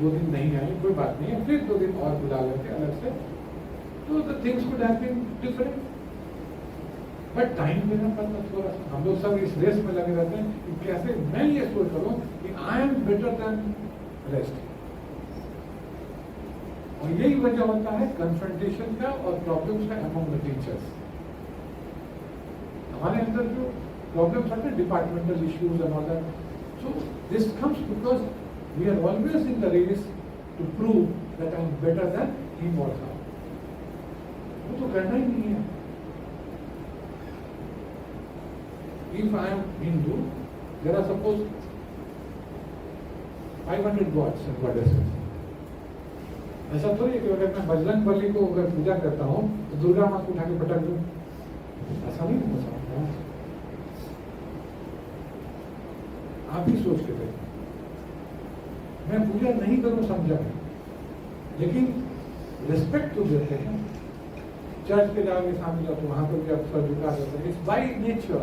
2 दिन नहीं आई कोई बात नहीं है, फिर 2 दिन और बुला लेते अलग से, तो the things could have been different. But time देना पड़ता थोड़ा सा. हम लोग सब इस रेस में लगे रहते हैं कि कैसे मैं ये सोच करूँ कि आई एम बेटर देन रेस्ट. और यही वजह होता है कन्फ्रंटेशन का और प्रॉब्लम्स का अमंग द टीचर्स. हमारे अंदर जो प्रॉब्लम्स आते हैं, departmental issues and all that, so this comes because we are always in the race to prove that I am better than him और हर. वो तो करना ही नहीं है. If I am Hindu, there are suppose 500 gods and goddesses. ऐसा तो नहीं कि अगर मैं बजरंग बली को अगर पूजा करता हूँ तो दुर्गा माँ को उठा के पटक दूँ, ऐसा नहीं हो सकता. आप ही सोच के देखो. मैं पूजा नहीं करूँ समझा, लेकिन रिस्पेक्ट तो देते हैं. चर्च पे जाओगे सामने जाओ तो वहां पर भी आप सर झुका देते हैं. It's by nature.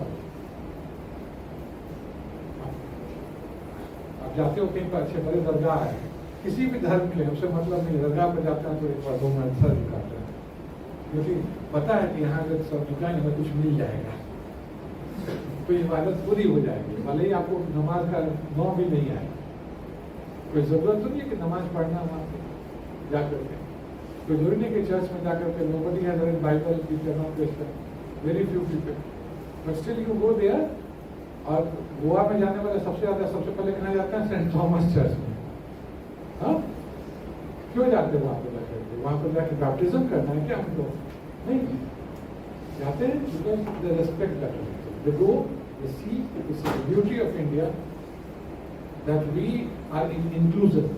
आप जाते हो कहीं पर अच्छे बड़े दरगाह है, किसी भी धर्म के, हमसे मतलब नहीं, दरगाह पर जाते हैं तो एक बार 2 मिनट सर झुकाते हैं, क्योंकि पता है कि यहाँ अगर सर झुकाएंगे हमें कुछ मिल जाएगा, तो इबादत पूरी हो जाएगी, भले ही आपको नमाज का नौ भी नहीं आए. कोई जरूरत तो नहीं है कि नमाज पढ़ना वहाँ पे जाकर के. कोई जरूरी नहीं कि चर्च में जाकर के नोबडी हैज रेड बाइबल की करना. very few people. But still you go there, और गोवा में जाने वाले सबसे पहले कहाँ जाते हैं? सेंट थॉमस चर्च में। हाँ, क्यों जाते हैं वहाँ पर जाकर? वहाँ पर जाकर बैप्टिज्म करना है क्या हमको? नहीं, जाते हैं because they respect that religion. They go, they see, they see the beauty of India, that we are inclusive.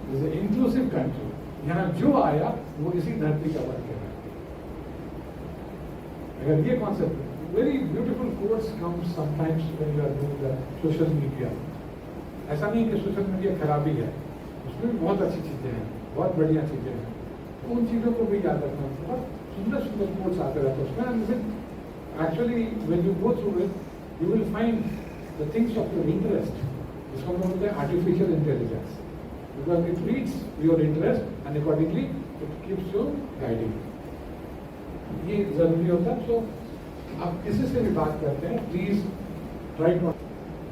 This is an inclusive country. यहाँ जो आया वो इसी धरती का बन के रहा। अगर ये concept, very beautiful quotes come sometimes when you are doing the social media. ऐसा नहीं कि सोशल मीडिया खराबी है, उसमें भी बहुत अच्छी चीजें हैं, बहुत बढ़िया चीजें हैं। उन चीजों को भी याद रखना, बहुत सुंदर सुंदर कोट्स आते रहते हैं उसमें। Actually, when you go through it, you will find the things of your interest. इसको हम बोलते हैं artificial intelligence, because it reads your interest and accordingly it keeps you guiding. ये जरूरी होता है। So आप किसी से भी बात करते हैं, please try to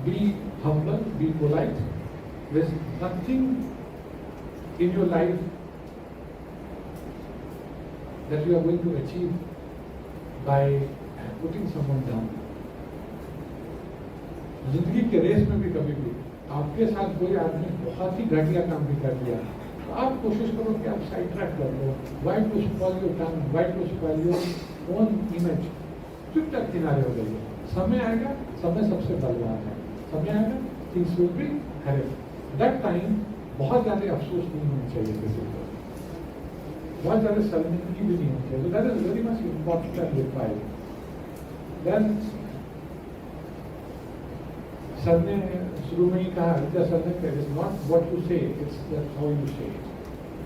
be humble, be polite. There is nothing in your life that you are going to achieve by putting someone down. जिंदगी के रेस में भी कभी भी आपके साथ कोई आदमी बहुत ही घटिया काम भी कर दिया, तो आप कोशिश करो कि आप साइड ट्रैक कर दो. Why to spoil your time, why to spoil your own image. चुपचाप किनारे हो जाइए. समय आएगा, समय सबसे बलवान है. समय आएगा, things will be correct. That time बहुत ज्यादा अफसोस नहीं होना चाहिए किसी को, बहुत ज्यादा शर्मिंदगी भी नहीं होनी चाहिए. That is very much important and required. Then sir ने शुरू में ही कहा, विद्या सर ने, it is not what you say, it's how you say it.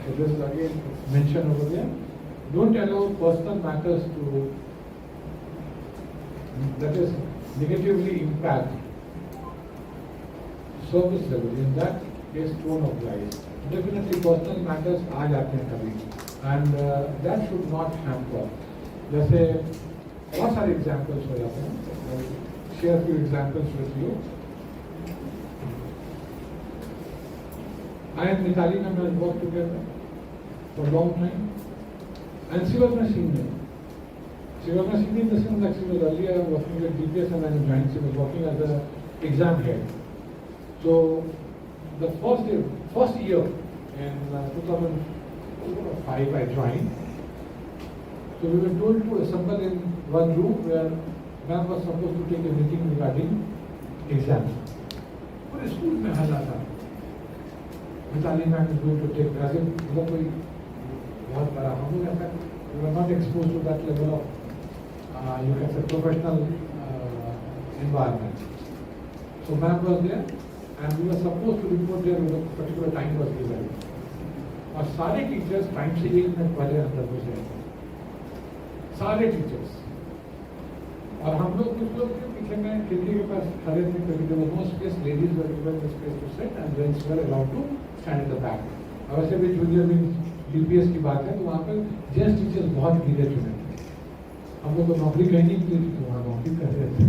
So this is again mentioned over there. Don't allow personal matters to, that is, negatively impact service level. In that case, tone of life. Definitely personal matters आ जाते हैं कभी, and that should not hamper. जैसे बहुत सारे examples हो जाते हैं. I'll share few examples with you. I and Mitali have worked together for a long time, and she was my senior. She was my senior in the sense that she was earlier working at DPS and I joined. She was working as an exam head. So the first year in 2005 I joined. So we were told to assemble in one room where ma'am was supposed to take a meeting regarding exams. पूरे school में हल्ला था. Mitali ma'am is going to take, as if मतलब कोई बहुत बड़ा, हम लोग ऐसा, we were not exposed to that level of you can say professional environment. So ma'am was there and we were supposed to report there when a particular time was given. और सारे teachers time से 1 minute पहले अंदर घुस गए, सारे teachers. और हम लोग कुछ लोग पीछे में खिड़की के पास खड़े थे, क्योंकि there was no space, ladies were given the space to sit and gents were allowed to stand in the back. और वैसे भी जूनियर में DPS की बात है तो वहाँ पर जेंट्स टीचर्स बहुत गिरे चुने थे. हम लोग को नौकरी कहीं नहीं मिली थी तो वहाँ नौकरी कर रहे थे.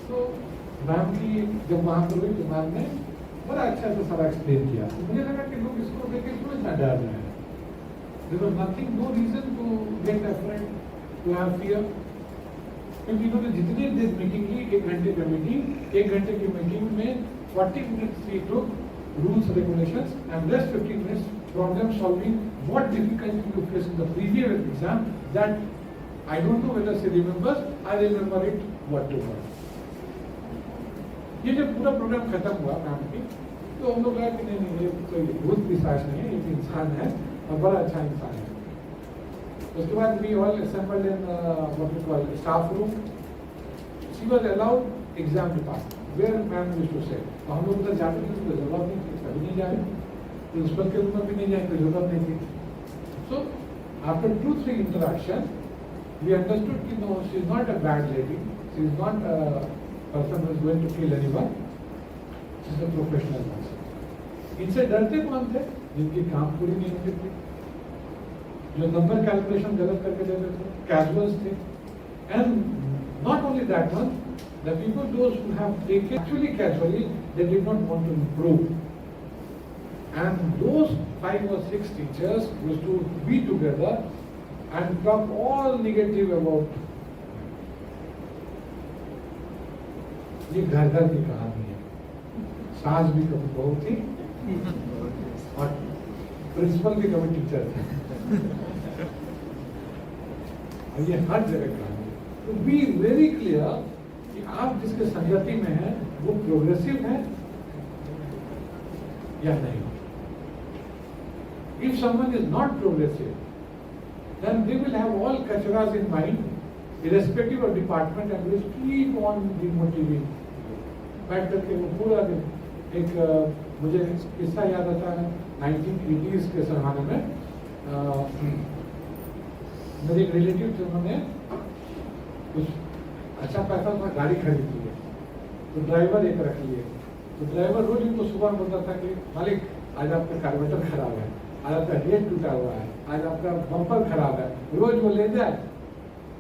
तो मैम की जब वहाँ पर हुई तो मैम ने बड़ा अच्छा से सारा एक्सप्लेन किया. तो मुझे लगा कि लोग इसको देख के क्यों इतना डर रहे हैं. There was nothing, no reason to get afraid, to have fear. क्योंकि इन्होंने जितनी देर मीटिंग ली, 1 घंटे की मीटिंग, 1 घंटे की मीटिंग में 40 minutes we took rules, regulations, and rest 15 minutes problem solving. What difficulty you faced in the previous exam, that I don't know whether she remembers, I remember it word to word. ये जब पूरा programme खत्म हुआ ma'am की, तो हम लोग लगा कि नहीं ये कोई भूत पिशाच नहीं है, एक इंसान है और बड़ा अच्छा इंसान है. उसके बाद we all assembled in what we call staff room. She was allowed exam department where ma'am used to say. तो हम लोग उधर जाते थे तो जरूरत नहीं थी, कभी नहीं जाए. प्रिंसिपल के रूम में भी नहीं जाए, कोई जरूरत नहीं थी. So after 2-3 interaction, we understood कि no, she is not a bad lady. She is not a person who is going to kill anyone. She is a professional person. इनसे डरते कौन थे? जिनकी काम पूरी नहीं होती थी, जो नंबर कैलकुलेशन गलत करके देते थे, कैजुअल्स थे. And not only that one, the people those who have taken actually casually, they did not want to improve. And those 5 or 6 teachers used to be together and talk all negative about. ये घर घर की कहानी है, सास भी कभी बहू थी और प्रिंसिपल भी कभी टीचर थे, और ये हर जगह कहानी है। तो बी वेरी क्लियर कि आप जिसके संगति में हैं वो प्रोग्रेसिव है या नहीं। If someone is not progressive, then they will have all kacharas in mind, irrespective of department, and will keep on demotivating. बैठ करके वो पूरा दिन एक मुझे किस्सा याद आता है 1980s के ज़माने में मेरे एक रिलेटिव थे, उन्होंने कुछ अच्छा पैसा था, गाड़ी खरीद ली है, तो ड्राइवर एक रख लिए। तो ड्राइवर रोज उनको सुबह बोलता था कि मालिक आज आपका कार्बोरेटर खराब है, आज आपका रेट टूटा हुआ है, आज आपका बम्पर खराब है, रोज वो ले जाए।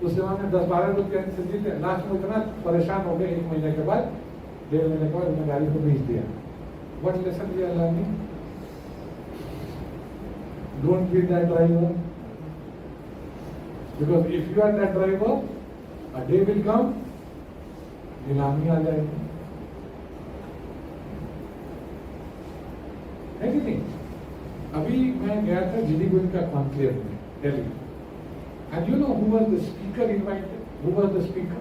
उस जमाने में 10-12 रुपये से जीते, लास्ट में इतना परेशान हो गए, 1 महीने के बाद 1.5 महीने के बाद उन्होंने गाड़ी को बेच दिया। What lesson we are learning? Don't be that driver, because if you are that driver, a day will come, नीलामी आ जाएगी, है कि नहीं? अभी मैं गया था GD गोयनका कॉन्क्लेव में Delhi, and you know who was the speaker invited? Who was the speaker?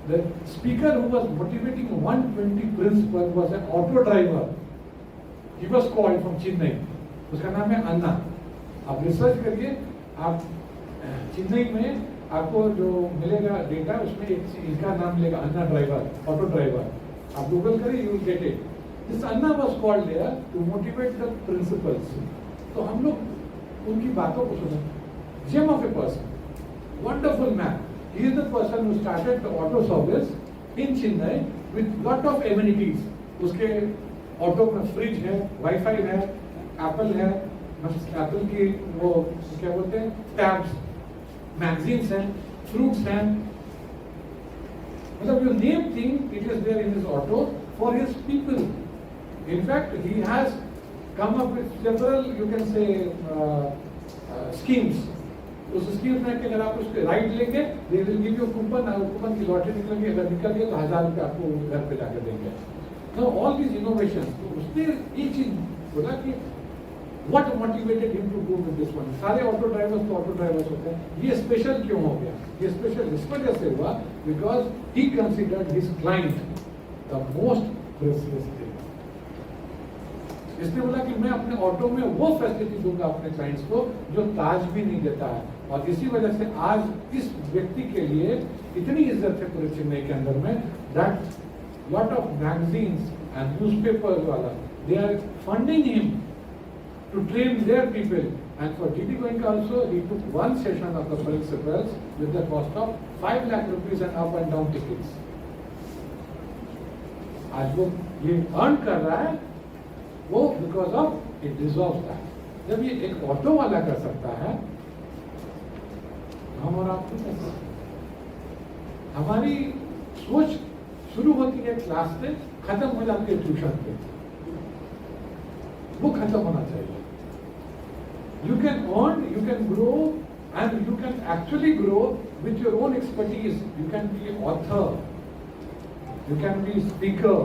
The speaker who was motivating 120 principals was an auto driver. He was called from Chennai. उसका नाम है अन्ना। आप रिसर्च करिए, आप चेन्नई में आपको जो मिलेगा डेटा, उसमें एक इनका नाम मिलेगा, अन्ना ड्राइवर, ऑटो ड्राइवर। आप गूगल करिए, you will get it. This Anna was called there to motivate the principals. तो हम लोग उनकी बातों को सुने। Gem of a person, wonderful man. He is the person who started the auto service in Chennai with lot of amenities. उसके auto में fridge है, वाईफाई है, एप्पल है, एप्पल की वो क्या बोलते हैं, टैब्स, मैगजीन्स हैं, फ्रूट्स हैं, मतलब you name thing, it is there in his auto for his people. In fact, he has come up with several, you can say, schemes. उस स्कीम में कि अगर आप उसके राइड लेंगे, they will give you coupon, और coupon की lottery निकलेगी, अगर निकल गया तो 1000 रुपये आपको घर पे जाकर देंगे। तो ऑल दीज इनोवेशन, तो उसने एक चीज बोला कि what motivated him to go with this one. सारे ऑटो ड्राइवर्स तो ऑटो ड्राइवर्स होते हैं, ये स्पेशल क्यों हो गया? ये स्पेशल इस वजह से हुआ because he considered his client the most precious thing. इसने बोला कि मैं अपने ऑटो में वो फैसिलिटी दूंगा अपने क्लाइंट्स को जो ताज भी नहीं देता है, और इसी वजह से आज इस व्यक्ति के लिए इतनी इज्जत है पूरे चेन्नई के अंदर में, that lot of magazines and newspapers वाला, they are funding him to train their people. And for GD Goenka also he took one session of the principals with the cost of 5 lakh rupees and up and down tickets. आज वो ये earn कर रहा है, वो because of it deserves that. जब ये एक ऑटो वाला कर सकता है, हम और आप नहीं कर सकते। हमारी सोच शुरू होती है क्लास से, खत्म हो जाती है ट्यूशन पे। वो खत्म होना चाहिए। You can earn, you can grow, and you can actually grow with your own expertise. You can B author, you can be speaker,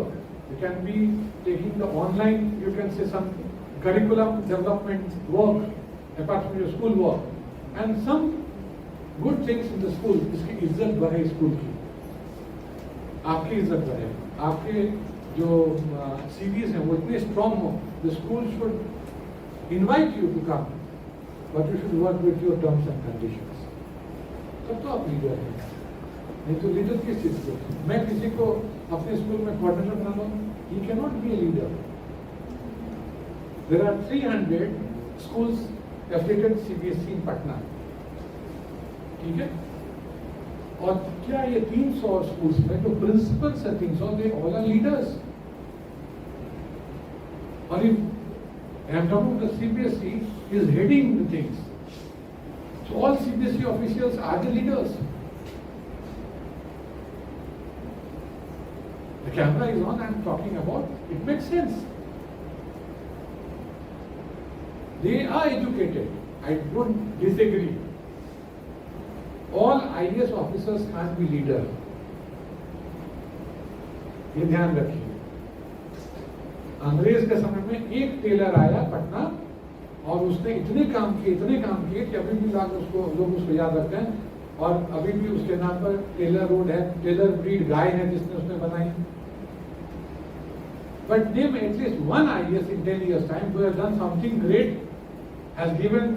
you can be taking the online, you can say some curriculum development work apart from your school work, and some good things in the school. इसकी इज्जत बढ़े school की, आपकी इज्जत बढ़े, आपके जो CVs हैं वो इतने स्ट्रॉन्ग हो। The school should invite you to come, but you should work with your terms and conditions. तब तो आप लीडर हैं। नहीं तो लीडर किस चीज को? मैं किसी को अपने स्कूल में कोऑर्डिनेटर बना लूं, he can not be a leader. There are 300 schools affiliated CBSE in Patna, ठीक है? और क्या ये 300 स्कूल्स में जो प्रिंसिपल्स है 300, दे ऑल आर लीडर्स। और if I am talking the CBSE is heading the things, so all CBSE officials are the leaders. The camera is on, I am talking about, it makes sense. They are educated, I don't disagree. All IAS officers can't be leader. ये ध्यान रखिए। अंग्रेज के समय में एक Taylor आया पटना और उसने इतने काम किए कि अभी भी लोग उसको याद रखते हैं और अभी भी उसके नाम पर टेलर रोड है, टेलर ब्रीड गाय है जिसने उसने बनाई। But name at least one IAS in 10 years time who has done something great, has given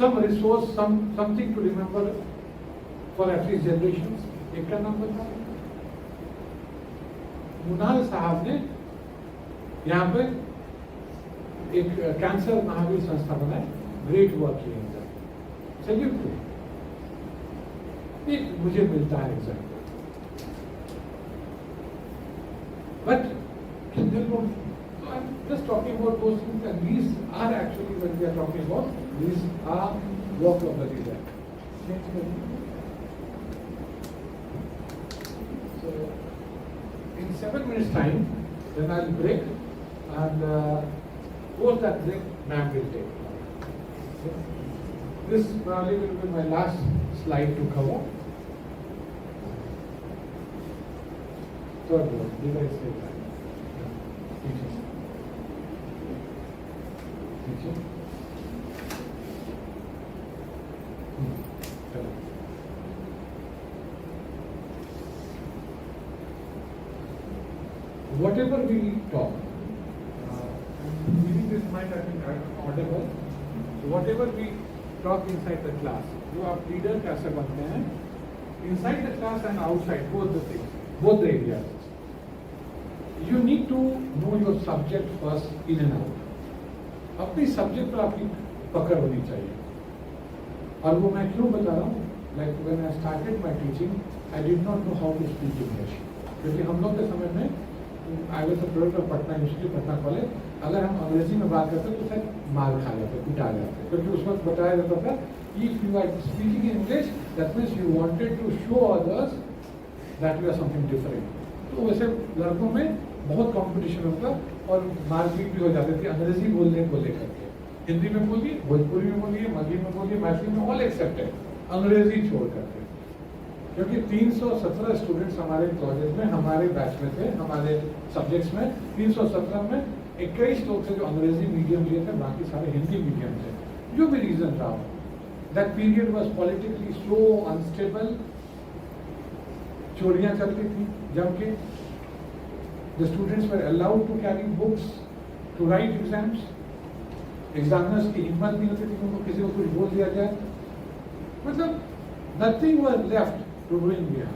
some resource, something to remember for at least generations. एक का नाम बताओ। मुनाल साहब ने यहाँ पे एक कैंसर महावीर संस्था बनाई, ग्रेट वर्क किया इनका, सैल्यूट टू। एक मुझे मिलता है example, but I'm just talking about those things, and these are actually, when we are talking about, these are work of the leader. So, in 7 minutes time, then I'll break, and post that break, ma'am will take. This probably will be my last slide to cover. Third one, did I say that? Whatever we talk, using this mic I think I'm audible. So whatever we talk inside the class, जो आप leader कैसे बनते हैं, inside the class and outside, both the things, both the areas. You need to know your subject first, in and out. अपनी subject पर आपकी पकड़ होनी चाहिए। और वो मैं क्यों बता रहा हूँ, like when I started my teaching I did not know how to speak English, क्योंकि हम लोग के समय में I was a product of Patna university, Patna college, अगर हम अंग्रेजी में बात करते तो शायद मार खा जाते, पिटा जाते, क्योंकि उस वक्त बताया जाता था if you are speaking English that means you wanted to show others that you are something different. तो वैसे लड़कों में बहुत कंपटीशन होता और मारपीट भी हो जाती थी अंग्रेजी बोलने को लेकर के। हिंदी में बोलिए, भोजपुरी में बोलिए, मगही में बोलिए, मैथिली में, ऑल एक्सेप्ट है, अंग्रेजी छोड़ करके। क्योंकि 317 स्टूडेंट्स हमारे कॉलेज में, हमारे बैच में थे, हमारे सब्जेक्ट्स में 317 में 21 लोग थे जो अंग्रेजी मीडियम लिए थे, बाकी सारे हिंदी मीडियम थे। जो भी रीजन रहा, that period was politically so unstable, चोरियां चलती थी जम के, the students were allowed to carry books to write exams, examiners की हिम्मत नहीं होती थी उनको किसी को कुछ बोल दिया जाए, मतलब nothing was left to do in Bihar,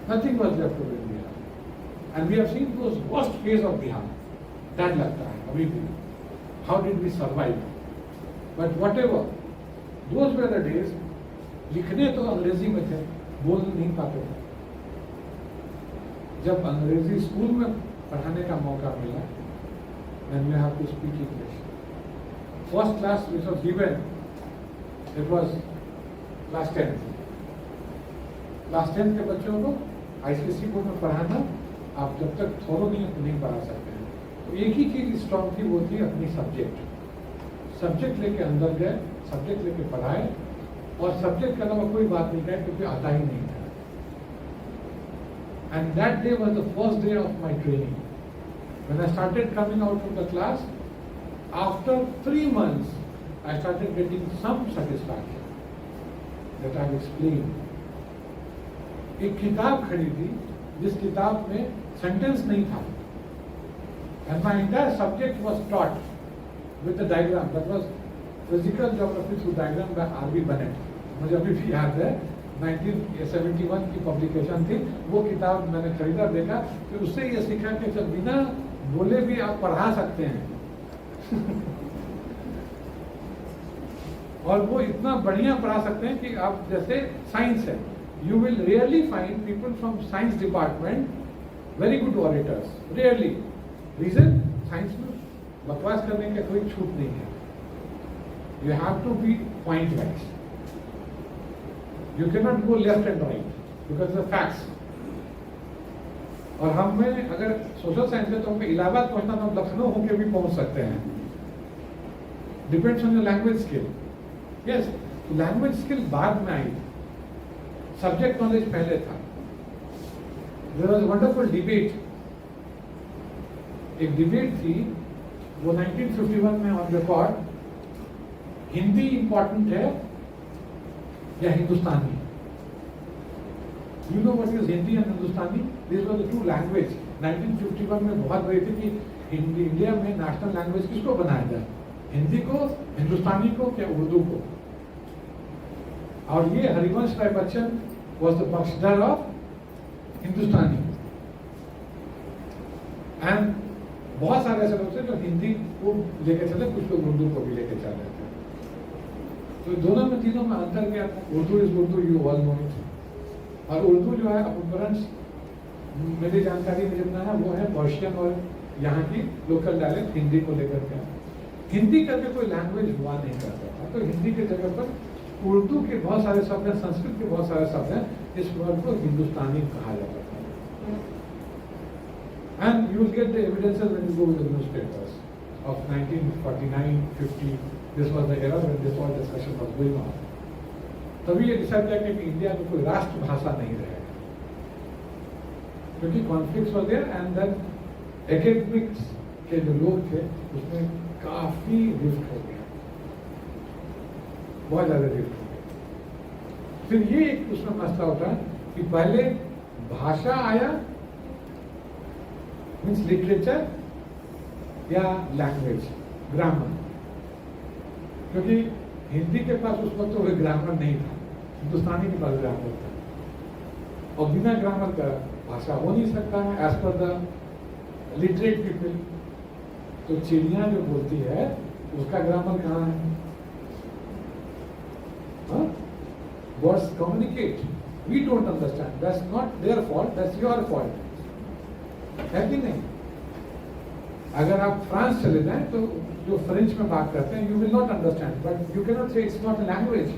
nothing was left to do in Bihar, and we have seen those worst phase of Bihar, डर लगता है अभी भी, how did we survive, but whatever, those were the days, लिखने तो अंग्रेजी में थे, बोल नहीं पाते थे। जब अंग्रेजी स्कूल में पढ़ाने का मौका मिला, then we have to speak English. First class which was given, it was class 10. Class 10 के बच्चों को ICSE बोर्ड में पढ़ाना, आप जब तक थोड़ा नहीं पढ़ा सकते हैं। तो एक ही चीज स्ट्रॉन्ग थी, वो थी अपनी सब्जेक्ट। सब्जेक्ट लेके अंदर गए, सब्जेक्ट लेके पढ़ाए, और सब्जेक्ट के अलावा कोई बात नहीं कहे क्योंकि आता ही नहीं था। And that day was the first day of my training. When I started coming out from the class, after 3 months, I started getting some satisfaction that I have explained. एक किताब खरीदी जिस किताब में सेंटेंस नहीं था, and my entire subject was taught with the diagram. That was physical geography through diagram by R.B. Bennett. मुझे अभी भी याद है, 1971 की पब्लिकेशन थी, वो किताब मैंने खरीदा, देखा, फिर उससे ये सीखा कि जब बिना बोले भी आप पढ़ा सकते हैं और वो इतना बढ़िया पढ़ा सकते हैं कि आप, जैसे साइंस है, you will rarely find people from science department very good orators, rarely. Reason, science में बकवास करने का कोई छूट नहीं है, you have to be point wise, you cannot go left and right because the facts. और हम में अगर सोशल साइंस है तो हमको इलाहाबाद पहुंचना, तो हम लखनऊ होकर भी पहुंच सकते हैं, depends on your language skill. Yes, language skill बाद में आई, सब्जेक्ट नॉलेज पहले था. There was a wonderful debate. एक डिबेट थी वो 1951 में ऑन रिकॉर्ड. हिंदी इंपॉर्टेंट है या Hindustani? You know what is Hindi and Hindustani? This was the two language. 1951 में बहुत बड़ी थी कि इंडिया में नेशनल लैंग्वेज किसको बनाया जाए, हिंदी को, हिंदुस्तानी को, क्या उर्दू को. और ये हरिवंश राय बच्चन वॉज द पक्षधर ऑफ हिंदुस्तानी. एंड बहुत सारे ऐसे लोग थे जो हिंदी को लेके चले, कुछ लोग उर्दू को भी लेके चल रहे थे. तो दोनों में, तीनों में अंतर क्या था? Urdu is Urdu, you all know it. और उर्दू जो है अपभ्रंश मेरी जानकारी में जितना है वो है पर्शियन और यहाँ की लोकल डायलेक्ट हिंदी को लेकर के. हिंदी करके कोई लैंग्वेज हुआ नहीं करता था, तो हिंदी के जगह पर उर्दू के बहुत सारे शब्द हैं, संस्कृत के बहुत सारे शब्द हैं. इस वर्ड को हिंदुस्तानी कहा जाता था. And you will get the evidences when you go with the newspapers of 1949, 50. This was the era when this all discussion was going on. तभी ये डिसाइड किया कि इंडिया में कोई राष्ट्रभाषा नहीं रहेगा, क्योंकि कॉन्फ्लिक्ट्स हो गए. एंड देन एकेडमिक्स के जो लोग थे उसमें काफी रिफ्ट हो गया, बहुत ज्यादा रिफ्ट हो गया. फिर ये एक उसमें मसला होता है कि पहले भाषा आया, मीन्स लिटरेचर या लैंग्वेज, ग्रामर. क्योंकि हिंदी के पास उस वक्त तो ग्रामर नहीं था, हिंदुस्तानी के पास ग्रामर था. और बिना ग्रामर का भाषा हो नहीं सकता है as per the literate people. तो चिड़िया जो बोलती है उसका ग्रामर कहाँ है? Words communicate. We don't understand. That's not their fault. That's your fault. है कि नहीं? अगर आप फ्रांस चले जाएं तो जो फ्रेंच में बात करते हैं you will not understand, but you can not से इट्स नॉट अ लैंग्वेज.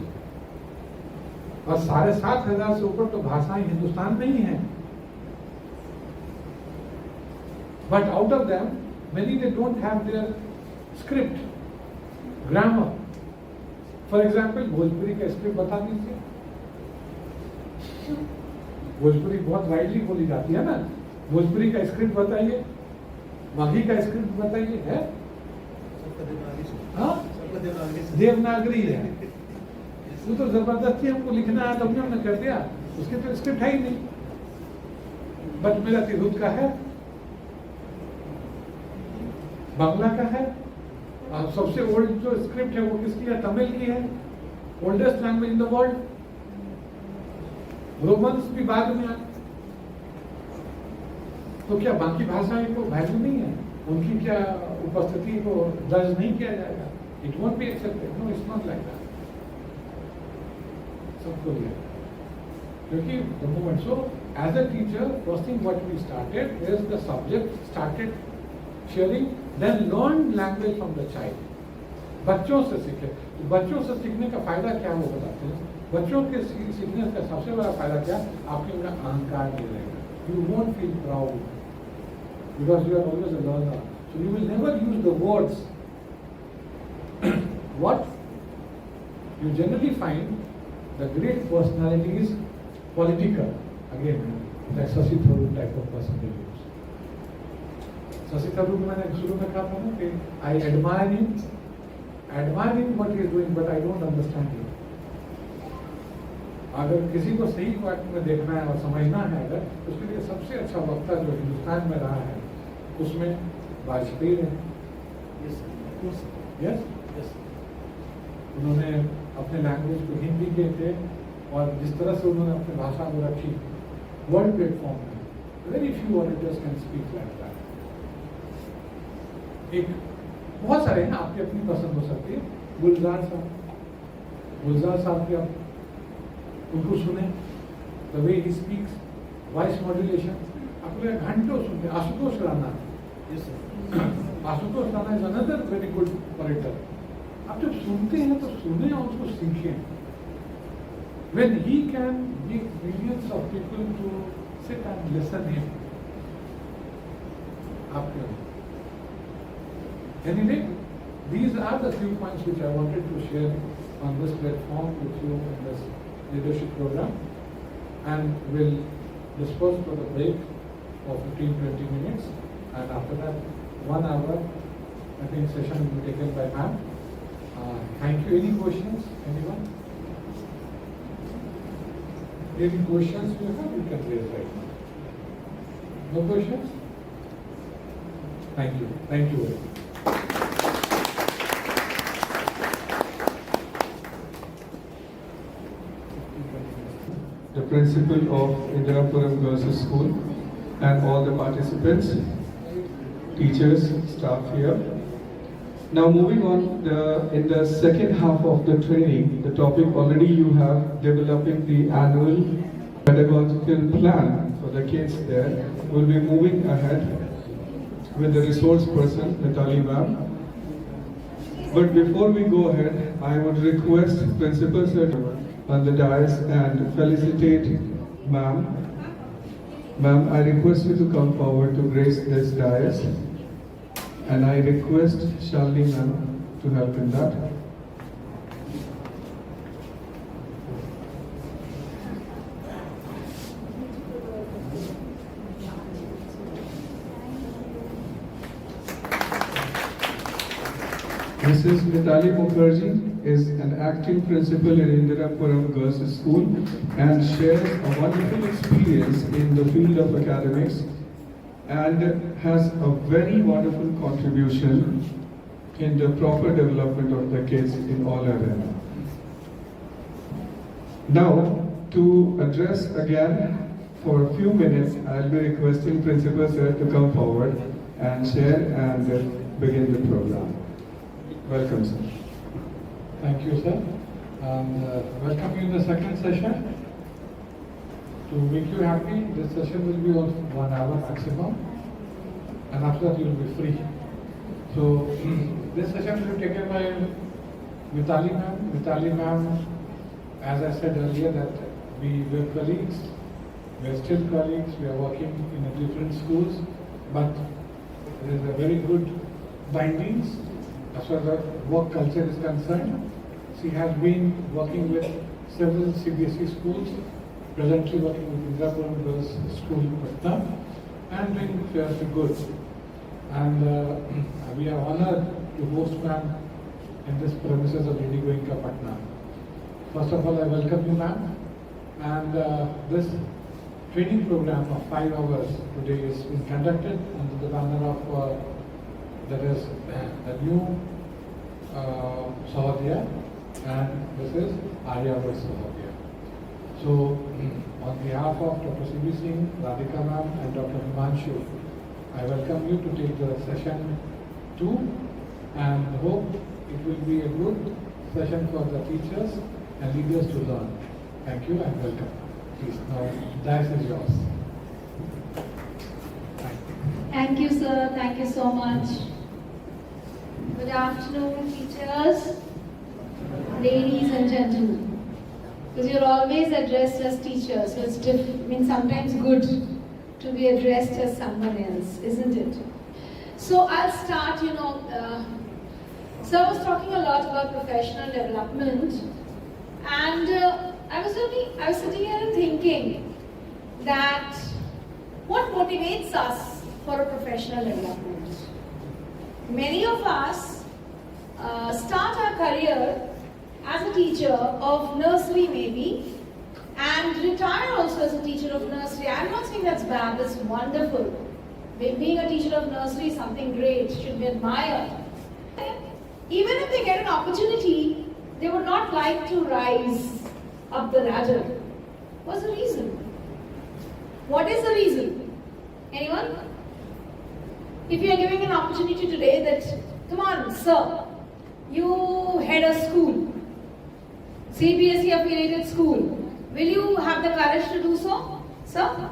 और 7,500 से ऊपर तो भाषाएं हिंदुस्तान में ही हैं. But out of them, many they don't have their script, grammar. For example, Bhojpuri का स्क्रिप्ट बता दीजिए. भोजपुरी बहुत वाइडली बोली जाती है ना. भोजपुरी का स्क्रिप्ट बताइए, मगही का स्क्रिप्ट बताइए. है हाँ, देवनागरी है. वो तो जबरदस्ती हमको लिखना है तो हमने कर दिया, उसके तो स्क्रिप्ट है ही नहीं. बट मेरा तिरुत का है, बांग्ला का है. सबसे ओल्ड जो स्क्रिप्ट है वो किसकी है? तमिल की है. Oldest language in the world. Romans भी बाद में आए. तो क्या बाकी भाषाएं को वैल्यू नहीं है? उनकी क्या उपस्थिति को दर्ज नहीं किया जाएगा? It won't be accepted. No, it's not like that. सबको लिया, क्योंकि the moment. So as a teacher, first thing what we started is the subject started sharing, then learn language from the child. बच्चों से सीखे. तो बच्चों से सीखने का फायदा क्या वो बताते हैं. बच्चों के सीखने का सबसे बड़ा फायदा क्या? आपके अंदर अहंकार नहीं रहेगा. You won't feel proud because you are always a learner. So you will never use the words. What you generally find, the great personalities, political, again, like Shashi Tharoor type of personality. Shashi Tharoor मैंने शुरू में कहा था ना कि I admire him what he is doing, but I don't understand him. अगर किसी को सही बात में देखना है और समझना है अगर, उसके लिए सबसे अच्छा वक्ता जो हिंदुस्तान में रहा है उसमें वाजपेयी है. यस, उन्होंने अपने लैंग्वेज को हिंदी के थे और जिस तरह से उन्होंने अपनी भाषा को रखी वर्ल्ड प्लेटफॉर्म में, very few auditors can speak like that. एक बहुत सारे हैं, आपकी अपनी पसंद हो सकती है. गुलजार साहब के आप उनको सुने, the way he speaks, voice modulation, आपको घंटों सुनते. Ashutosh Rana is another very good auditor. आप जब सुनते हैं तो सुने और उसको सीखें. When he can give millions of people to sit and listen him, आपके. Anyway, these are the few points which I wanted to share on this platform with you in this leadership program. and we'll disperse for the break of 15-20 minutes, and after that 1 hour I think session will be taken by ma'am. Thank you. Any questions? Anyone? Any questions you have, you can raise right now. No questions? Thank you. Thank you very much. The principal of Indirapuram Girls' School, and all the participants, teachers, staff here. Now moving on, in the second half of the training, the topic already you have developing the annual pedagogical plan for the kids there. We'll be moving ahead with the resource person, Natali ma'am. But before we go ahead, I would request Principal Sir on the dais and felicitate ma'am. Ma'am, I request you to come forward to grace this dais, and I request Shalini ma'am to help in that. Mrs. Mitali Mukherjee is an acting principal in Indirapuram Girls' School and shares a wonderful experience in the field of academics and has a very wonderful contribution in the proper development of the kids in all areas. Now, to address again for a few minutes, I'll be requesting Principal Sir to come forward and share and begin the program. Welcome, sir. Thank you, sir. And welcome you in the second session. To make you happy, this session will be of 1 hour maximum, and after that you will be free. So this session will be taken by Mitali ma'am. Mitali ma'am, as I said earlier, that we were colleagues. We are still colleagues. We are working in different schools, but there is a very good bindings. As far as the work culture is concerned, she has been working with several CBSE schools, presently working with Indirapuram Girls' School, PATNA, and doing fairly good. And we are honored to host ma'am in this premises of GOENKA, PATNA. First of all, I welcome you, ma'am. And this training program of 5 hours today is being conducted under the banner of that is the new Sahodya, and this is Aryabhat Sahodya. So, on behalf of Dr. C.B. Singh, Radhika ma'am, and Dr. Himanshu, I welcome you to take the session 2 and hope it will be a good session for the teachers and leaders to learn. Thank you and welcome. Please, now, dais is yours. Thank you, sir. Thank you so much. Good afternoon, teachers, ladies and gentlemen. Because you're always addressed as teachers, so it's sometimes good to be addressed as someone else, isn't it? So I'll start, sir was talking a lot about professional development, and I was sitting here and thinking that what motivates us for a professional development? Many of us start our career as a teacher of nursery maybe, and retire also as a teacher of nursery. I'm not saying that's bad, that's wonderful. Being a teacher of nursery is something great, should be admired. Even if they get an opportunity, they would not like to rise up the ladder. What's the reason? What is the reason? Anyone? If you are giving an opportunity today that, come on, sir, you head a school, CBSE affiliated school, will you have the courage to do so, sir?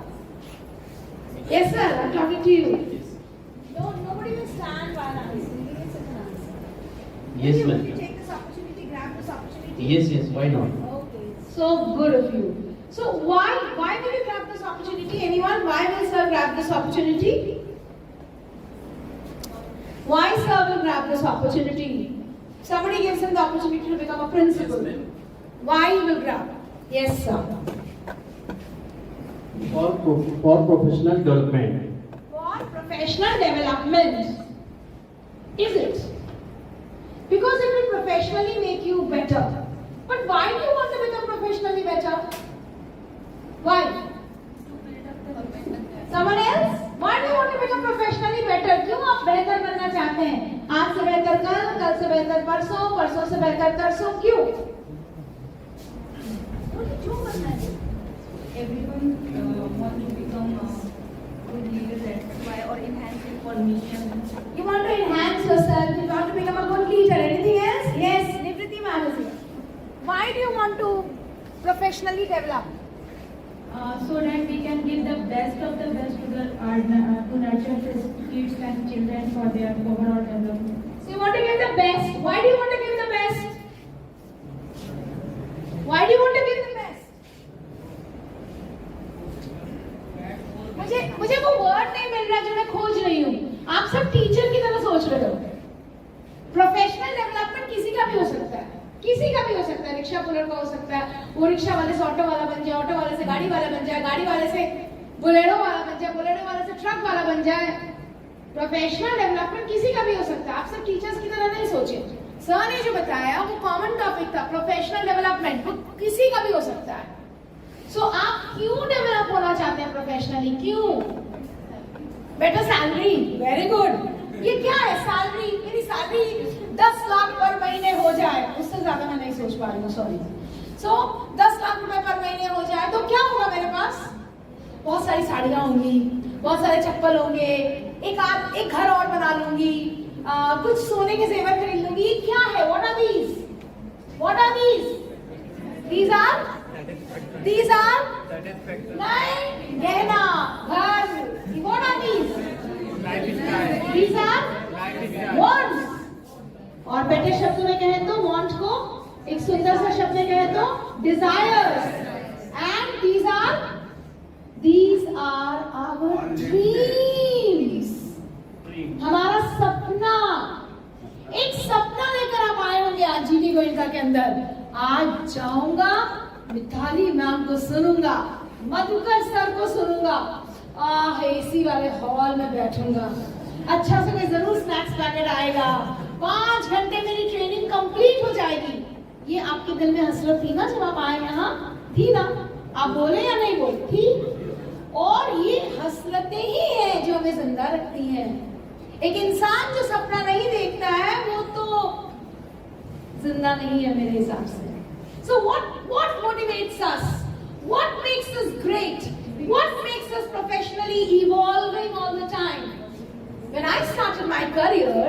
Yes, sir, I'm talking to you. No, nobody will stand while answering. You can sit and answer. Yes, will you ma'am. take this opportunity, grab this opportunity? Yes, why not? Okay, so good of you. So why will you grab this opportunity? Anyone? Why will sir grab this opportunity? Why sir will grab this opportunity? Somebody gives him the opportunity to become a principal. Why he will grab? Yes, sir. for professional development. For professional development. Is it? Because it will professionally make you better. But why do you want to become professionally better? Why? Someone else? Why do you want to become professionally better? क्यों आप बेहतर बनना चाहते हैं? आज से बेहतर कल, कल से बेहतर परसों, परसों से बेहतर तरसों, क्यों? क्यों बनना है? Everyone want to become good leader, that's why, or enhance information. You want to enhance yourself, you want to become a good leader. Anything else? Yes, Nivriti ma'am is here. Why do you want to professionally develop? So that we can give the best of the best to nurture the kids and children for their overall development. So you want to give the best. Why do you want to give the best? Why do you want to give the best? मुझे वो word नहीं मिल रहा जो मैं खोज रही हूँ. आप सब टीचर की तरह सोच रहे हो. प्रोफेशनल डेवलपमेंट किसी का भी हो सकता है. किसी का भी हो सकता है. रिक्शा पुलर का हो सकता है. वो रिक्शा वाले से ऑटो वाला बन जाए, ऑटो वाले से गाड़ी वाला बन जाए, गाड़ी वाले से बोलेरो वाला बन जाए, बोलेरो वाले से ट्रक वाला बन जाए. प्रोफेशनल डेवलपमेंट किसी का भी हो सकता है. आप सब टीचर्स की तरह नहीं सोचे. सर ने जो बताया वो कॉमन टॉपिक था, प्रोफेशनल डेवलपमेंट. वो किसी का भी हो सकता है. सो आप क्यों डेवलप होना चाहते हैं प्रोफेशनली? क्यों? Better salary. Very good. ये क्या है सैलरी? मेरी सैलरी 10 लाख पर महीने हो जाए. उससे ज्यादा मैं नहीं सोच पा रही हूँ, सॉरी. सो 10 लाख रुपए पर महीने हो जाए तो क्या होगा मेरे पास? बहुत सारी साड़ियाँ होंगी, बहुत सारे चप्पल होंगे, एक घर और बना लूंगी, कुछ सोने के जेवर खरीद लूंगी. ये क्या है? What are these? What are these? These are नहीं, गहना, घर. What are these? These are wants. और बेटे शब्द में कहें तो want को एक सुंदर सा शब्द में कहें तो desires. And these are our dreams. हमारा सपना. एक सपना लेकर आप आए होंगे आज जीडी गोयनका के अंदर. आज जाऊंगा, मिताली मैम को सुनूंगा, मधुकर सर को सुनूंगा, एसी वाले हॉल में बैठूंगा, अच्छा से कोई जरूर स्नैक्स पैकेट आएगा, 5 घंटे मेरी ट्रेनिंग कंप्लीट हो जाएगी. ये आपके दिल में हसरत थी ना जब आप आए यहाँ? थी ना? आप बोले या नहीं बोले? थी. और ये हसरतें ही हैं जो हमें जिंदा रखती हैं. एक इंसान जो सपना नहीं देखता है वो तो जिंदा नहीं है मेरे हिसाब से. So what motivates us? What makes us great? What makes us professionally evolving all the time? When I started my career,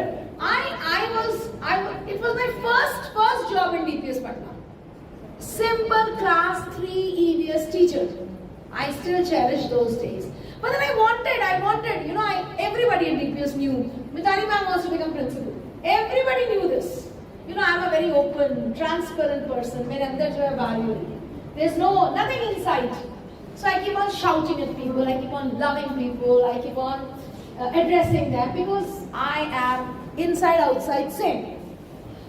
it was my first job in DPS Patna. Simple class 3 EVS teacher. I still cherish those days. But then I wanted, everybody in DPS knew. Mitali ma'am wants to become principal. Everybody knew this. I'm a very open, transparent person. मेरे अंदर जो है value है. There's nothing inside. So I keep on shouting at people, I keep on loving people, I keep on addressing them because I am inside outside same.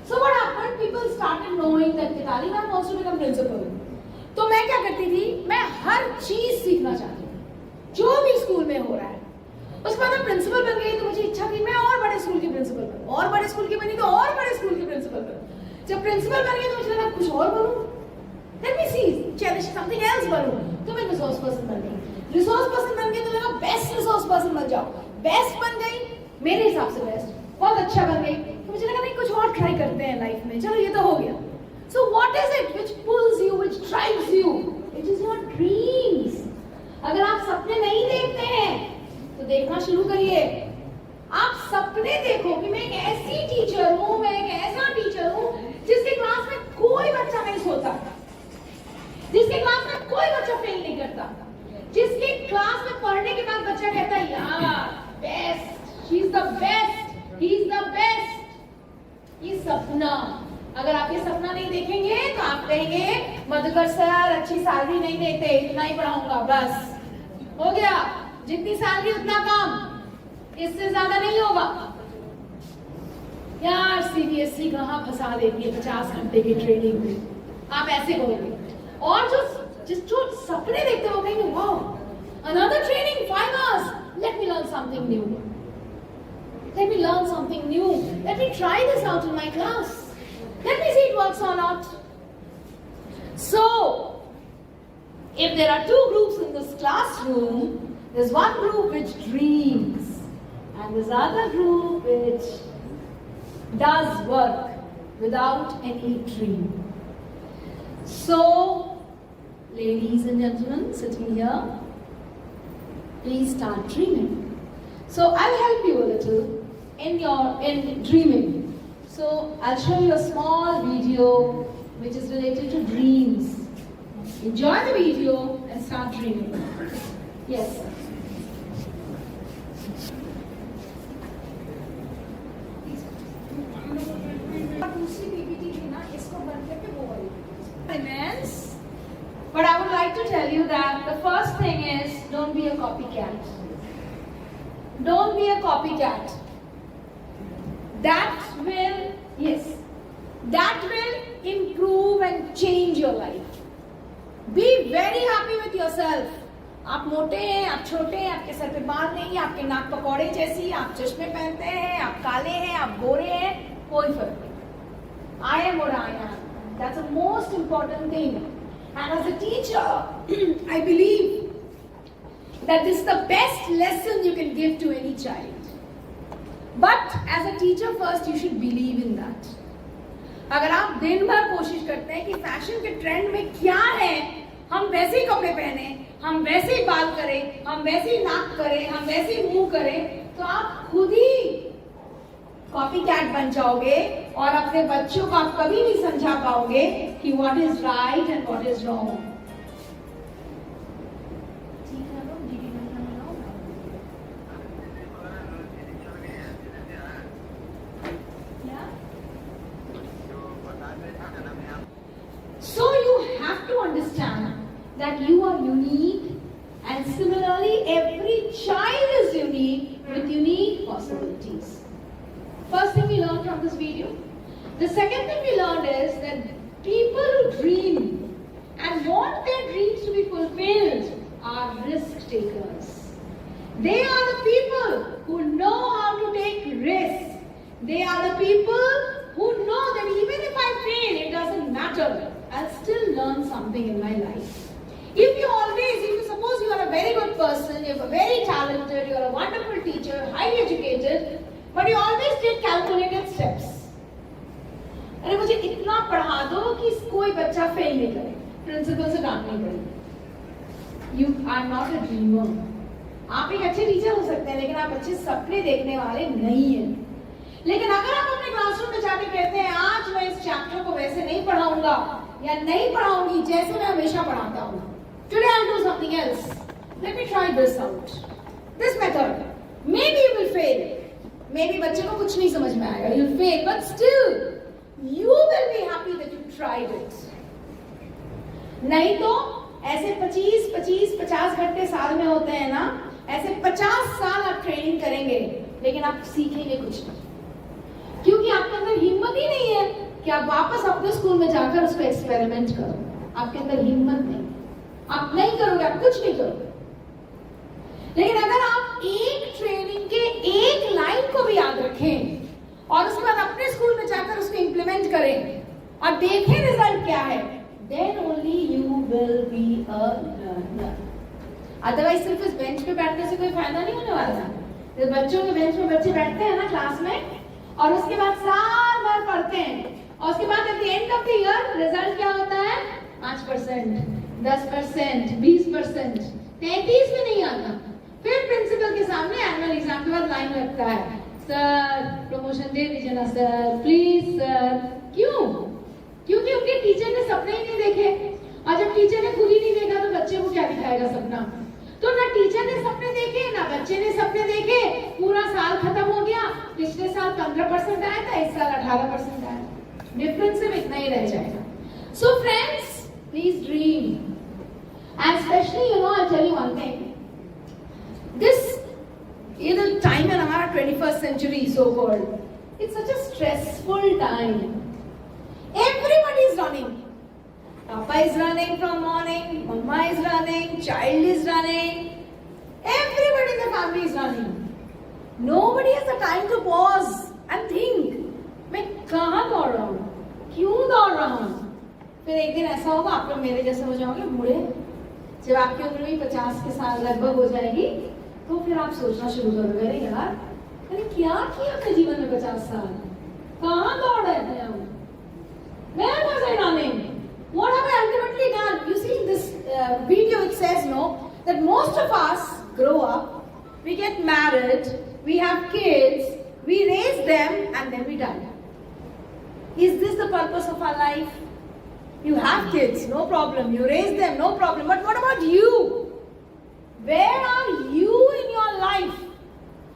So what happened? People started knowing that Mitali ma'am wants to become principal. तो मैं क्या करती थी? मैं हर चीज सीखना चाहती हूँ, जो भी स्कूल में हो रहा है. उसके बाद मैं प्रिंसिपल बन गई तो मुझे इच्छा थी मैं और बड़े स्कूल की प्रिंसिपल बनूं, और बड़े स्कूल की बनी तो और बड़े स्कूल की प्रिंसिपल बनूं. जब प्रिंसिपल बन गई तो मुझे लगा कुछ और बनूं. Let me see, cherish something else बनूं. तो मैं रिसोर्स पर्सन बन गई. रिसोर्स पर्सन बन गई तो लगा बेस्ट रिसोर्स पर्सन बन जाओ. बेस्ट बन गई, मेरे हिसाब से बेस्ट, बहुत अच्छा बन गई. तो मुझे लगा नहीं कुछ और ट्राई करते हैं लाइफ में. चलो ये तो हो गया. So what is it which pulls you, which drives you? It is your dreams. अगर आप सपने नहीं देखते हैं तो देखना शुरू करिए. आप सपने देखो कि मैं एक ऐसी टीचर हूँ, मैं एक ऐसा टीचर हूँ जिसके क्लास में कोई बच्चा नहीं सोता, जिसके क्लास में कोई बच्चा फेल नहीं करता, जिसके क्लास में पढ़ने के बाद बच्चा कहता है यार best, she is the best, he is the best. ये सपना. अगर आप ये सपना नहीं देखेंगे तो आप कहेंगे मधुकर सर अच्छी सैलरी नहीं देते, इतना ही पढ़ाऊंगा, बस हो गया, जितनी सैलरी उतना काम, इससे ज्यादा नहीं होगा. यार सीबीएसई कहाँ फंसा देती है 50 घंटे की ट्रेनिंग में. आप ऐसे कहोगे. और जो सपने देखते हो कहेंगे वाह Another training, 5 hours. Let me learn something new. Let me learn something new. Let me try this out in my class. Let me see it works or not. So, if there are 2 groups in this classroom, there's one group which dreams and there's other group which does work without any dream. So, ladies and gentlemen sitting here, please start dreaming. So I'll help you a little in dreaming. So I'll show you a small video which is related to dreams. Enjoy the video and start dreaming. Yes. Finance. But I would like to tell you that the first thing is don't be a copycat. Don't be a copycat. That will improve and change your life. Be very happy with yourself. आप मोटे हैं, आप छोटे हैं, आपके sir पे बाल नहीं है, आपके नाक पकौड़े जैसी, आप चश्मे पहनते हैं, आप काले हैं, आप गोरे हैं, कोई फर्क नहीं. I am what I am. That's the most important thing. And as a teacher, I believe that this is the best lesson you can give to any child. But as a teacher first, you should believe in that. अगर आप दिन भर कोशिश करते हैं कि fashion के trend में क्या है, हम वैसे ही कपड़े पहने, हम वैसे ही बाल करें, हम वैसे ही नाक करें, हम वैसे ही मुंह करें, तो आप खुद ही कॉपी कैट बन जाओगे और अपने बच्चों को आप कभी नहीं समझा पाओगे कि what is right and what is wrong. So you have to understand that you are unique, and similarly every child is unique with unique possibilities. First thing we learned from this video. The second thing we learned is that people who dream and want their dreams to be fulfilled are risk takers. They are the people who know how to take risks. They are the people who know that even if I fail, it doesn't matter. I'll still learn something in my life. If you suppose you are a very good person, you're very talented, you're a wonderful teacher, highly educated, but you always take calculated steps. अरे मुझे इतना पढ़ा दो कि कोई बच्चा fail नहीं करे, प्रिंसिपल से डांटनी पड़े. You are not a dreamer. आप एक अच्छे टीचर हो सकते हैं, लेकिन आप अच्छे सपने देखने वाले नहीं हैं. लेकिन अगर आप अपने क्लासरूम में जाके कहते हैं आज मैं इस चैप्टर को वैसे नहीं पढ़ाऊंगा या नहीं पढ़ाऊंगी जैसे मैं हमेशा पढ़ाता हूँ, today I'll do something else. Let me try this out. This method. Maybe you will fail. Maybe बच्चे को कुछ नहीं समझ में आएगा. You'll fail, but still you will be happy that you tried it. नहीं तो ऐसे 50 घंटे साल में होते हैं ना, ऐसे 50 साल आप ट्रेनिंग करेंगे लेकिन आप सीखेंगे कुछ नहीं, क्योंकि आपके अंदर हिम्मत ही नहीं है कि आप वापस अपने स्कूल में जाकर उसको एक्सपेरिमेंट करो. आपके अंदर हिम्मत नहीं, आप नहीं करोगे, आप कुछ नहीं करोगे. लेकिन अगर आप एक ट्रेनिंग के एक लाइन को भी याद रखें और उसके बाद अपने स्कूल में जाकर उसको इंप्लीमेंट करें और देखें रिजल्ट क्या है, then only you will be a learner. Otherwise सिर्फ इस बेंच पे बैठने से कोई फायदा नहीं होने वाला. जब बच्चों के बेंच में बच्चे बैठते हैं ना क्लास में और उसके बाद साल भर पढ़ते हैं और उसके बाद at the end of the year result क्या होता है? 5%, 10%, 20%, 33 में नहीं आता. फिर प्रिंसिपल के सामने एनुअल एग्जाम के बाद लाइन लगता है, सर प्रमोशन दे दीजिए ना सर, प्लीज सर. क्यों? क्योंकि उनके टीचर ने सपने ही नहीं देखे, और जब टीचर ने खुद ही नहीं देखा तो बच्चे को क्या दिखाएगा सपना. तो ना टीचर ने सपने देखे ना बच्चे ने सपने देखे, पूरा साल खत्म हो गया. पिछले साल 15% आया था, इस साल 18% आया. डिफरेंस सिर्फ इतना ही रह जाएगा. So friends, please dream, and specially you know I tell you one thing. This is the time in our 21st century so called. It's such a stressful time. Everybody is running. Papa is running from morning, mama is running, child is running, Everybody in the family is running. Nobody has the time to pause and think. मैं कहाँ दौड़ रहा हूँ, क्यों दौड़ रहा हूँ? फिर एक दिन ऐसा होगा आप लोग मेरे जैसे हो जाओगे बूढ़े, जब आपकी उम्र भी 50 के साल लगभग हो जाएगी, तो फिर आप सोचना शुरू करोगे, अरे यार मैंने क्या किया अपने जीवन में 50 साल, कहाँ दौड़ रहे थे हम? Where was I running? What have I ultimately done? You see in this video it says that most of us grow up, we get married, we have kids, we raise them and then we die. Is this the purpose of our life? You have kids, no problem. You raise them, no problem. But what about you? Where are you in your life?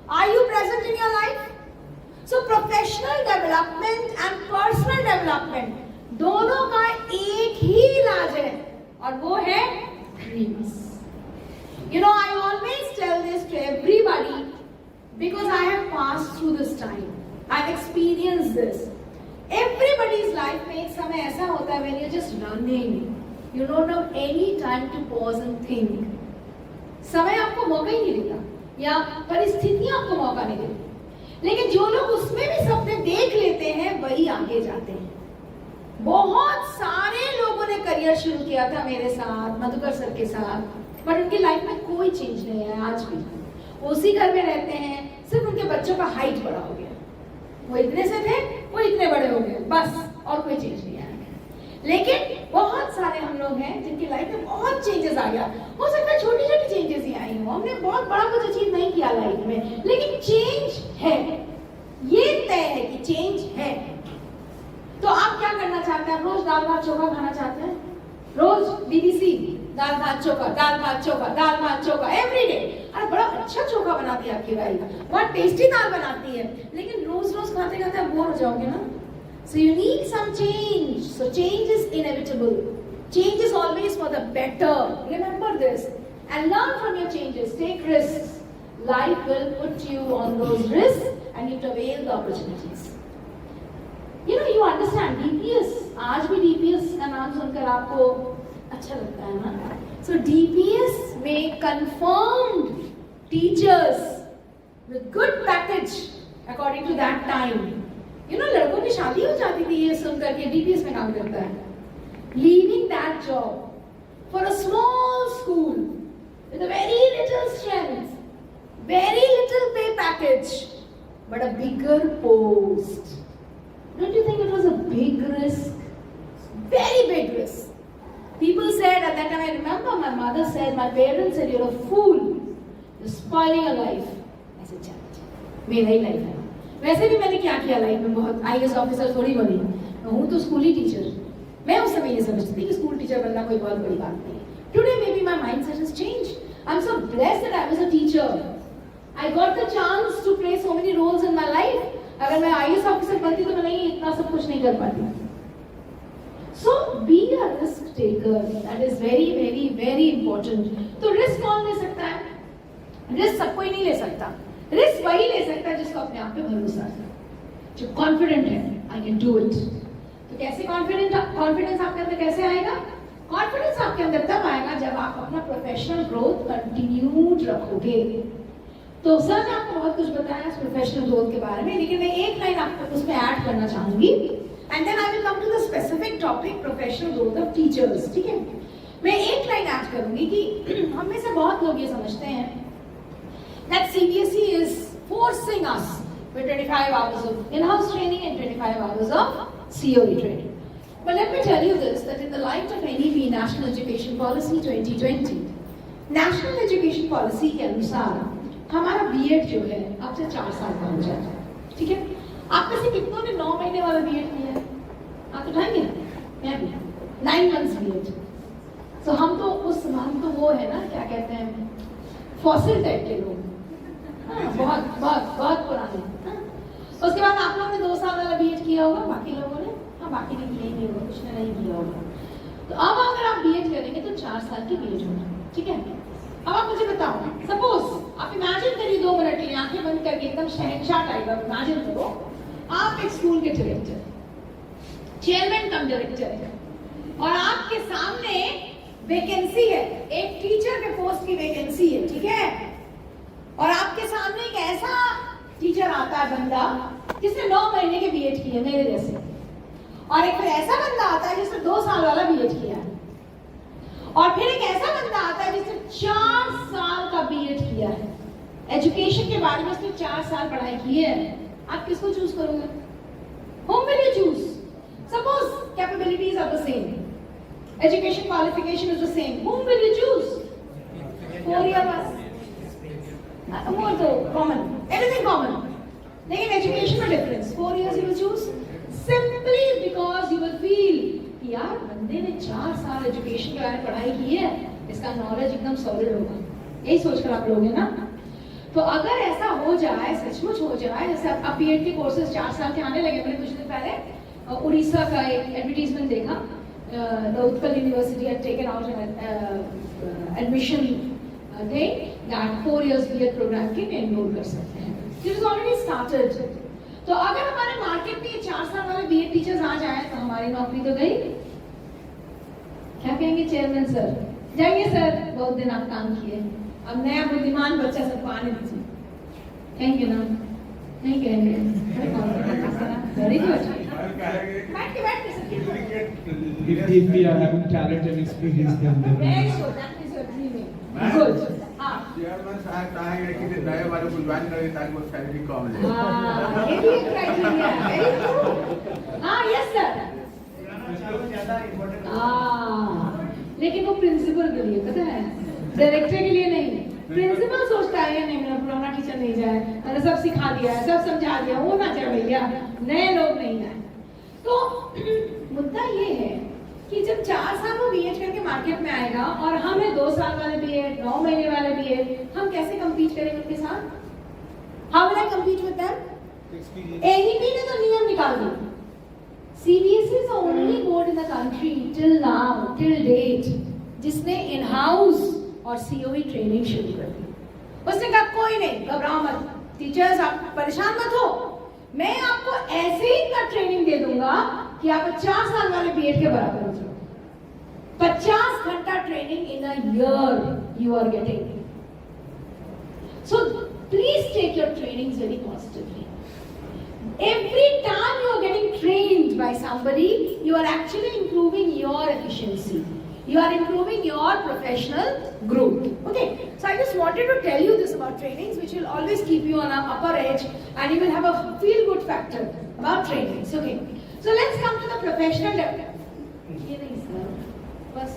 Are you present in your life? So professional development and personal development दोनों का एक ही इलाज है और वो है dreams. You know, I always tell this to everybody because I have passed through this time. I've experienced this. Everybody's life में एक समय ऐसा होता है when you're just running. You don't have any time to pause and think. समय आपको मौका ही नहीं देता या परिस्थितियां आपको मौका नहीं देती. लेकिन जो लोग उसमें भी सपने देख लेते हैं वही आगे जाते हैं. बहुत सारे लोगों ने करियर शुरू किया था मेरे साथ, मधुकर सर के साथ, बट उनकी लाइफ में कोई चेंज नहीं है आज भी. उसी घर में रहते हैं, सिर्फ उनके बच्चों का हाइट बड़ा हो गया. वो इतने से थे, वो इतने बड़े हो गए, बस, और कोई चेंज नहीं आया. लेकिन बहुत सारे हम लोग हैं जिनकी लाइफ में बहुत चेंजेस आ गया. हो सकता है छोटी छोटी चेंजेस ही आई हो, हमने बहुत बड़ा कुछ अचीव नहीं किया लाइफ में, लेकिन चेंज है. ये तय है कि चेंज है. तो आप क्या करना चाहते हैं? आप रोज दाल भात चोखा खाना चाहते हैं? रोज BBC दाल भात चोखा, दाल भात चोखा, दाल भात चोखा एवरी डे. अरे बड़ा अच्छा चोखा बनाती है आपकी भाई, बहुत टेस्टी दाल बनाती है, लेकिन रोज रोज खाते खाते आप बोर हो जाओगे ना. So you need some change. So change is inevitable. Change is always for the better. Remember this and learn from your changes. Take risks. Life will put you on those risks and you have to avail the opportunities. You know, you understand DPS. आज भी DPS का नाम सुनकर आपको अच्छा लगता है ना? So DPS में confirmed teachers with good package according to that time. You know, लड़कों की शादी हो जाती थी ये सुनकर के DPS में काम करता है. Leaving that job for a small school with a very little strength, very little pay package, but a bigger post. Don't you think it was a big risk? Very big risk. People said at that time, I remember my mother said, my parents said, you're a fool. You're spoiling your life. I said, चल, मेरा ही life है. वैसे भी मैंने क्या किया life में, बहुत IAS ऑफिसर थोड़ी बनी. मैं हूँ तो स्कूली टीचर. मैं उस समय ये समझती थी कि स्कूल टीचर बनना कोई बहुत बड़ी बात नहीं. Today maybe my mindset has changed. I'm so blessed that I was a teacher. I got the chance to play so many roles in my life. अगर मैं IAS ऑफिसर बनती तो मैं नहीं इतना सब कुछ नहीं कर पाती. So be a risk taker. That is very, very, very important. तो रिस्क कौन ले सकता है? रिस्क सब कोई नहीं ले सकता. रिस्क वही ले सकता है जिसको अपने आप पे भरोसा है, जो कॉन्फिडेंट है. I can do it. तो कैसे कॉन्फिडेंस आपके अंदर कैसे आएगा? कॉन्फिडेंस आपके अंदर तब आएगा जब आप अपना प्रोफेशनल ग्रोथ कंटिन्यूड रखोगे. तो सर ने आपको बहुत कुछ बताया इस प्रोफेशनल ग्रोथ के बारे में, लेकिन मैं एक लाइन आपको उसमें ऐड करना चाहूंगी and then I will come to the specific topic professional growth of teachers. ठीक है, मैं एक लाइन ऐड करूंगी कि हम में से बहुत लोग ये समझते हैं that CBSE is forcing us with 25 hours of in-house training and 25 hours of COE training. But let me tell you this, that in the light of NEP, National Education Policy 2020, National Education Policy के अनुसार हमारा B.Ed जो है अब से 4 साल का हो जाता है. ठीक है, आप में से कितनों ने 9 महीने वाला B.Ed किया है? आप उठाएंगे? मैं भी 9 months B.Ed. So हम तो वो है ना, क्या कहते हैं, फॉसिल टाइप के लोग. बहुत बहुत बहुत पुराने. उसके बाद आप लोगों ने 2 साल वाला B.Ed किया होगा, बाकी लोगों ने बाकी ने किया नहीं होगा, कुछ ने नहीं किया होगा. तो अब अगर आप B.Ed करेंगे तो 4 साल की B.Ed होगा. ठीक है, अब आप मुझे बताओ, सपोज आप इमेजिन करिए 2 मिनट के लिए आंखें बंद करके एकदम शहंशाह टाइप आप इमेजिन करो, आप एक स्कूल के डायरेक्टर, चेयरमैन कम डायरेक्टर है और आपके सामने वैकेंसी है, एक टीचर के पोस्ट की वैकेंसी है. ठीक है, और आपके सामने एक ऐसा टीचर आता है बंदा जिसने 9 महीने के बीएड किए मेरे जैसे, और एक फिर ऐसा बंदा आता है जिसने 2 साल वाला बीएड किया है, और फिर एक ऐसा बंदा आता है जिसने 4 साल का बीएड किया है। एजुकेशन के बारे में उसने 4 साल पढ़ाई की है। आप किसको चूज करोगे? Whom will you choose? Suppose capabilities are the same, education qualification is the same. Whom will you choose? 4 year pass. More तो common, everything common. लेकिन education में difference. 4 years you will choose simply because you will feel कि यार बंदे ने 4 साल education के बारे में पढ़ाई की है, इसका नॉलेज एकदम सॉलिड होगा, यही सोचकर आप लोगे ना। तो अगर ऐसा हो जाए, सचमुच हो जाए, जैसे अब बीएड के कोर्सेज 4 साल के आने लगे। मैंने कुछ दिन पहले उड़ीसा का एक एडवर्टीजमेंट देखा, the Utkal university had taken out an admission thing that 4 years B Ed programme के में एनरोल कर सकते हैं। It is already started. तो अगर हमारे मार्केट में 4 साल वाले बीएड टीचर्स आ जाए तो हमारी नौकरी तो गई। क्या कहेंगे चेयरमैन सर? जाइए सर, बहुत दिन आप काम किए, अब नया बुद्धिमान बच्चा सबको आने दीजिए। कहेंगे ना? नहीं कहेंगे? Very good. बैठ के If we are having talent and experience, then very good, that is your dreaming. Good. हाँ, चेयरमैन साहब कहेंगे कि नए वाले को ज्वाइन करें ताकि वो सैलरी कम ले। हाँ, ये भी एक क्राइटेरिया है। Very true. हाँ, यस सर। हाँ, लेकिन वो प्रिंसिपल के लिए, पता है, डायरेक्टर के लिए नहीं। प्रिंसिपल सोचता है नहीं, मेरा पुराना टीचर नहीं जाए, मैंने सब सिखा दिया है, सब समझा दिया, वो ना जाए भैया, नए लोग नहीं आए। तो मुद्दा ये है कि जब 4 साल वो बीएड करके मार्केट में आएगा और हमें 2 साल वाले बीएड, 9 महीने वाले बीएड, हम कैसे कम्पीट करेंगे उनके साथ? How will I compete with them? NEP ने तो नियम निकाल दिया। CBSE is the only board in the country till now, till date, जिसने in-house और COE ट्रेनिंग शुरू कर दी। उसने कहा कोई नहीं, घबराओ मत, टीचर्स आप परेशान मत हो, मैं आपको ऐसे ही का ट्रेनिंग दे दूंगा कि आप 4 साल वाले बीएड के बराबर हो जाओ। 50 घंटा training in a year you are getting. So please take your training very positively. Every time you are getting trained by somebody, you are actually improving your efficiency. You are improving your professional growth. Okay, so I just wanted to tell you this about trainings, which will always keep you on an upper edge, and you will have a feel-good factor about trainings. Okay, so let's come to the professional development. ये नहीं sir, बस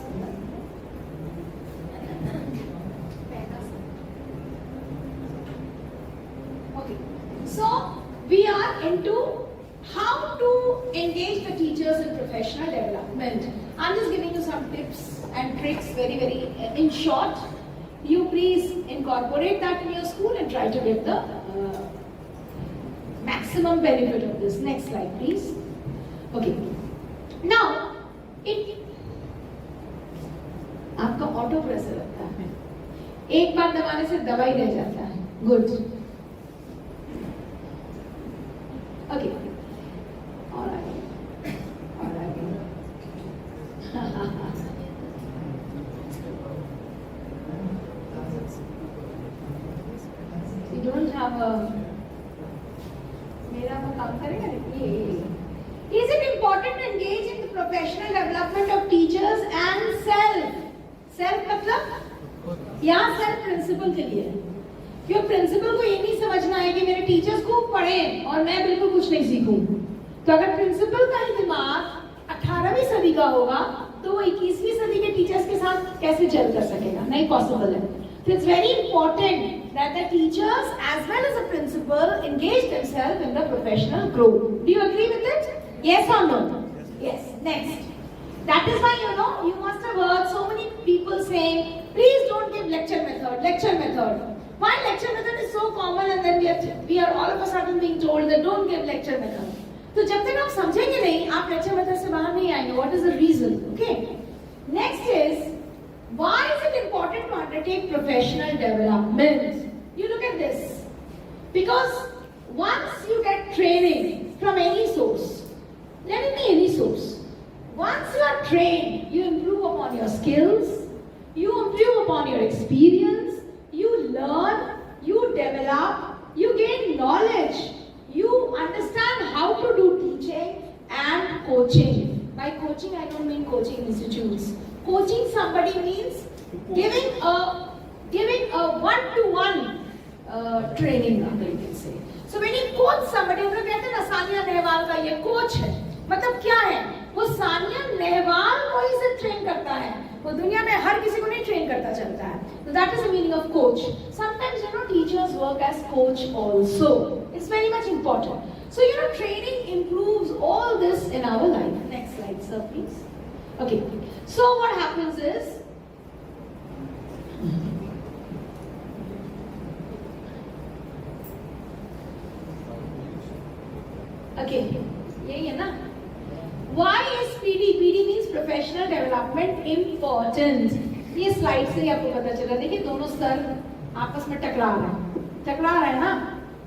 okay, so we are into how to engage the teachers in professional development. I'm just giving you some tips and tricks very in short. You please incorporate that in your school and try to get the maximum benefit of this. Next slide please. Okay, now आपका auto pressure लगता है, एक बार दबाने से दवाई रह जाता है। Good. Okay. All right. You don't have a. मेरा वो काम करेगा ये. Is it important to engage in the professional development of teachers and self? Self मतलब यहाँ self principal के लिए। क्यों प्रिंसिपल को ये नहीं समझना है कि मेरे टीचर्स खूब पढ़ें और मैं बिल्कुल कुछ नहीं सीखूं। तो अगर प्रिंसिपल का ही दिमाग 18वीं सदी का होगा तो वो 21वीं सदी के टीचर्स के साथ कैसे जेल कर सकेगा? नहीं पॉसिबल है। So it's very important that the teachers as well as the principal engage themselves in the professional growth. Do you agree with it? Yes or no? Yes. Next. That is why you must have heard so many people saying, please don't give lecture method, lecture method. Why lecture method is so common and then we are all of a sudden being told that don't give lecture method. तो जब तक आप समझेंगे नहीं, आप lecture method से बाहर नहीं आएंगे. What is the reason? Okay. Next is, why is it important to undertake professional development? You look at this. Because once you get training from any source, let it be any source. Once you are trained, you improve upon your skills, you improve upon your experience, you learn, you institutes. Coaching somebody means giving a one-to-one training, you can say. So when you coach somebody, हम लोग कहते हैं ना सानिया नेहवाल का ये coach है, मतलब क्या है? वो सानिया नेहवाल को ही सिर्फ ट्रेन करता है, वो दुनिया में हर किसी को नहीं ट्रेन करता चलता है. So that is the meaning of coach. Sometimes teachers work as coach also. It's very much important. So training improves all this in our life. Next slide, sir, please. Okay. So what happens is, okay, यही है ना? Why is PD? PD means professional development important. ये slide से ही आपको पता चला. देखिए दोनों सर आपस में टकरा रहे हैं ना,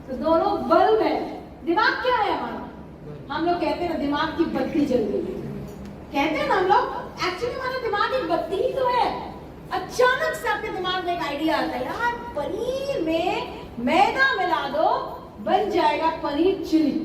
तो दोनों बल्ब है. दिमाग क्या है हमारा? हम लोग कहते हैं ना दिमाग की बत्ती जल गई, कहते हैं ना हम लोग. एक्चुअली हमारा दिमाग एक बत्ती ही तो है. अचानक से आपके दिमाग में एक आइडिया आता है, यार पनीर में मैदा मिला दो, बन जाएगा पनीर चिली.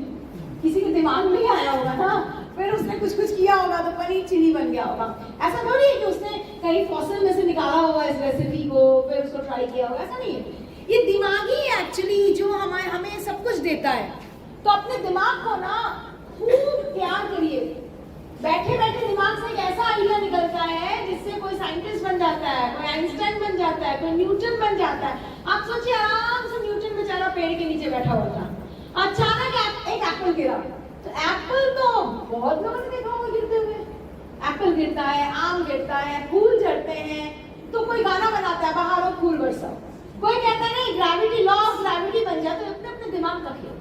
किसी के दिमाग में ही आया होगा ना, फिर उसने कुछ किया होगा तो पनीर चिली बन गया होगा. ऐसा थोड़ी है कि उसने कहीं फॉसिल में से निकाला होगा इस रेसिपी को, फिर उसको ट्राई किया होगा. ऐसा नहीं है. ये दिमागी एक्चुअली जो हमें सब कुछ देता है. तो अपने दिमाग को ना खूब प्यार करिए. बैठे बैठे दिमाग से एक ऐसा आइडिया निकलता है जिससे कोई साइंटिस्ट बन जाता है, कोई आइंस्टाइन बन जाता है, कोई न्यूटन बन जाता है. आप सोचिए आराम से न्यूटन बेचारा पेड़ के नीचे बैठा हुआ था, अचानक एक एप्पल गिरा. तो एप्पल तो बहुत लोगों ने देखा होगा गिरते हुए. एप्पल गिरता है, आम गिरता है, फूल झड़ते हैं. तो कोई गाना बनाता है बाहर और फूल बरसाओ. कोई कहता है नहीं ग्रेविटी, लॉ ऑफ ग्रेविटी बन जाए. तो अपने दिमाग का खेल,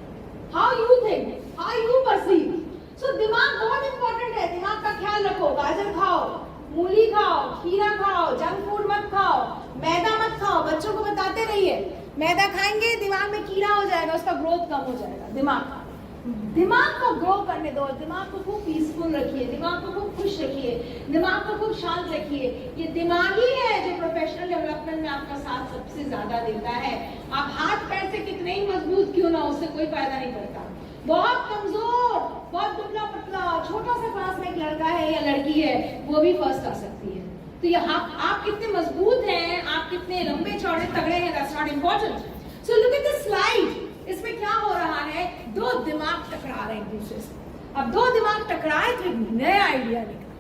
how you think, how you perceive. So दिमाग बहुत इंपॉर्टेंट है. दिमाग का ख्याल रखो. गाजर खाओ, मूली खाओ, खीरा खाओ, जंक फूड मत खाओ, मैदा मत खाओ. बच्चों को बताते रहिए मैदा खाएंगे दिमाग में कीड़ा हो जाएगा, उसका ग्रोथ कम हो जाएगा. दिमाग को ग्रो करने दो. दिमाग को खूब पीसफुल रखिए, दिमाग को खूब खुश रखिए, दिमाग को खूब शांत रखिए. ये दिमाग ही है जो प्रोफेशनल डेवलपमेंट में आपका साथ सबसे ज्यादा देता है. आप हाथ पैर से कितने ही मजबूत क्यों ना, उससे कोई फायदा नहीं पड़ता. बहुत कमजोर, बहुत दुबला पतला, छोटा सा क्लास में एक लड़का है या लड़की है, वो भी फर्स्ट आ सकती है. तो ये आप कितने मजबूत हैं, आप कितने लंबे चौड़े तगड़े हैं, that's not important. So look at this slide. इसमें क्या हो रहा है? दो दिमाग टकरा रहे हैं एक दूसरे से. अब दो दिमाग टकराए तो एक नया आइडिया निकला.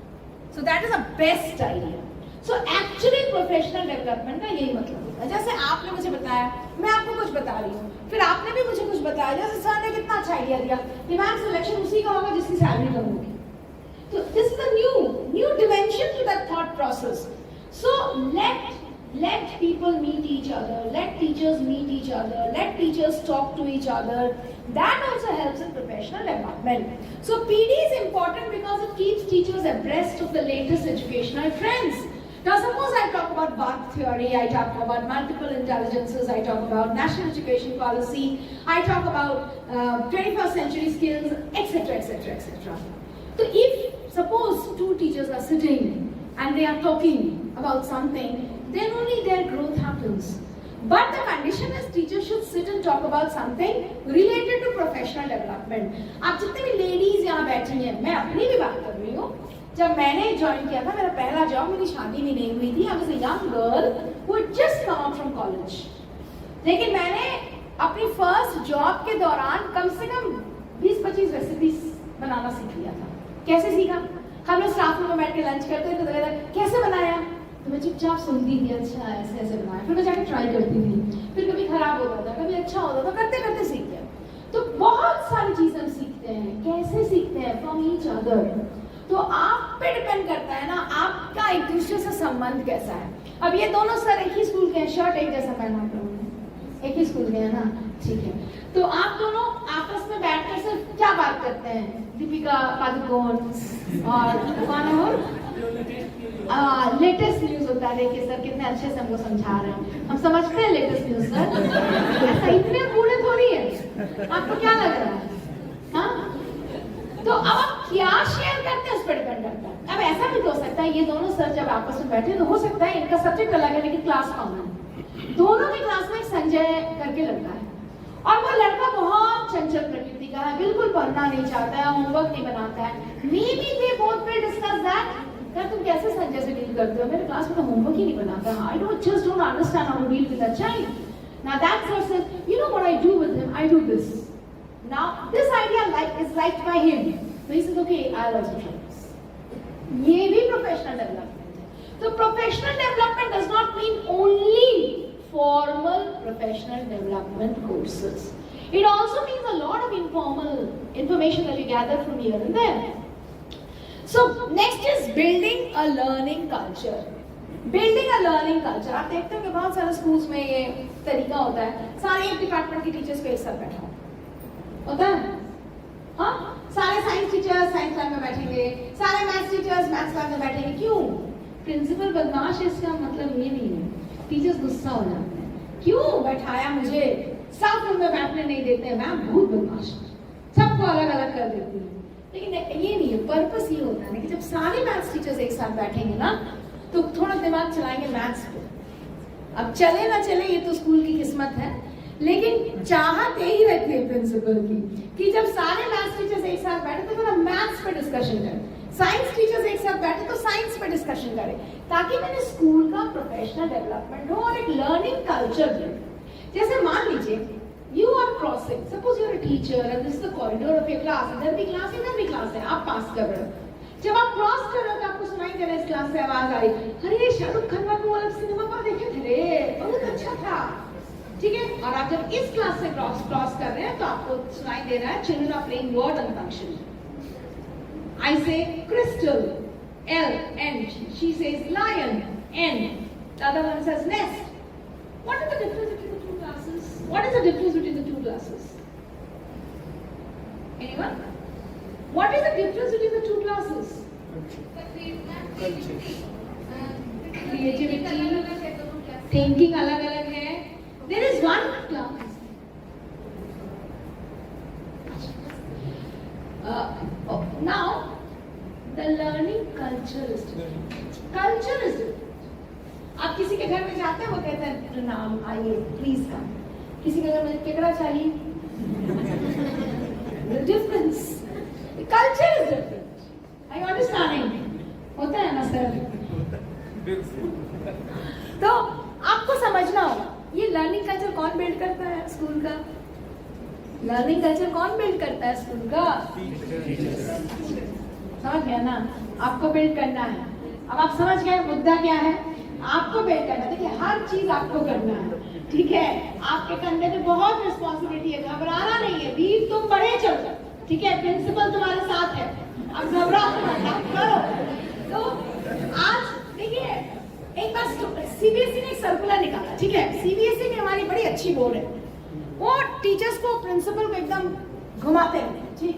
So that is a best idea. So actually professional development का यही मतलब होता है. जैसे आपने मुझे बताया, मैं आपको कुछ बता रही हूँ, फिर आपने भी मुझे कुछ बताया. जैसे सर ने कितना अच्छा आइडिया दिया, डिमांड सिलेक्शन उसी का होगा जिसकी सैलरी कम होगी. So this is a new dimension to that thought process. So let people meet each other, let teachers meet each other, let teachers talk to each other. That also helps in professional development. So PD is important because it keeps teachers abreast of the latest educational trends. Now suppose I talk about Barth theory, I talk about multiple intelligences, I talk about national education policy, I talk about 21st century skills, etc, etc, etc. So if suppose two teachers are sitting and they are talking about something, then only their growth happens. But the condition is teachers should sit and talk about something related to professional development. आप जितने भी ladies यहाँ बैठी हैं, मैं अपनी भी बात कर रही हूँ. जब मैंने ज्वाइन किया था, मेरा पहला जॉब, मेरी शादी भी नहीं हुई थी. I was a young girl who had just come out from college. लेकिन मैंने अपनी फर्स्ट जॉब के दौरान कम से कम 20-25 रेसिपीज बनाना सीख लिया था. कैसे सीखा? हम लोग स्टाफ रूम में बैठ के लंच करते थे, तो कहता कैसे बनाया, तो मैं चुपचाप सुनती थी, अच्छा ऐसे ऐसे बनाया. फिर मैं जाकर ट्राई करती थी, फिर कभी खराब होता था, कभी अच्छा होता था, करते करते सीख गया. तो बहुत सारी चीजें हम सीखते हैं. कैसे सीखते हैं? From each other. तो आप पे डिपेंड करता है ना आपका एक दूसरे से संबंध कैसा है. अब ये दोनों सर एक ही स्कूल के हैं, शर्ट एक जैसा पहना आप लोगों ने, एक ही स्कूल के हैं ना, ठीक है. तो आप दोनों आपस में बैठकर सिर्फ क्या बात करते हैं? दीपिका पादुकोण और कौन है और लेटेस्ट न्यूज होता है. देखिए सर कितने अच्छे से हमको समझा रहे हैं, हम समझते हैं लेटेस्ट न्यूज सर. ऐसा इतने बूढ़े थोड़ी है, आपको क्या लग रहा है? हाँ, तो अब आप क्या शेयर करते हैं उस पर डिपेंड करता है. अब ऐसा भी हो सकता है ये दोनों सर जब आपस में बैठे तो हो सकता है इनका सब्जेक्ट अलग है लेकिन क्लास कॉमन है. दोनों की क्लास में एक संजय करके लड़का है और वो लड़का बहुत चंचल प्रकृति का है, बिल्कुल पढ़ना नहीं चाहता है, होमवर्क नहीं बनाता है. Maybe they both will discuss that क्या तुम कैसे संजय से डील करते हो? मेरे क्लास में तो होमवर्क ही नहीं बनाता. I don't just don't understand how to deal with that child. Now that person, you know what I do with him? I do this. Now this idea is liked by him. So he says, okay, I'll also try this. ये भी professional development है. So professional development does not mean only formal professional development courses. It also means a lot of informal information that we gather from here and there. So next is building a learning culture. Building a learning culture. आप देखते हो कि बहुत सारे schools में ये तरीका होता है, सारे एक डिपार्टमेंट के टीचर्स को एक साथ बैठा होता है. हाँ, सारे साइंस टीचर्स साइंस क्लास में बैठेंगे, सारे मैथ्स टीचर्स मैथ्स क्लास में बैठेंगे. क्यों? प्रिंसिपल बदमाश है, इसका मतलब ये नहीं है. टीचर्स गुस्सा हो जाते हैं, क्यों बैठाया मुझे, साथ रूम में बैठने नहीं देते हैं, मैम बहुत बदमाश, सबको अलग अलग कर देती है. लेकिन ये नहीं है. पर्पस ये होता है ना कि जब सारे मैथ्स टीचर्स एक साथ बैठेंगे ना तो थोड़ा दिमाग चलाएंगे मैथ्स पे. अब चले ना चले ये तो स्कूल की किस्मत है, लेकिन चाहत यही रहती है प्रिंसिपल की कि जब सारे मैथ्स टीचर्स एक साथ बैठे तो थोड़ा मैथ्स पे डिस्कशन करें, साइंस टीचर्स एक साथ बैठे तो साइंस पे डिस्कशन करें, ताकि मैंने स्कूल का प्रोफेशनल डेवलपमेंट हो और एक लर्निंग कल्चर दे. जैसे मान लीजिए you are crossing, suppose you are a teacher and this is the corridor of your class, इधर भी क्लास है, आप पास कर रहे हो. जब आप क्रॉस कर रहे हो तो आपको सुनाई दे रहा है इस क्लास से आवाज आई, अरे शाहरुख खान वाला सिनेमा पर देखे थे रे, बहुत अच्छा था. ठीक है. और आप जब इस क्लास से क्रॉस कर रहे हैं तो आपको सुनाई दे रहा है children are playing word antakshari. I say crystal, L, N. She says lion, N. The other one says nest. What is the difference between the two classes? What is the difference between the two classes? Anyone? What is the difference between the two classes? Creativity, thinking अलग अलग है. There is one class. Now, the learning culture is different. Culture is different. आप किसी के घर में जाते हैं, वो कहते हैं प्रणाम, आइए प्लीज कम. किसी के घर में केकड़ा चाहिए. The difference. The culture is different. Are you understanding? होता है ना सर? तो आपको समझना होगा ये लर्निंग कल्चर कौन बिल्ड करता है स्कूल का. लर्निंग कल्चर कौन बिल्ड करता है स्कूल का? समझ गया ना? आपको बिल्ड करना है. अब आप समझ गए मुद्दा क्या है. आपको बिल्ड करना है. देखिए हर चीज आपको करना है. ठीक है. आपके कंधे पे बहुत रिस्पॉन्सिबिलिटी है. घबराना नहीं है. वीर तुम बढ़े चलो. ठीक है. प्रिंसिपल तुम्हारे साथ है. अब घबराओ मत, करो. तो आज देखिए एक बार सीबीएसई ने एक सर्कुलर निकाला. ठीक है. सीबीएसई में हमारी बड़ी अच्छी बोर्ड है. वो टीचर्स को प्रिंसिपल को एकदम घुमाते हैं. ठीक.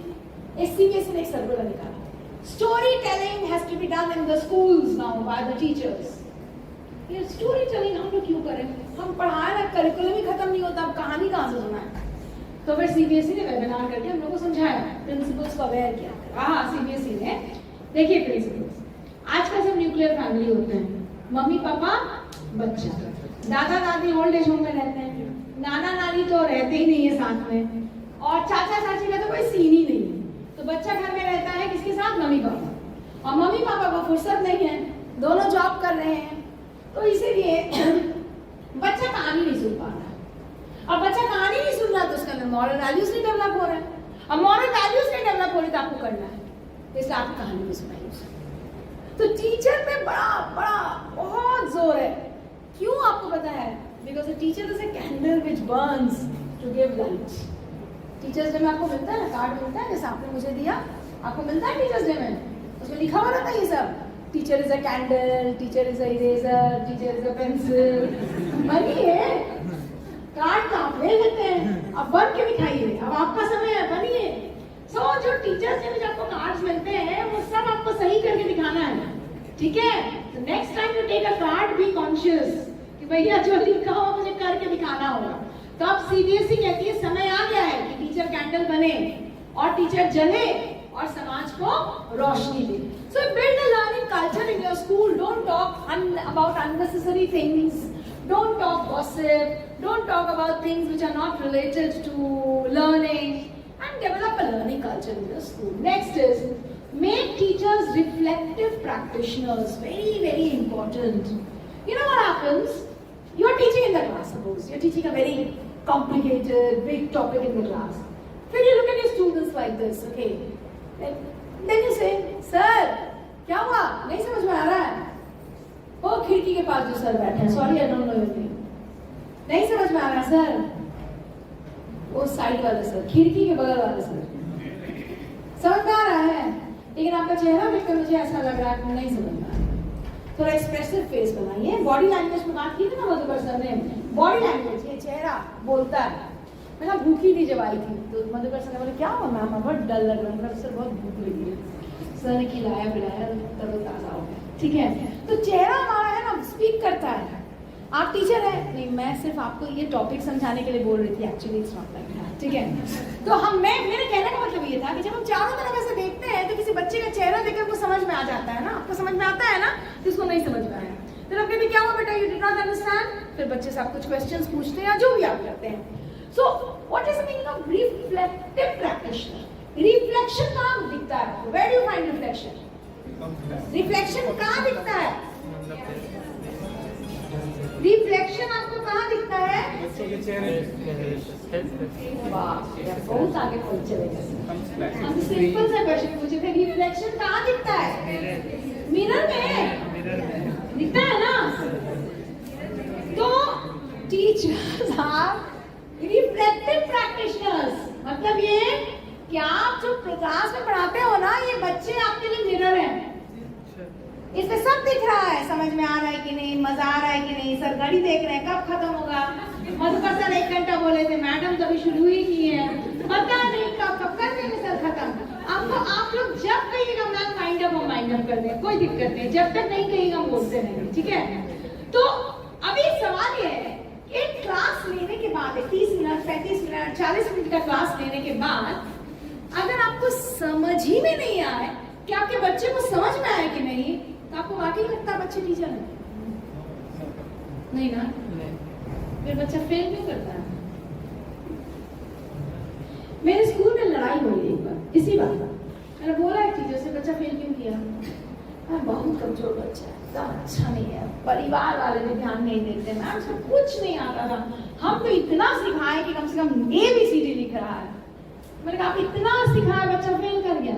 इस सीबीएसई ने एक सर्कुलर निकाला. Story telling has to be done in the schools now by the teachers. ये स्टोरी टेलिंग हम लोग क्यों करें? हम पढ़ाए ना, करिकुलम ही खत्म नहीं होता, अब कहानी कहाँ से सुनाए. तो फिर सीबीएसई ने वेबिनार करके हम लोग को समझाया, प्रिंसिपल्स को अवेयर किया. हाँ सीबीएसई ने. देखिए प्रिंसिपल्स आजकल सब न्यूक्लियर फैमिली होते हैं. मम्मी पापा बच्चा, दादा दादी ओल्ड एज होम में रहते हैं, नाना नानी तो रहते ही नहीं है साथ में, और चाचा चाची का तो कोई सीन ही नहीं है. तो बच्चा घर में रहता है किसके साथ? Mummy papa. और मम्मी पापा को फुर्सत नहीं है, दोनों जॉब कर रहे हैं. तो इसीलिए बच्चा कहानी नहीं सुन पा रहा है. और बच्चा कहानी नहीं सुन रहा तो उसके अंदर मॉरल वैल्यूज नहीं डेवलप हो रहे हैं. और मॉरल वैल्यूज नहीं डेवलप हो रही तो आपको करना है, इसलिए आपको कहानी नहीं सुनाई. तो टीचर पे बड़ा बड़ा बहुत जोर है. क्यों आपको पता है? Because a teacher is a candle which burns to give light. Teachers day में आपको मिलता है ना, कार्ड मिलता है जैसे आपने मुझे दिया, आपको मिलता है टीचर्स डे में. उसमें लिखा हुआ रहता है ये सब. Teacher is a candle, teacher is a eraser, teacher is a pencil. बनिए कार्ड तो आप ले लेते हैं, अब बन के दिखाइए. अब आपका समय है, बनिए. सो जो टीचर्स डे में आपको कार्ड्स मिलते हैं वो सब आपको सही करके दिखाना है. ठीक है. तो next time you take a card be conscious कि भैया जो लिखा हुआ मुझे करके दिखाना होगा. तो अब सीबीएसई कहती है समय आ गया है कि टीचर कैंडल बने और टीचर जले और समाज को रोशनी दे. So build a learning culture in your school. Don't talk about unnecessary things. Don't talk gossip. Don't talk about things which are not related to learning. And develop a learning culture in your school. Next is Make teachers reflective practitioners. Very, very important. You know what happens? You are teaching in the class, suppose. You are teaching a very complicated, big topic in the class. Then you look at your students like this, okay? Then you say, Sir, क्या हुआ? नहीं समझ में आ रहा है? वो खिड़की के पास जो सर बैठे हैं, sorry I don't know your name. नहीं समझ में आ रहा सर? वो साइड वाले सर, खिड़की के बगल वाले सर. समझ में आ रहा है? लेकिन आपका चेहरा देखकर मुझे ऐसा लग रहा है कि नहीं समझ में आ रहा. थोड़ा एक्सप्रेसिव फेस बनाइए. बॉडी लैंग्वेज में बात की थी ना मधुकर सर ने. बॉडी लैंग्वेज, ये चेहरा बोलता है. मैं ना भूखी थी जब आई थी, तो मधुकर सर ने बोले क्या हुआ मैम, बहुत डर लग रहा है, सर बहुत भूख लगी है. सर ने खिलाया पिलाया, तरोताजा हो गया. ठीक है, तो चेहरा हमारा है ना, स्पीक करता है. आप टीचर है नहीं, मैं सिर्फ आपको ये टॉपिक समझाने के लिए बोल रही थी. Actually it's not like that. ठीक है, तो मेरे कहने का मतलब ये था कि जब हम चारों तरफ ऐसे देखते हैं तो किसी बच्चे का चेहरा देखकर को समझ में आ जाता है ना. आपको समझ में आता है ना, जिसको नहीं समझ में आया फिर आप कहते क्या हुआ बेटा, यू डिड नॉट अंडरस्टैंड. फिर बच्चे से आप कुछ क्वेश्चंस पूछते हैं या जो भी आप करते हैं. So what is the meaning of reflective practitioner? Reflection कहाँ दिखता है? Where do you find reflection? Reflection कहाँ दिखता है? रिफ्लेक्शन आपको कहाँ दिखता है? वाह, बहुत आगे पहुंच चले गए. हम सिंपल सा क्वेश्चन पूछे थे, रिफ्लेक्शन कहाँ दिखता है? मिरर में दिखता है ना. तो टीचर्स आर रिफ्लेक्टिव प्रैक्टिशनर्स. मतलब ये कि आप जो क्लास में पढ़ाते हो ना, ये बच्चे आपके लिए मिरर हैं. इसमें सब दिख रहा है, समझ में आ रहा है कि नहीं, मजा आ रहा है कि नहीं. सर घड़ी देख रहे हैं कब खत्म होगा. मधुकर सर 1 घंटा बोले थे, मैडम तो अभी शुरू ही की है, पता नहीं कब कर देंगे सर खत्म. आपको आप लोग जब कहिएगा मैम माइंड अप, हम माइंड अप कर दें, कोई दिक्कत नहीं. जब तक नहीं कहिएगा हम बोलते रहेंगे. ठीक है, तो अभी सवाल ये है कि क्लास लेने के बाद 30 मिनट 35 मिनट 40 मिनट का क्लास लेने के बाद अगर आपको समझ ही में नहीं आए कि आपके बच्चे को समझ में आए कि नहीं, तो आपको वाकई लगता है बच्चे टीचर है? नहीं ना. फिर बच्चा फेल क्यों करता है? मेरे स्कूल में लड़ाई हुई एक बार इसी बात पर. मैंने बोला एक टीचर से, बच्चा फेल क्यों किया? बहुत कमजोर बच्चा है, एकदम अच्छा नहीं है, परिवार वाले भी ध्यान नहीं देते, मैम उसको कुछ नहीं आता था, हम तो इतना सिखाए कि कम से कम ABCD लिख रहा है. मैंने कहा आप इतना सिखाया, बच्चा फेल कर गया.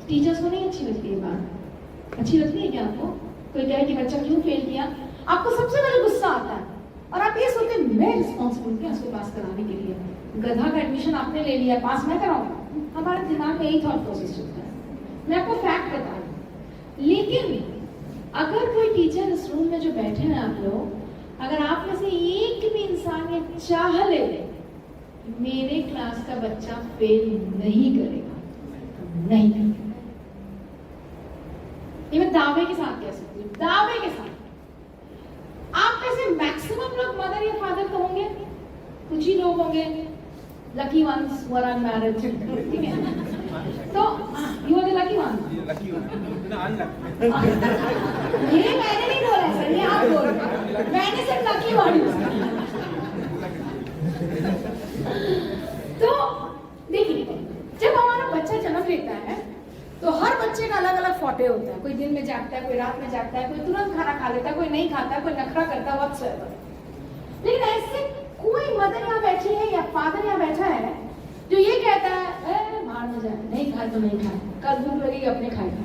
टीचर्स को नहीं अच्छी लगती है बात? अच्छी लगती है क्या आपको? कोई कहे कि बच्चा क्यों फेल किया, आपको सबसे पहले गुस्सा आता है और आप ये सोचते हैं मैं रिस्पॉन्सिबल हूँ उसको पास कराने के लिए. गधा का एडमिशन आपने ले लिया, पास मैं कराऊंगा. हमारे दिमाग में यही थॉट प्रोसेस चलता है. मैं आपको फैक्ट बता रही हूँ. लेकिन अगर कोई टीचर इस रूम में जो बैठे हैं आप लोग, अगर आप में से एक भी इंसान ये चाह ले मेरे क्लास का बच्चा फेल नहीं करेगा, नहीं करेगा, ये मैं दावे के साथ कह सकती हूँ, दावे के साथ. आप में से मैक्सिमम लोग मदर या फादर तो होंगे, कुछ ही लोग होंगे lucky ones who are unmarried. ठीक है, तो you are the lucky one. ये मैंने नहीं बोला सर, ये आप बोल रहे हैं. मैंने सिर्फ लकी वन. तो देखिए, जब हमारा बच्चा जन्म लेता है तो हर बच्चे का अलग अलग फोटे होता है. कोई दिन में जागता है, कोई रात में जागता है, कोई तुरंत खाना खा लेता है, कोई नहीं खाता, कोई नखरा करता है, व्हाटसएवर. लेकिन ऐसे कोई मदर यहाँ बैठी है या फादर यहाँ बैठा है जो ये कहता है बाहर में जाए, नहीं खाए तो नहीं खाए, कल भूख लगेगी अपने खाएगा.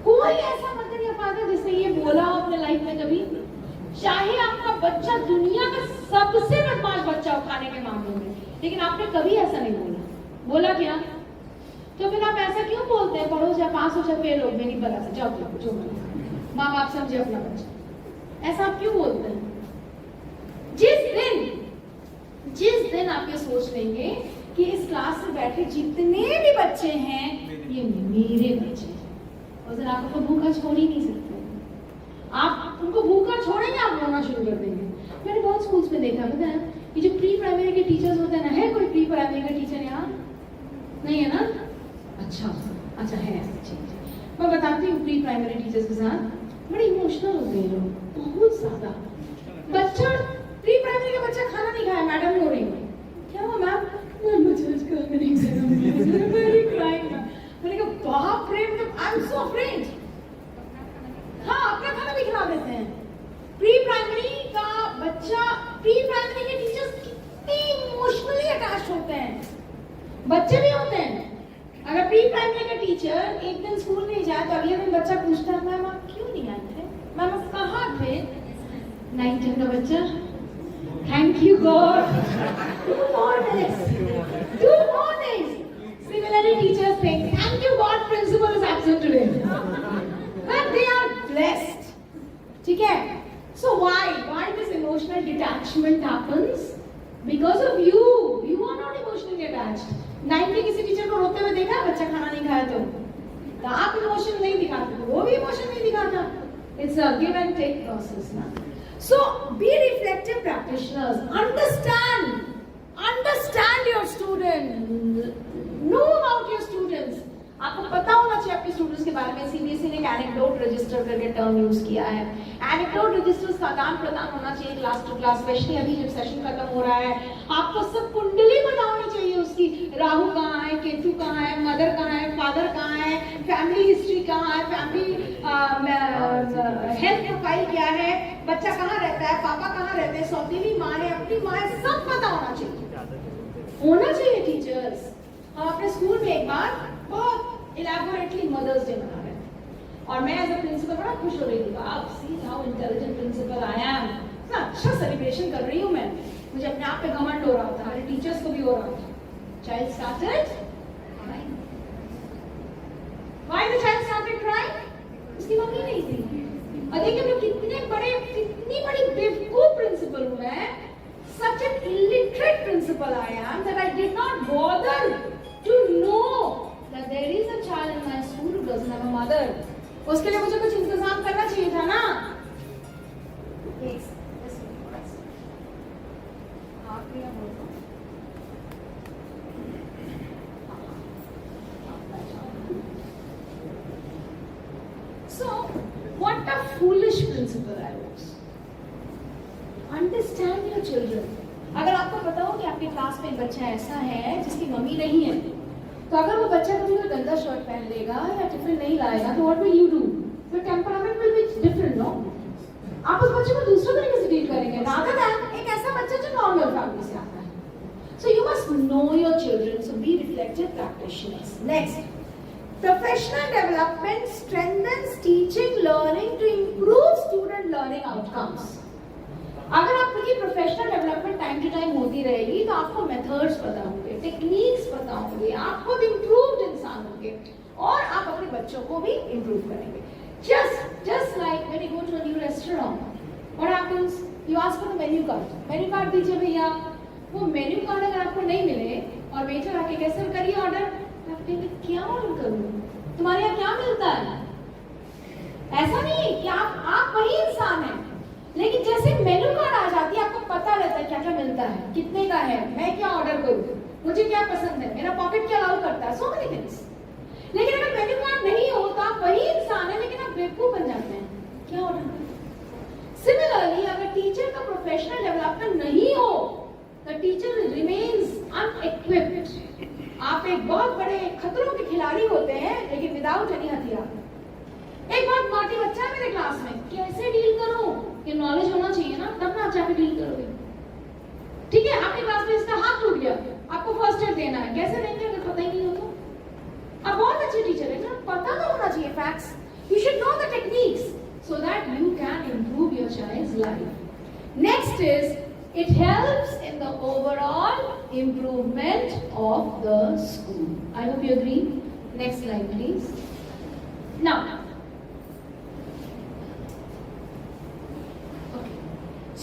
कोई ऐसा मदर या फादर जिसने ये बोला अपने लाइफ में कभी? चाहे आपका बच्चा दुनिया का सबसे बदमाश बच्चा हो खाने के मामले में, लेकिन आपने कभी ऐसा नहीं बोला. बोला क्या? तो फिर आप ऐसा क्यों बोलते हैं? पढ़ो चाहे पास हो चाहे फेल हो, मैं नहीं पता, जाओ जो माँ बाप समझे अपना बच्चा. ऐसा आप क्यों बोलते हैं? जिस दिन आप ये सोच लेंगे कि इस क्लास में बैठे जितने भी बच्चे हैं ये मेरे बच्चे हैं, उस दिन आप उनको भूखा छोड़ ही नहीं सकते. आप उनको भूखा छोड़ेंगे, आप रोना शुरू कर देंगे. मैंने बहुत स्कूल्स में देखा, पता है, ये जो प्री प्राइमरी के टीचर्स होते हैं ना, है कोई प्री प्राइमरी का टीचर यहाँ? नहीं है ना? अच्छा है. मैं बताती हूँ प्री प्राइमरी टीचर्स के साथ बड़े इमोशनल होते हैं लोग, बहुत ज्यादा. बच्चा प्री प्राइमरी का बच्चा खाना नहीं खाया, मैडम रो रही है, क्या हुआ मैम? मैंने कहा प्री प्राइमरी का बच्चा, प्री प्राइमरी के टीचर्स कितने इमोशनली अटैच होते हैं, बच्चे भी होते हैं। अगर प्री प्राइमरी का टीचर एक दिन स्कूल नहीं जाए तो अगले दिन बच्चा पूछता है मैम आप क्यों नहीं आए थे, मैम आप कहाँ थे? 9th का बच्चा, thank you God, 2 more days, 2 more days. Similarly, teachers think, thank you God, principal is absent today. But they are blessed. ठीक है? So why this emotional detachment happens? Because of you. You are not emotionally attached. 9th के किसी teacher को रोते हुए देखा बच्चा खाना नहीं खाया तो आप इमोशन नहीं दिखाते, वो भी इमोशन नहीं दिखाता. It's a give and take process ना. So be reflective practitioners. Understand your student. Know about your students. आपको पता होना चाहिए आपके स्टूडेंट्स के बारे में. सीबीएसई ने एक एनेक्डोट रजिस्टर करके टर्म यूज किया है. एनेक्डोट रजिस्टर्स का आदान प्रदान होना चाहिए क्लास टू क्लास, स्पेशली अभी जब सेशन खत्म हो रहा है. आपको सब कुंडली पता होनी चाहिए उसकी. राहु कहाँ है, केतु कहाँ है, मदर कहाँ है, फादर कहाँ है, फैमिली हिस्ट्री कहाँ है, फैमिली हेल्थ प्रोफाइल क्या है, बच्चा कहाँ रहता है, पापा कहाँ रहते हैं, सौतेली माँ है, अपनी माँ है, सब पता होना चाहिए टीचर्स. हम अपने स्कूल में एक बार बहुत इलैबोरेटली मदर्स डे मना रहे थे और मैं एज अ प्रिंसिपल बड़ा खुश हो रही थी. आप see how intelligent principal I am, इतना अच्छा सेलिब्रेशन कर रही हूँ मैं. मुझे अपने आप पे घमंड हो रहा था, मेरे टीचर्स को भी हो रहा था. Child started crying. Why the child started crying? उसकी मम्मी नहीं थी. और देखिए मैं कितनी बड़ी बेवकूफ प्रिंसिपल हूँ मैं. Such an illiterate principal I am that I did not bother to know that there is a child in my school who doesn't have a mother. उसके लिए मुझे कुछ इंतजाम करना चाहिए था ना. So, what a foolish principal I was. Understand your children. अगर आपको पता हो कि आपके क्लास में एक बच्चा ऐसा है जिसकी मम्मी नहीं है, तो अगर वो बच्चा कभी कोई गंदा शर्ट पहन लेगा या टिफिन नहीं लाएगा तो what will you do? Your temperament will be different, no? आप उस बच्चे को दूसरे तरीके से डील करेंगे रादर देन एक ऐसा बच्चा जो नॉर्मल फैमिली से आता है. So you must know your children, so be reflective practitioners. Next, professional development strengthens teaching learning to improve student learning outcomes. अगर आपकी professional development time to time होती रहेगी तो आपको मेथड्स पता होंगे, टेक्निक्स पता होंगे, आप खुद इम्प्रूव्ड इंसान होंगे और आप अपने बच्चों को भी इम्प्रूव करेंगे. Just like when you go to a new restaurant, what happens? You ask for the menu card. Menu card दीजिए भैया. वो मेन्यू कार्ड अगर आपको नहीं मिले और वेटर आके कैसे करिए ऑर्डर, आप कहेंगे क्या ऑर्डर करूँ, तुम्हारे यहाँ क्या मिलता है? ऐसा नहीं कि आप वही इंसान हैं, लेकिन जैसे मेन्यू कार्ड आ जाती है आपको पता रहता है क्या क्या मिलता है, कितने का है, मैं क्या ऑर्डर करूँ, मुझे क्या पसंद है, मेरा पॉकेट क्या अलाउ करता है, सो मेनी थिंग्स. लेकिन अगर मेन्यू कार्ड नहीं हो तो आप वही इंसान है लेकिन आप बेवकूफ बन जाते हैं, क्या ऑर्डर करें. सिमिलरली अगर टीचर का प्रोफेशनल डेवलपमेंट नहीं हो, द टीचर रिमेन्स अनइक्विप्ड. आप एक बहुत बड़े खतरों के खिलाड़ी होते हैं लेकिन विदाउट एनी हथियार. एक बहुत नॉटी बच्चा है मेरे क्लास में, कैसे डील करूं? ये नॉलेज होना चाहिए ना, तब ना आप जाके डील करोगे. ठीक है, आपके क्लास में इसका हाथ टूट गया, आपको फर्स्ट एड देना है, कैसे देंगे अगर पता ही नहीं हो तो? आप बहुत अच्छे टीचर है ना, पता तो होना चाहिए facts. You should know the techniques so that you can improve your child's life. Next is it helps in the overall improvement of the school. I hope you agree. Next slide please. Now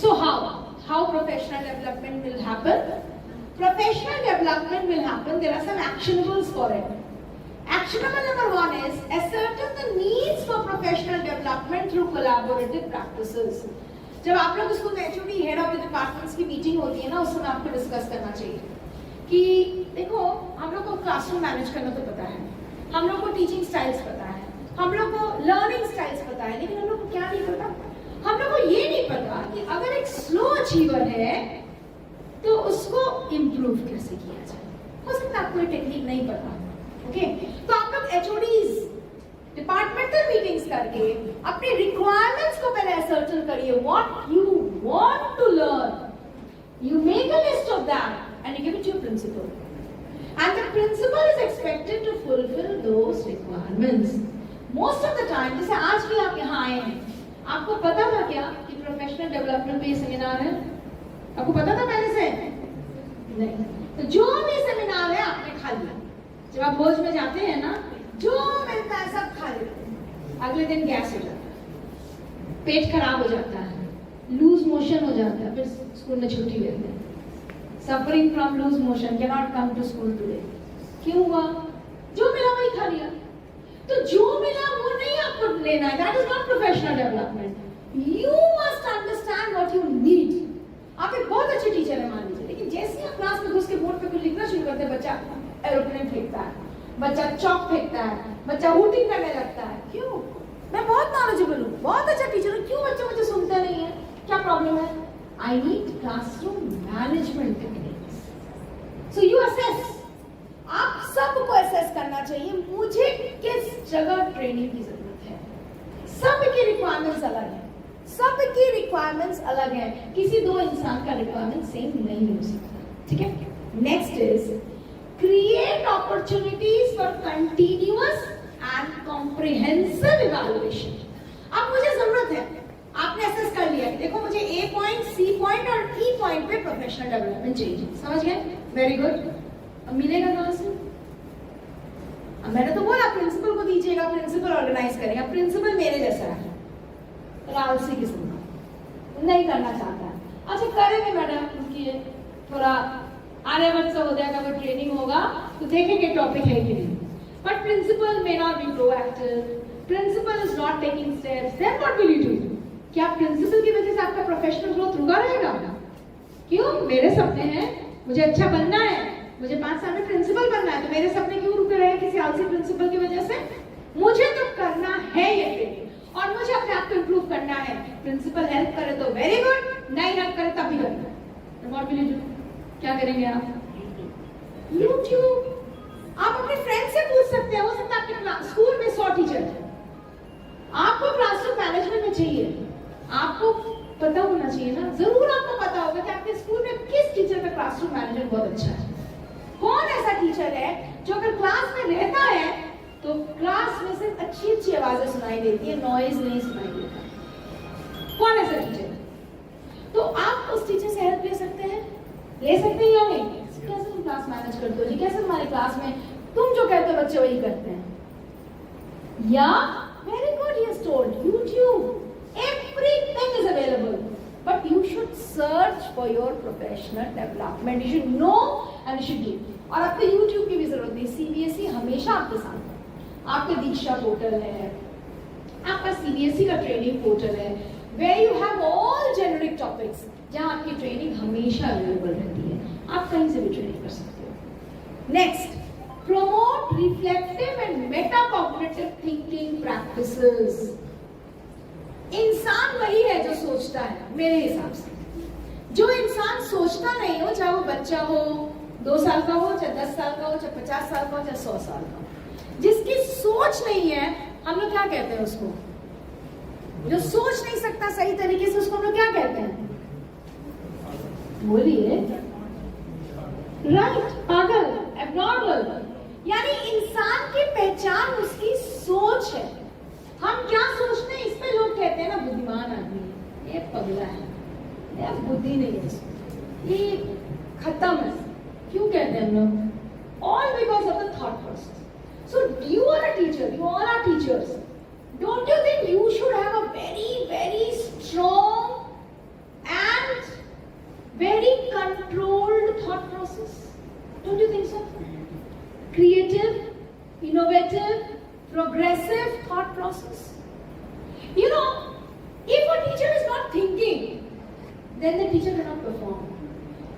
so how professional development will happen? Professional development will happen. There are some actionables for it. Actionable number 1 is ascertain the needs for professional development through collaborative practices. जब आप लोग school में HOD head of the departments की meeting होती है ना, उस समय आपको डिस्कस करना चाहिए कि देखो हम लोग को क्लासरूम मैनेज करना तो पता है, हम लोग को टीचिंग स्टाइल्स पता है, हम लोग को लर्निंग स्टाइल्स पता है, लेकिन हम लोग को क्या नहीं पता? हम लोग को ये नहीं पता कि अगर एक स्लो अचीवर है तो उसको इम्प्रूव कैसे किया जाए. हो सकता है आपको ये टेक्निक नहीं पता. ओके, तो आप लोग एचओडीज डिपार्टमेंटल मीटिंग्स करके अपनी रिक्वायरमेंट्स को पहले असर्टन करिए, what you want to learn, you make a list of that and you give it to your principal, and the principal is expected to fulfill those requirements. Most of the time, जैसे आज भी आप यहाँ आए हैं, आपको पता था क्या कि प्रोफेशनल डेवलपमेंट पे ये सेमिनार है? आपको पता था पहले से? नहीं। तो जो भी सेमिनार है आपने खा लिया। जब आप भोज में जाते हैं ना, जो मिलता है सब खा लेते हैं, अगले दिन गैस हो जाता है, पेट खराब हो जाता है, लूज मोशन हो जाता है, फिर स्कूल में छुट्टी लेते हैं। Suffering from loose motion, can not come to school today. क्यों हुआ? जो मिला वही खा लिया। तो जो मिला वो नहीं आपको लेना है, that is not professional development. You must understand what you need. आप एक बहुत अच्छे टीचर है मान लीजिए, लेकिन जैसे ही आप क्लास में घुस के बोर्ड पे कुछ लिखना शुरू करते हैं, बच्चा एरोप्लेन फेंकता है, बच्चा चौक फेंकता है, बच्चा हूटिंग करने लगता है। क्यों? मैं बहुत नॉलेजेबल हूँ, बहुत अच्छा टीचर हूँ, क्यों बच्चे मुझे सुनते नहीं है? क्या प्रॉब्लम है? I need classroom management techniques. So you assess, आप सबको असेस करना चाहिए, मुझे किस जगह ट्रेनिंग की जरूरत है। सबकी रिक्वायरमेंट्स अलग है, सबकी रिक्वायरमेंट्स अलग है, किसी दो इंसान का रिक्वायरमेंट सेम नहीं हो सकता, ठीक है। Next is create opportunities for continuous and comprehensive evaluation. अब मुझे जरूरत है, आपने असेस कर लिया कि देखो मुझे ए पॉइंट, सी पॉइंट और ई पॉइंट पे प्रोफेशनल डेवलपमेंट चाहिए, समझ गए? Very good. अब मिलेगा कहां से? अब मैंने तो बोला प्रिंसिपल को दीजिएगा, प्रिंसिपल ऑर्गेनाइज करेगा। प्रिंसिपल मेरे जैसा है, आलसी किस्म का, नहीं करना चाहता है। अच्छा करेंगे मैडम, उनकी थोड़ा आर्यभट्ट से हो जाएगा, कोई ट्रेनिंग होगा तो देखेंगे टॉपिक है कि नहीं। But principal may not be proactive, principal is not taking steps, then what will you do? क्या प्रिंसिपल की वजह से आपका प्रोफेशनल ग्रोथ रुका रहेगा? क्यों? मेरे सपने हैं, मुझे अच्छा बनना है, मुझे 5 साल में प्रिंसिपल बनना है, तो मेरे सपने क्यों रुके रहे किसी आलसी प्रिंसिपल की वजह से? मुझे तो करना है ये ट्रेनिंग और मुझे अपने आप को इंप्रूव करना है। प्रिंसिपल हेल्प करे तो वेरी गुड, नहीं हेल्प करे तब भी करना है। What will you do? क्या करेंगे आप? यूट्यूब। आप अपने फ्रेंड से पूछ सकते हैं, हो सकता है आपके स्कूल में 100 टीचर है, आपको क्लासरूम मैनेजमेंट में चाहिए, आपको पता होना चाहिए ना, जरूर आपको पता होगा कि आपके स्कूल में किस टीचर का क्लासरूम मैनेजमेंट बहुत अच्छा है। कौन ऐसा टीचर है जो अगर क्लास में रहता है तो क्लास में सिर्फ अच्छी अच्छी आवाजें सुनाई देती है, नॉइज नहीं सुनाई देता? कौन ऐसा टीचर है? तो आप उस टीचर से हेल्प ले सकते हैं, ले सकते हैं या नहीं? कैसे तुम क्लास मैनेज करते हो जी? कैसे तुम्हारी क्लास में तुम जो कहते हो बच्चे वही करते हैं? या very good, he has told YouTube, everything is available, but you should search for your professional development. You should know and you should do. और आपको YouTube की भी जरूरत नहीं, CBSE हमेशा आपके साथ है। आपके दीक्षा पोर्टल है, आपका CBSE का ट्रेनिंग पोर्टल है, where you have all generic topics, जहाँ आपकी ट्रेनिंग हमेशा अवेलेबल रहती है, आप कहीं से भी ट्रेनिंग कर सकते हो। Next, promote reflective and metacognitive thinking practices. इंसान वही है जो सोचता है, मेरे हिसाब से। जो इंसान सोचता नहीं हो, चाहे वो बच्चा हो, 2 साल का हो, चाहे 10 साल का हो, चाहे 50 साल का हो, चाहे 100 साल का हो, जिसकी सोच नहीं है, हम लोग क्या कहते हैं उसको? जो सोच नहीं सकता सही तरीके से, उसको हम लोग क्या कहते हैं? बोलिए। राइट, पागल, एबनॉर्मल। यानी इंसान की पहचान उसकी सोच है। हम क्या सोचते हैं, इस पे लोग कहते हैं ना बुद्धिमान आदमी है, ये पगला है, ये बुद्धि नहीं है इसको, ये खत्म है। क्यों कहते हैं हम लोग? All because of the thought process. So you are a teacher, you all are teachers, don't you think you should have a very very strong and very controlled thought process? Don't you think so? Creative, innovative, progressive thought process. You know, if a teacher is not thinking, then the teacher cannot perform.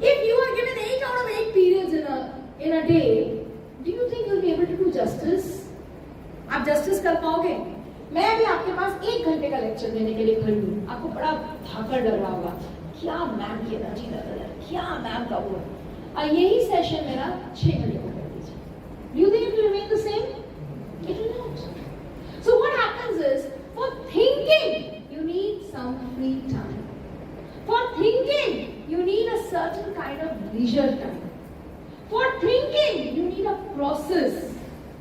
If you are given 8 out of 8 periods in a day, do you think you'll be able to do justice? आप justice कर पाओगे? मैं भी आपके पास 1 घंटे का lecture देने के लिए खड़ी हूँ, आपको बड़ा भागड़ डर रहा होगा, क्या मैम की एनर्जी लग रहा है, क्या मैम का वो है, और यही सेशन मेरा 6 घंटे का कर दीजिए। Do you think it will remain the same? It will not. So happens is, for thinking, you need some free time. For thinking, you need a certain kind of leisure time. For thinking, you need a process.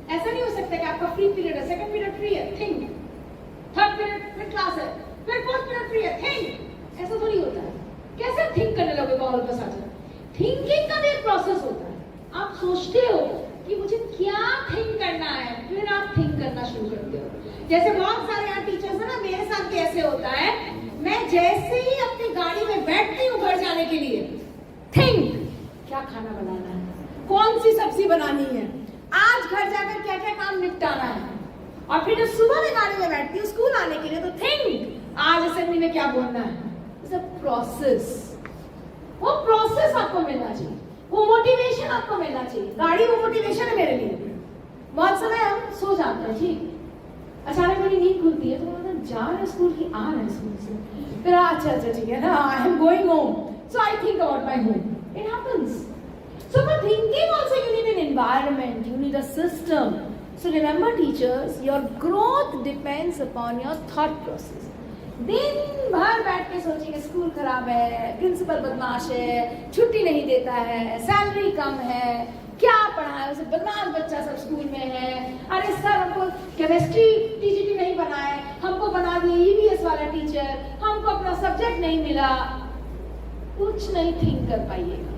ऐसा नहीं हो सकता कि आपका free period है, second period free है, think, third period फिर class है, फिर फोर्थ पीरियड फ्री है, थिंक। ऐसा थोड़ी होता है। कैसे थिंक करने लगोगे all of a sudden? Thinking का भी एक प्रोसेस होता है। आप सोचते हो कि मुझे क्या थिंक करना है, फिर आप थिंक करना शुरू करते हो। जैसे बहुत सारे यहाँ टीचर्स है ना, मेरे साथ कैसे होता है, मैं जैसे ही अपनी गाड़ी में बैठती हूँ घर जाने के लिए, थिंक, क्या खाना बनाना है, कौन सी सब्जी बनानी है, आज घर जाकर क्या क्या काम निपटाना है, और फिर जब सुबह में गाड़ी में बैठती हूँ स्कूल आने के लिए, तो थिंक, आज असेंबली में क्या बोलना है। It's a process. वो प्रोसेस आपको मिलना चाहिए, वो मोटिवेशन आपको मिलना चाहिए। गाड़ी वो मोटिवेशन है मेरे लिए। बहुत समय हम सो जाते हैं, ठीक, अचानक मेरी नींद खुलती है, तो मतलब जा रहे स्कूल की, आ रहे स्कूल से, फिर अच्छा ठीक है ना, I am going home, so I think about my home. It happens. So for thinking also you need an environment, you need a system. So remember teachers, your growth depends upon your thought process. दिन भर बैठ के सोचेंगे school खराब है, principal बदमाश है, छुट्टी नहीं देता है, सैलरी कम है, क्या पढ़ा है उसे, बदमाश बच्चा सब स्कूल में है, अरे सर हमको केमिस्ट्री टीजीटी नहीं बना है, हमको बना दिए ईवीएस वाला टीचर, हमको अपना सब्जेक्ट नहीं मिला। कुछ नहीं थिंक कर पाइएगा,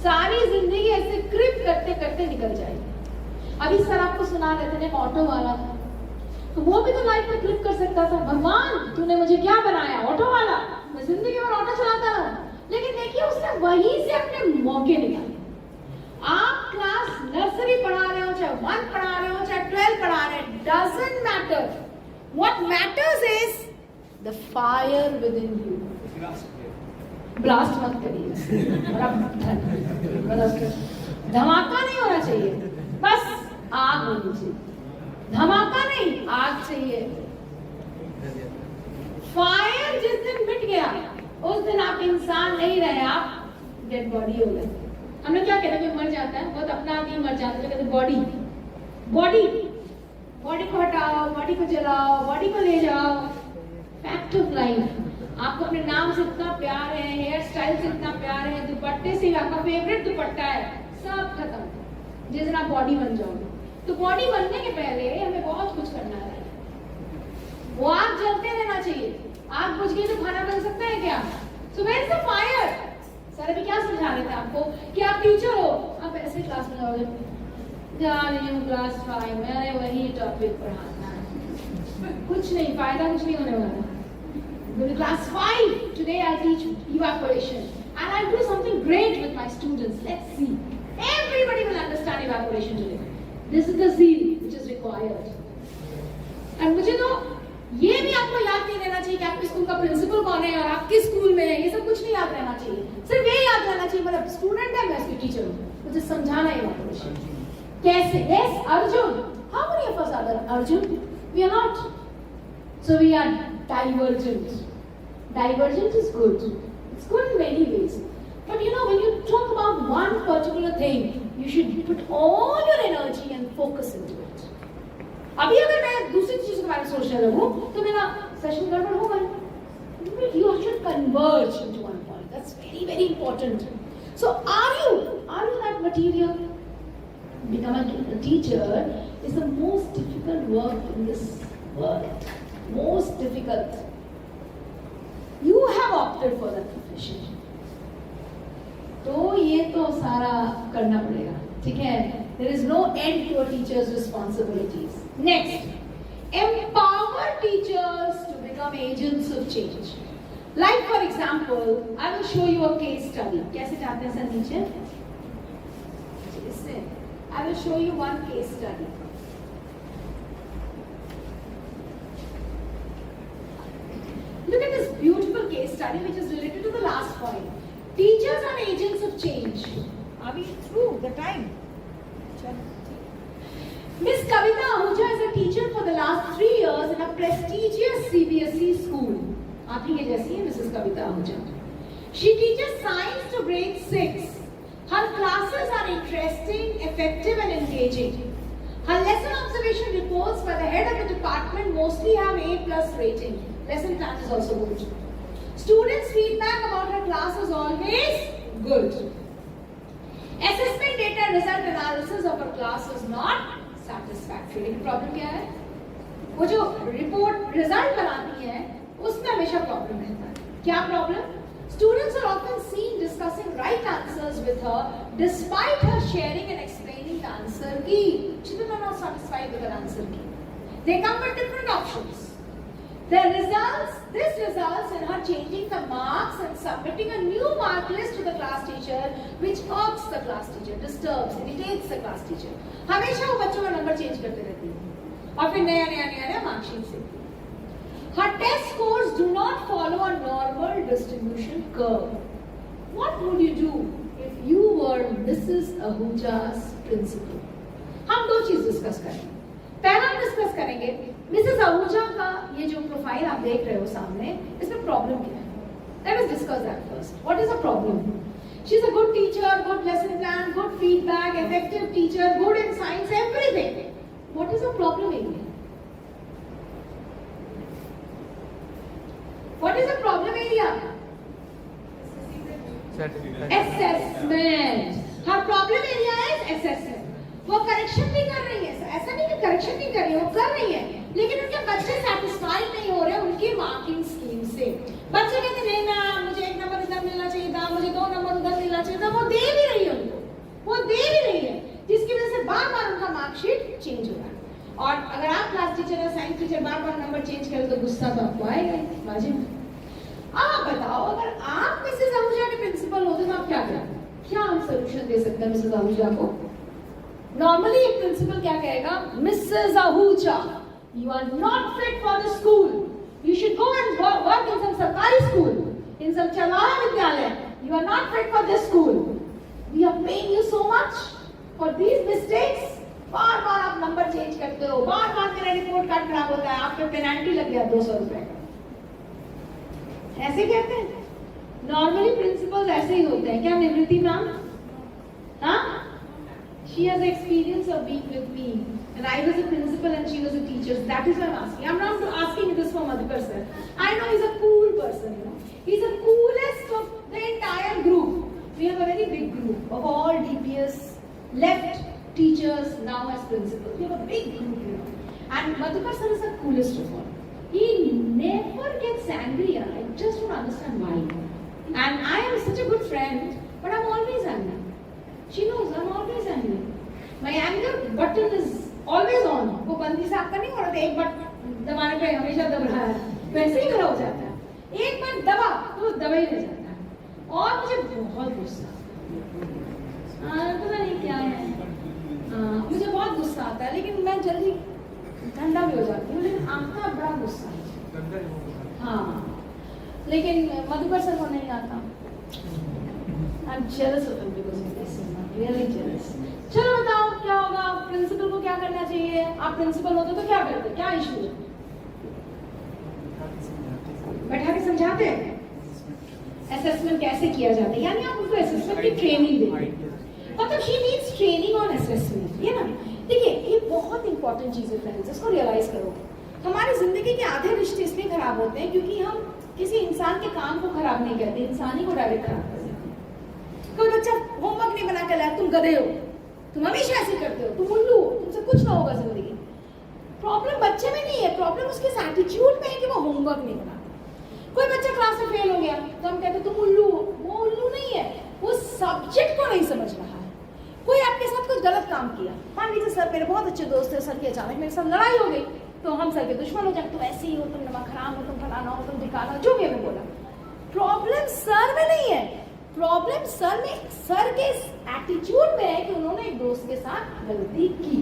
सारी जिंदगी ऐसे क्रिप करते करते निकल जाएगी। अभी सर आपको सुना रहे थे ना, ऑटो वाला, तो वो भी तो लाइफ में क्लिक कर सकता था, भगवान तूने मुझे क्या बनाया, ऑटो वाला, मैं जिंदगी भर ऑटो चलाता रहूं। लेकिन देखिए उसने वहीं से अपने मौके निकाले। आप क्लास नर्सरी पढ़ा रहे हो, चाहे 1 पढ़ा रहे हो, चाहे 12 पढ़ा रहे हो, doesn't matter. What matters is the fire with in you. Blast मत करिए, धमाका नहीं होना चाहिए, बस आग होनी चाहिए। धमाका नहीं, आग चाहिए। फायर जिस दिन मिट गया, उस दिन आप इंसान नहीं रहे, आप डेड बॉडी हो गए। हम लोग क्या कहते हैं, मर जाता है, बहुत अपना आदमी मर जाता है, कहते बॉडी बॉडी बॉडी को हटाओ, बॉडी को जलाओ, बॉडी को ले जाओ। Fact of life. आपको अपने नाम से इतना प्यार है, हेयर स्टाइल से इतना प्यार है, दुपट्टे से आपका फेवरेट दुपट्टा है, सब खत्म जिस दिन आप बॉडी बन जाओगे। तो बॉडी बनने के पहले हमें बहुत कुछ करना है। वो आग जलते रहना चाहिए। आग बुझ गई तो खाना बन सकता है क्या? So where is the fire? Sir अभी क्या समझा रहे थे आपको कि आप टीचर हो, आप ऐसे क्लास में जाओगे, जा रही हूँ क्लास 5, मैंने वही टॉपिक पढ़ाना है, कुछ नहीं, फायदा कुछ नहीं होने वाला। Class 5, today I'll teach evaporation and I'll do something great with my students. Let's see. Everybody will understand evaporation today. This is the zeal which is required. And मुझे तो ये भी आपको याद नहीं रहना चाहिए कि आपके स्कूल का प्रिंसिपल कौन है और आपके स्कूल में है, ये सब कुछ नहीं याद रहना चाहिए। सिर्फ ये याद रहना चाहिए, मतलब स्टूडेंट है, मैं इसकी टीचर हूँ, मुझे समझाना है evaporation कैसे। Yes, Arjun. How many of us are Arjun? We are not. So we are divergent. Divergent is good. It's good in many ways. But you know, when you talk about one particular thing, you should put all your energy and focus into it. अभी अगर मैं दूसरी चीज के बारे में सोचने लगूं, तो मेरा सेशन गड़बड़ होगा। You should converge into one point. That's very, very important. So, are you that material? Becoming a teacher is the most difficult work in this world. Most difficult. You have opted for that profession. तो ये तो सारा करना पड़ेगा, ठीक है? There is no end to a teacher's responsibilities. Next, empower teachers to become agents of change. Like for example, I will show you a case study. कैसे जाते हैं सर नीचे? इससे I will show you one case study. Look at this beautiful case study which is related to the last point. Teachers are agents of change. Are we through the time? Miss Kavita Ahuja is a teacher for the last 3 years in a prestigious CBSE school. आप ही के जैसी है Mrs. Kavita Ahuja. She teaches science to grade 6. Her classes are interesting, effective and engaging. Her lesson observation reports by the head of the department mostly have A+ rating. Lesson plan is also good. Students' feedback about her class is always good. Assessment data and result analysis of her class is not satisfactory. लेकिन problem क्या है? वो जो report result बनाती है उसमें हमेशा problem रहता है. क्या problem? Students are often seen discussing right answers with her despite her sharing and explaining the answer key. Children are not satisfied with her answer key. They come with different options. This results in her changing the marks and submitting a new mark list to the class teacher, which irks the class teacher, disturbs, irritates the class teacher. हमेशा वो बच्चों का number change करते रहती है और फिर नया मार्कशीट से. Her test scores do not follow a normal distribution curve. What would you do if you were Mrs. Ahuja's principal? हम दो चीज डिस्कस करेंगे. पहला हम डिस्कस करेंगे मिसेस आहूजा का ये जो प्रोफाइल आप देख रहे हो सामने, इसमें प्रॉब्लम क्या है. Let us discuss that first. What is the problem? She is a good teacher, good lesson plan, good feedback, effective teacher, good in science, everything. What is the problem area? What is the problem area? Assessment. Her problem area is assessment. वो correction भी कर रही है, ऐसा नहीं कि correction नहीं कर रही है, वो कर रही है, लेकिन उनके बच्चे सेटिस्फाइड नहीं हो रहे उनकी मार्किंग स्कीम से. बच्चे कहते नहीं मैम मुझे 1 नंबर इधर मिलना चाहिए था, मुझे 2 नंबर उधर मिलना चाहिए था. वो दे भी रही है उनको, वो दे भी रही है, जिसकी वजह से बार बार उनका मार्कशीट चेंज हो रहा है. और अगर आप क्लास टीचर या साइंस टीचर बार बार नंबर चेंज करें तो गुस्सा तो आपको आएगा. वाजिब. आप बताओ अगर आप मिसेस आहूजा के प्रिंसिपल होते तो आप क्या करें? क्या हम सोल्यूशन दे सकते हैं मिसेस आहूजा को? नॉर्मली एक प्रिंसिपल क्या कहेगा? Mrs Ahuja, you are not fit for the school. You should go and work in some सरकारी स्कूल, इन सम चलाया vidyalaya. You are not fit for this school. We are paying you so much for these mistakes. बार बार आप number change करते हो, बार बार मेरा report card खराब होता है, आपके पेनल्टी लग गया 200 रुपए का. ऐसे कहते हैं नॉर्मली प्रिंसिपल्स ऐसे ही होते हैं. क्या निवृत्ति मैम? हाँ, she has experience of being with me and I was a principal and she was a teacher. So that is why I'm asking. I'm not asking this for Madhukar sir. I know he's a cool person, you know. He's the coolest of the entire group. We have a very big group of all DPS left teachers now as principals. We have a big group, you know. And Madhukar sir is the coolest of all. He never gets angry. I just don't understand why. And I am such a good friend, but I'm always angry. She knows I'm always angry. My anger button is always on. वो बंदी से आपका नहीं हो रहा था, एक button दबाने पे हमेशा दब रहा है, वैसे ही मेरा हो जाता है. एक बार दबा तो दबा ही रह जाता है. और मुझे बहुत गुस्सा, पता नहीं क्या है, मुझे बहुत गुस्सा आता है, लेकिन मैं जल्दी ठंडा भी हो जाती हूँ, लेकिन आता है बड़ा गुस्सा. हाँ, लेकिन मधुकर सर को नहीं आता. I'm jealous of him because of this. I'm really jealous. चलो बताओ क्या होगा? प्रिंसिपल को क्या करना चाहिए? आप प्रिंसिपल होते तो क्या करते? क्या इशू है? बैठा के समझाते हैं असेसमेंट कैसे किया जाता है, यानी आप उनको असेसमेंट की ट्रेनिंग देते. मतलब she needs training on assessment. ये ना, देखिए ये बहुत इंपॉर्टेंट चीज है फ्रेंड्स, इसको रियलाइज करो. हमारी जिंदगी के आधे रिश्ते इसलिए खराब होते हैं क्योंकि हम किसी इंसान के काम को खराब नहीं करते, इंसान ही को डायरेक्ट खराब करते हैं. कोई बच्चा होमवर्क नहीं बना कर लाया, तुम गधे हो, तुम हमेशा ऐसे करते हो, तुम उल्लू हो, तुमसे कुछ ना होगा जिंदगी. प्रॉब्लम बच्चे में नहीं है, प्रॉब्लम उसके एटीट्यूड में है कि वो होमवर्क नहीं बना. कोई बच्चा क्लास में फेल हो गया तो हम कहते तुम उल्लू हो. वो उल्लू नहीं है, वो सब्जेक्ट को नहीं समझ रहा है. कोई आपके साथ कुछ गलत काम किया, मान लीजिए सर मेरे बहुत अच्छे दोस्त थे, सर की अचानक मेरे साथ लड़ाई हो गई, तो हम सर के दुश्मन हो जाए. तुम ऐसे ही हो, तुम नमक हराम हो, तुम फलाना हो, तुम ढिकाना, जो भी हमें बोला. प्रॉब्लम सर में नहीं है, प्रॉब्लम सर में, सर के एटीट्यूड में है कि उन्होंने एक दोस्त के साथ गलती की.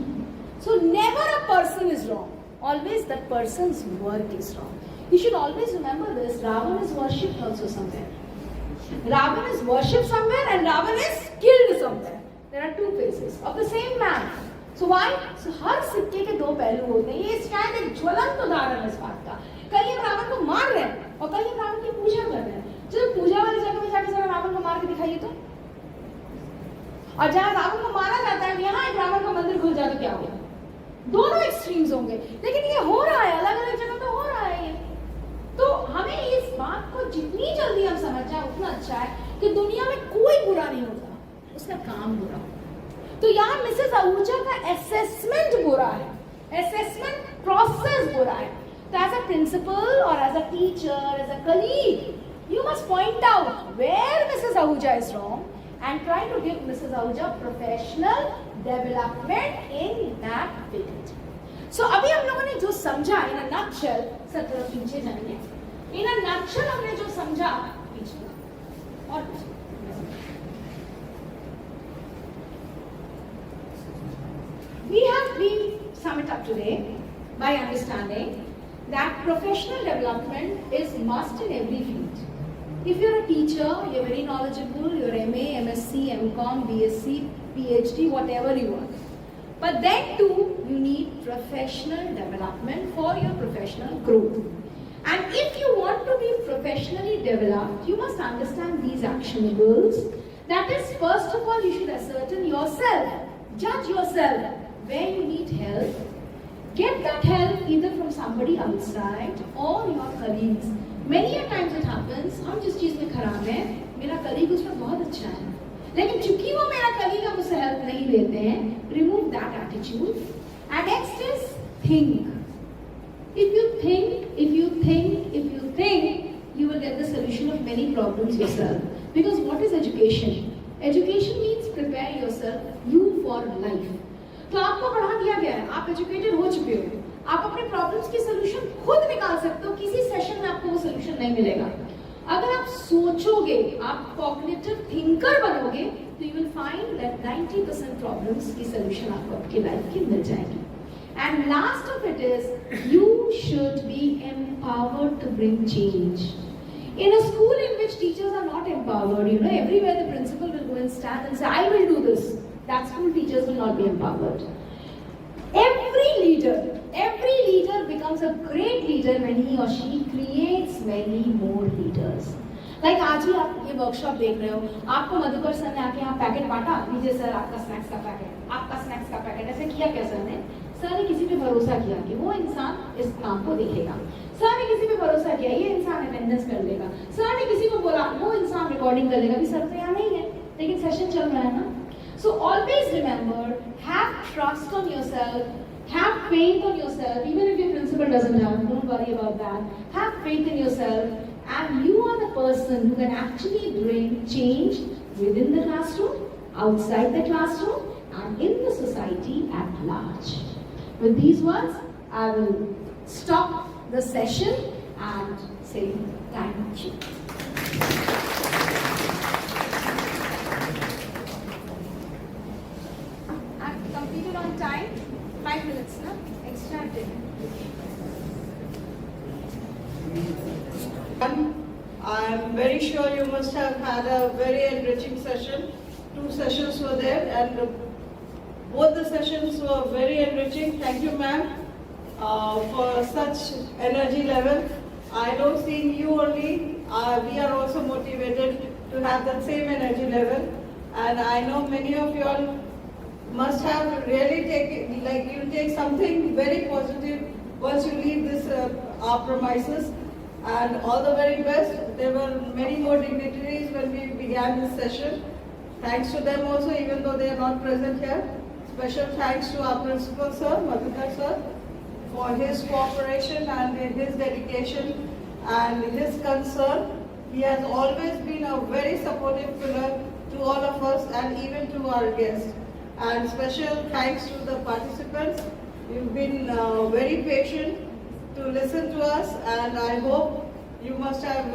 So never a person is wrong, always that person's work is wrong. You should always remember this. Ravan is worshipped also somewhere. Ravan is worshipped somewhere and Ravan is killed somewhere. There are two faces of the same man. So why? So हर सिक्के के दो पहलू होते हैं. ये शायद एक ज्वलंत उदाहरण है इस बात का. कहीं हम रावण को मार रहे हैं और कहीं हम रावण की पूजा कर रहे हैं. जब पूजा वाली जगह में जाकर जरा रावण को मार के दिखाइए तो, और जहाँ रावण को मारा जाता है यहाँ एक रावण का मंदिर खुल जाए तो क्या होगा? दोनों एक्सट्रीम्स होंगे, लेकिन ये हो रहा है, अलग अलग जगह पे हो रहा है ये। तो हमें इस बात को जितनी जल्दी हम समझ जाए उतना अच्छा है कि दुनिया में कोई बुरा नहीं होता, उसका काम बुरा होता। तो यहाँ मिसेस आहूजा का असेसमेंट बुरा है, असेसमेंट प्रोसेस बुरा है। तो एज अ प्रिंसिपल और as a teacher, as a colleague, you must point out where Mrs. Ahuja is wrong and try to give Mrs. Ahuja professional development in that field. So अभी हम लोगों ने जो समझा in a nutshell, सर थोड़ा पीछे जाएंगे, in a nutshell हमने जो समझा, पीछे और पीछे। We have been sum it up today by understanding that professional development is must in every field. If you're a teacher, you're very knowledgeable, you're MA, MSc, MCom, BSc, PhD, whatever you are. But then too, you need professional development for your professional growth. And if you want to be professionally developed, you must understand these actionables. That is, first of all, you should ascertain yourself, judge yourself, where you need help. Get that help either from somebody outside or your colleagues. Many a times it happens, हम जिस चीज में खराब है, मेरा colleague उसमें बहुत अच्छा है, लेकिन चूंकि वो मेरा कलीग हम उससे हेल्प नहीं लेते हैं, remove that attitude. And next is think. If you think, you will get the solution of many problems yourself. Because what is education? Education means prepare yourself, you for life. तो आपको पढ़ा दिया गया है, आप एजुकेटेड हो चुके हो, आप अपने प्रॉब्लम्स की सोल्यूशन खुद निकाल सकते हो, किसी सेशन में आपको वो सोल्यूशन नहीं मिलेगा। अगर आप सोचोगे, आप कॉग्निटिव थिंकर बनोगे, तो you will find that 90% problems की सोल्यूशन आपको आपकी लाइफ की मिल जाएगी। And last of it is you should be empowered to bring change. In a school in which teachers are not empowered, you know, everywhere the principal will go and stand and say, I will do this. That school teachers will not be empowered. Every leader becomes a great leader when he or she creates many more leaders. Like आज ही आप ये workshop देख रहे हो, आपको Madhukar sir ने आके यहाँ पैकेट बांटा, लीजिए सर आपका स्नैक्स का पैकेट, आपका स्नैक्स का पैकेट। ऐसे किया क्या सर ने? सर ने किसी पे भरोसा किया कि वो इंसान इस काम को देखेगा। सर ने किसी पे भरोसा किया, ये इंसान अटेंडेंस कर लेगा। सर ने किसी को बोला, वो इंसान रिकॉर्डिंग कर लेगा। अभी सर तो यहाँ नहीं है, लेकिन सेशन चल रहा है ना। So always remember, have trust on yourself, have faith on yourself, even if your principal doesn't have, don't worry about that. Have faith in yourself, and you are the person who can actually bring change within the classroom, outside the classroom, and in the society at large. With these words, I will stop the session and say thank you. I've completed on time, 5 minutes, na? Extra time. I'm very sure you must have had a very enriching session. 2 sessions were there and both the sessions were very enriching. Thank you, ma'am, for such energy level. I know seeing you only, we are also motivated to have that same energy level. And I know many of you all must have really taken, like you take something very positive once you leave this our premises. And all the very best. There were many more dignitaries when we began this session. Thanks to them also, even though they are not present here. Special thanks to our principal sir, Madhukar sir, for his cooperation and his dedication and his concern. He has always been a very supportive pillar to all of us and even to our guests. And special thanks to the participants. You've been very patient to listen to us, and I hope you must have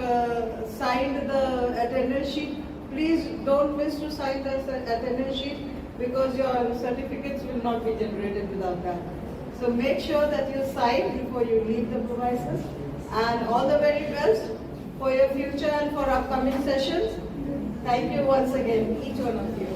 signed the attendance sheet. Please don't miss to sign the attendance sheet because your certificates will not be generated without that. So make sure that you sign before you leave the premises. And all the very best for your future and for upcoming sessions. Thank you once again, each one of you.